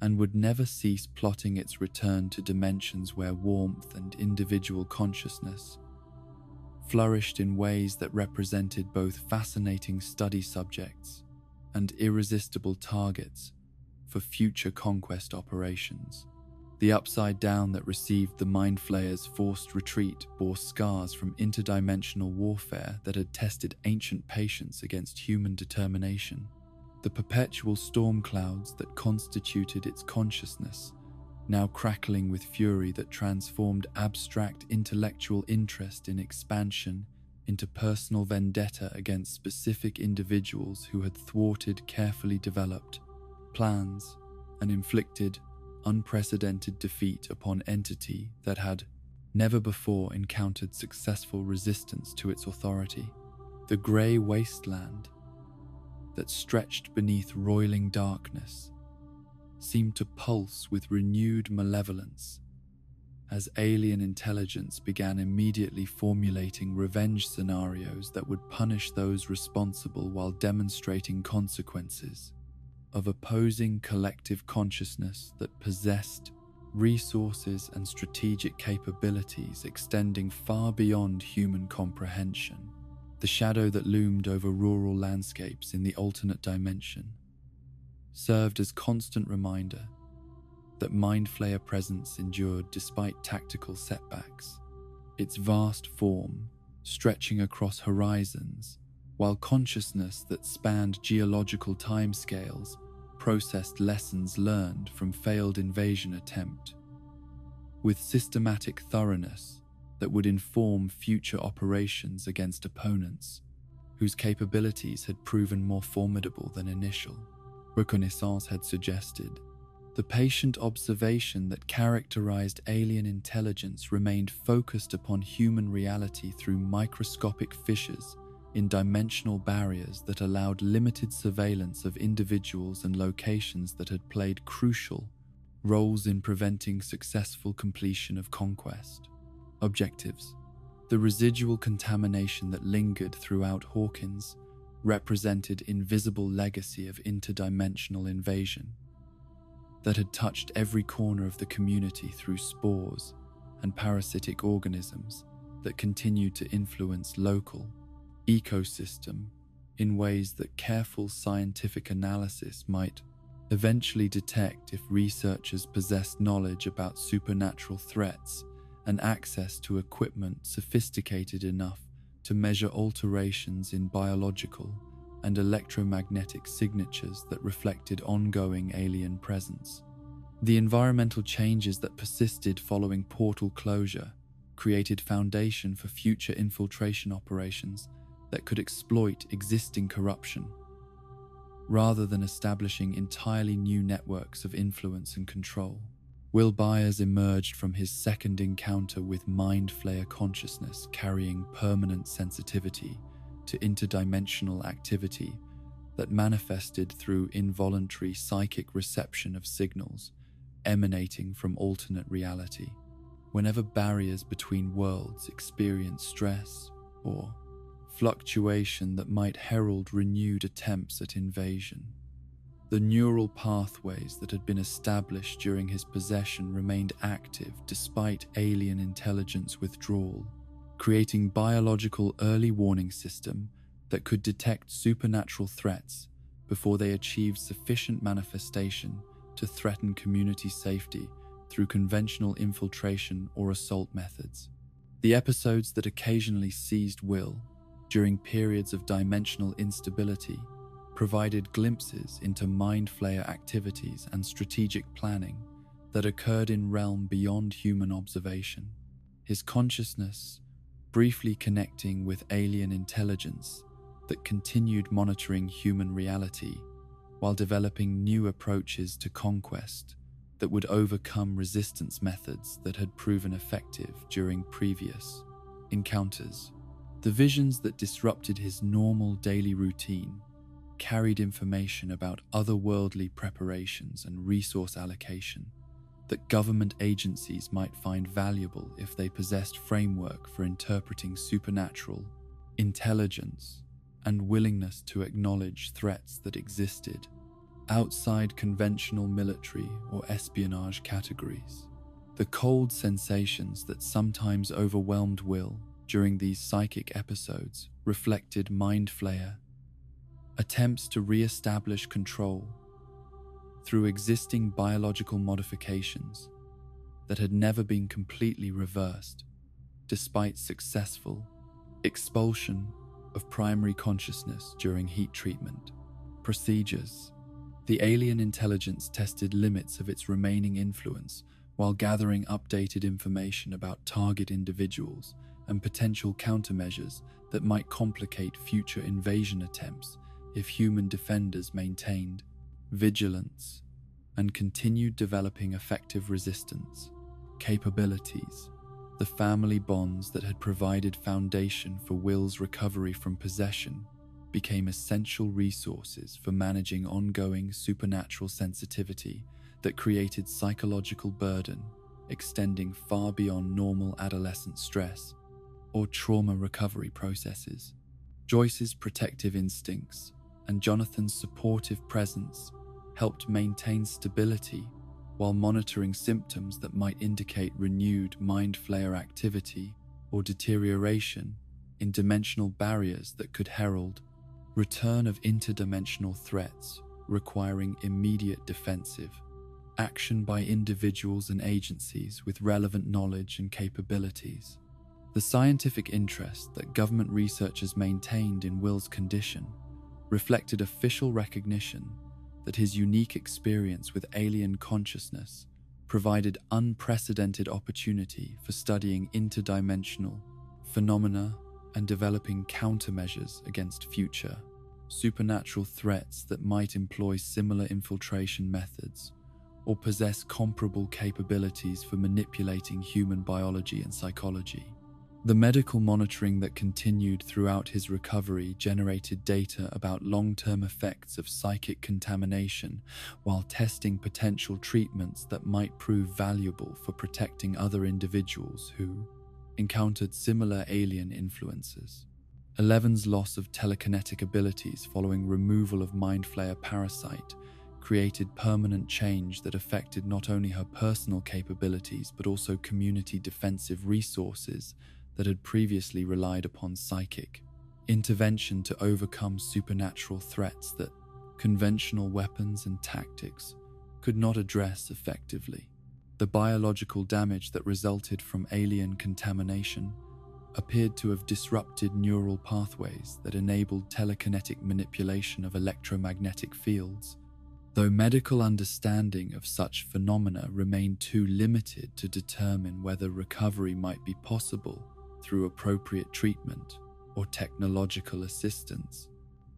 and would never cease plotting its return to dimensions where warmth and individual consciousness flourished in ways that represented both fascinating study subjects and irresistible targets for future conquest operations. The Upside Down that received the Mind Flayer's forced retreat bore scars from interdimensional warfare that had tested ancient patience against human determination. The perpetual storm clouds that constituted its consciousness, now crackling with fury that transformed abstract intellectual interest in expansion into personal vendetta against specific individuals who had thwarted carefully developed plans and inflicted unprecedented defeat upon entity that had never before encountered successful resistance to its authority. The grey wasteland that stretched beneath roiling darkness seemed to pulse with renewed malevolence as alien intelligence began immediately formulating revenge scenarios that would punish those responsible while demonstrating consequences of opposing collective consciousness that possessed resources and strategic capabilities extending far beyond human comprehension. The shadow that loomed over rural landscapes in the alternate dimension served as constant reminder that Mind Flayer presence endured despite tactical setbacks, its vast form stretching across horizons, while consciousness that spanned geological timescales processed lessons learned from failed invasion attempt with systematic thoroughness that would inform future operations against opponents whose capabilities had proven more formidable than initial reconnaissance had suggested. The patient observation that characterized alien intelligence remained focused upon human reality through microscopic fissures in dimensional barriers that allowed limited surveillance of individuals and locations that had played crucial roles in preventing successful completion of conquest. Objectives. The residual contamination that lingered throughout Hawkins represented invisible legacy of interdimensional invasion that had touched every corner of the community through spores and parasitic organisms that continued to influence local ecosystem in ways that careful scientific analysis might eventually detect if researchers possessed knowledge about supernatural threats and access to equipment sophisticated enough to measure alterations in biological and electromagnetic signatures that reflected ongoing alien presence. The environmental changes that persisted following portal closure created foundation for future infiltration operations that could exploit existing corruption, rather than establishing entirely new networks of influence and control. Will Byers emerged from his second encounter with Mind Flayer consciousness carrying permanent sensitivity to interdimensional activity that manifested through involuntary psychic reception of signals emanating from alternate reality. Whenever barriers between worlds experience stress or fluctuation that might herald renewed attempts at invasion, the neural pathways that had been established during his possession remained active despite alien intelligence withdrawal, creating biological early warning system that could detect supernatural threats before they achieved sufficient manifestation to threaten community safety through conventional infiltration or assault methods. The episodes that occasionally seized Will during periods of dimensional instability provided glimpses into Mind Flayer activities and strategic planning that occurred in realm beyond human observation. His consciousness briefly connecting with alien intelligence that continued monitoring human reality while developing new approaches to conquest that would overcome resistance methods that had proven effective during previous encounters. The visions that disrupted his normal daily routine carried information about otherworldly preparations and resource allocation that government agencies might find valuable if they possessed framework for interpreting supernatural intelligence and willingness to acknowledge threats that existed outside conventional military or espionage categories. The cold sensations that sometimes overwhelmed Will during these psychic episodes reflected Mind Flayer attempts to re-establish control through existing biological modifications that had never been completely reversed, despite successful expulsion of primary consciousness during heat treatment procedures. The alien intelligence tested limits of its remaining influence while gathering updated information about target individuals and potential countermeasures that might complicate future invasion attempts if human defenders maintained vigilance and continued developing effective resistance capabilities. The family bonds that had provided foundation for Will's recovery from possession became essential resources for managing ongoing supernatural sensitivity that created psychological burden extending far beyond normal adolescent stress or trauma recovery processes. Joyce's protective instincts and Jonathan's supportive presence helped maintain stability while monitoring symptoms that might indicate renewed mind flayer activity or deterioration in dimensional barriers that could herald return of interdimensional threats requiring immediate defensive action by individuals and agencies with relevant knowledge and capabilities. The scientific interest that government researchers maintained in Will's condition reflected official recognition that his unique experience with alien consciousness provided unprecedented opportunity for studying interdimensional phenomena and developing countermeasures against future supernatural threats that might employ similar infiltration methods or possess comparable capabilities for manipulating human biology and psychology. The medical monitoring that continued throughout his recovery generated data about long-term effects of psychic contamination while testing potential treatments that might prove valuable for protecting other individuals who encountered similar alien influences. Eleven's loss of telekinetic abilities following removal of Mind Flayer parasite created permanent change that affected not only her personal capabilities but also community defensive resources that had previously relied upon psychic intervention to overcome supernatural threats that conventional weapons and tactics could not address effectively. The biological damage that resulted from alien contamination appeared to have disrupted neural pathways that enabled telekinetic manipulation of electromagnetic fields, though medical understanding of such phenomena remained too limited to determine whether recovery might be possible through appropriate treatment or technological assistance.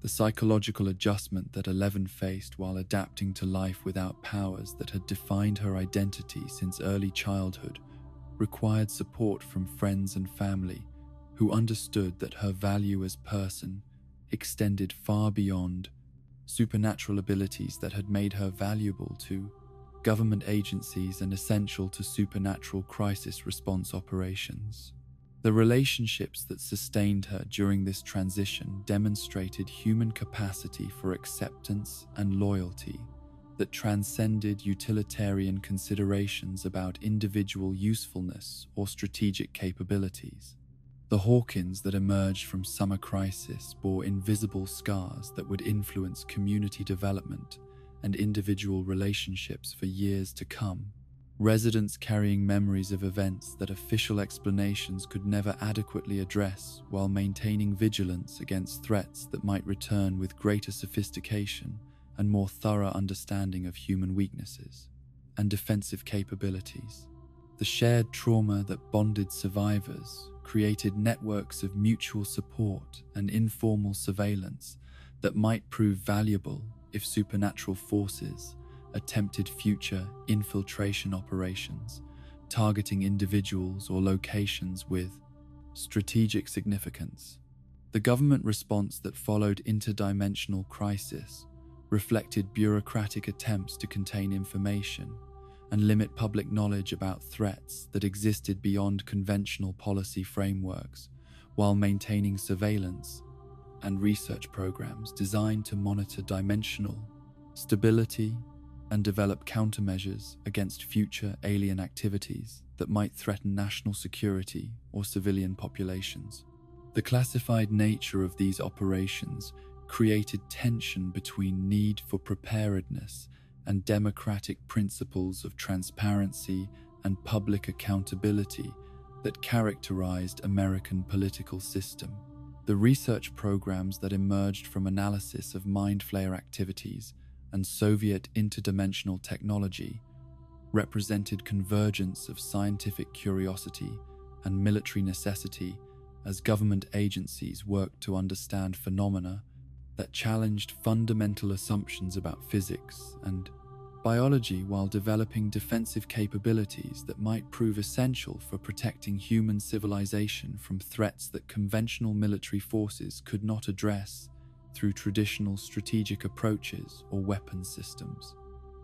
The psychological adjustment that Eleven faced while adapting to life without powers that had defined her identity since early childhood required support from friends and family who understood that her value as person extended far beyond supernatural abilities that had made her valuable to government agencies and essential to supernatural crisis response operations. The relationships that sustained her during this transition demonstrated human capacity for acceptance and loyalty that transcended utilitarian considerations about individual usefulness or strategic capabilities. The Hawkins that emerged from Summer Crisis bore invisible scars that would influence community development and individual relationships for years to come. Residents carrying memories of events that official explanations could never adequately address while maintaining vigilance against threats that might return with greater sophistication and more thorough understanding of human weaknesses and defensive capabilities. The shared trauma that bonded survivors created networks of mutual support and informal surveillance that might prove valuable if supernatural forces attempted future infiltration operations, targeting individuals or locations with strategic significance. The government response that followed interdimensional crisis reflected bureaucratic attempts to contain information and limit public knowledge about threats that existed beyond conventional policy frameworks, while maintaining surveillance and research programs designed to monitor dimensional stability and develop countermeasures against future alien activities that might threaten national security or civilian populations. The classified nature of these operations created tension between need for preparedness and democratic principles of transparency and public accountability that characterized American political system. The research programs that emerged from analysis of mind flayer activities and Soviet interdimensional technology represented convergence of scientific curiosity and military necessity as government agencies worked to understand phenomena that challenged fundamental assumptions about physics and biology while developing defensive capabilities that might prove essential for protecting human civilization from threats that conventional military forces could not address through traditional strategic approaches or weapons systems.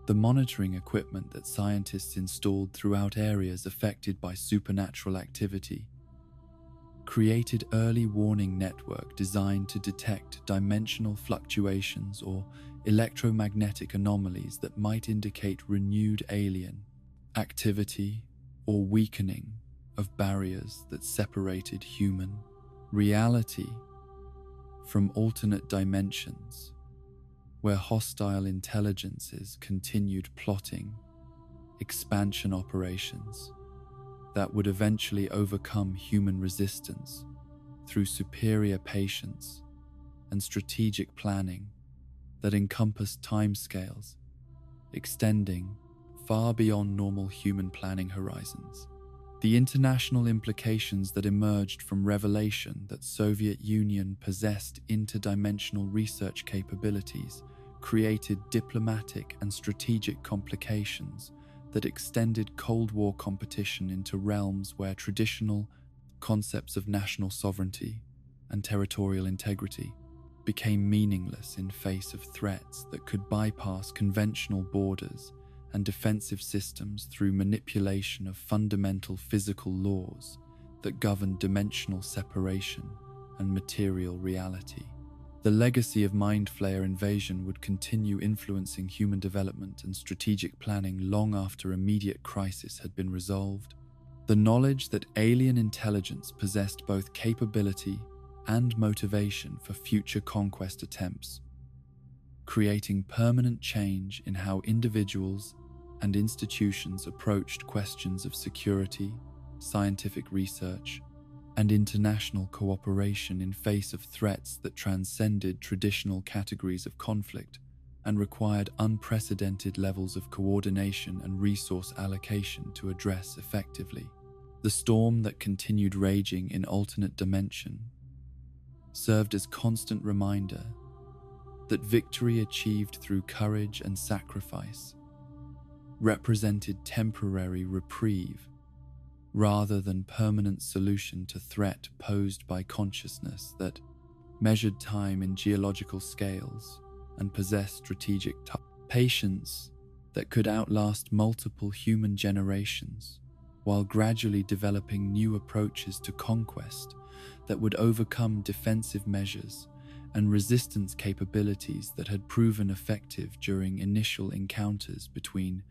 The monitoring equipment that scientists installed throughout areas affected by supernatural activity created early warning network designed to detect dimensional fluctuations or electromagnetic anomalies that might indicate renewed alien activity or weakening of barriers that separated human reality from alternate dimensions, where hostile intelligences continued plotting expansion operations that would eventually overcome human resistance through superior patience and strategic planning that encompassed timescales extending far beyond normal human planning horizons. The international implications that emerged from revelation that Soviet Union possessed interdimensional research capabilities created diplomatic and strategic complications that extended Cold War competition into realms where traditional concepts of national sovereignty and territorial integrity became meaningless in face of threats that could bypass conventional borders and defensive systems through manipulation of fundamental physical laws that govern dimensional separation and material reality. The legacy of Mind Flayer invasion would continue influencing human development and strategic planning long after immediate crisis had been resolved. The knowledge that alien intelligence possessed both capability and motivation for future conquest attempts, creating permanent change in how individuals and institutions approached questions of security, scientific research, and international cooperation in face of threats that transcended traditional categories of conflict and required unprecedented levels of coordination and resource allocation to address effectively. The storm that continued raging in alternate dimension served as constant reminder that victory achieved through courage and sacrifice represented temporary reprieve rather than permanent solution to threat posed by consciousness that measured time in geological scales and possessed strategic patience that could outlast multiple human generations, while gradually developing new approaches to conquest that would overcome defensive measures and resistance capabilities that had proven effective during initial encounters between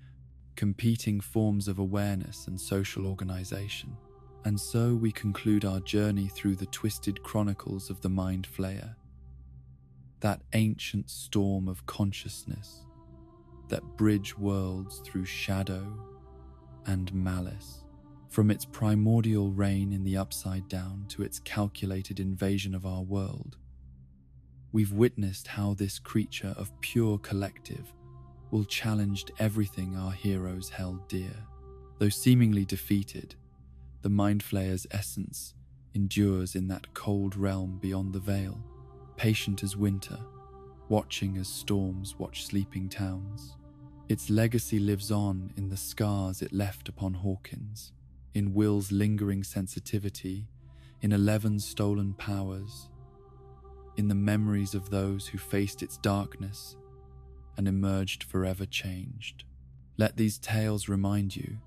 competing forms of awareness and social organization. And so we conclude our journey through the twisted chronicles of the Mind Flayer, that ancient storm of consciousness that bridge worlds through shadow and malice. From its primordial reign in the Upside Down to its calculated invasion of our world, we've witnessed how this creature of pure collective will challenge everything our heroes held dear. Though seemingly defeated, the Mind Flayer's essence endures in that cold realm beyond the veil, patient as winter, watching as storms watch sleeping towns. Its legacy lives on in the scars it left upon Hawkins, in Will's lingering sensitivity, in Eleven's stolen powers, in the memories of those who faced its darkness and emerged forever changed. Let these tales remind you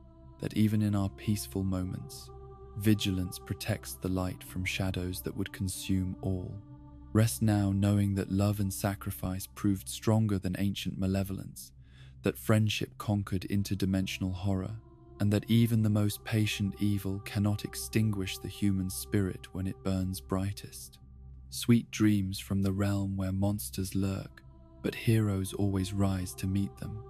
that even in our peaceful moments, vigilance protects the light from shadows that would consume all. Rest now knowing that love and sacrifice proved stronger than ancient malevolence, that friendship conquered interdimensional horror, and that even the most patient evil cannot extinguish the human spirit when it burns brightest. Sweet dreams from the realm where monsters lurk, but heroes always rise to meet them.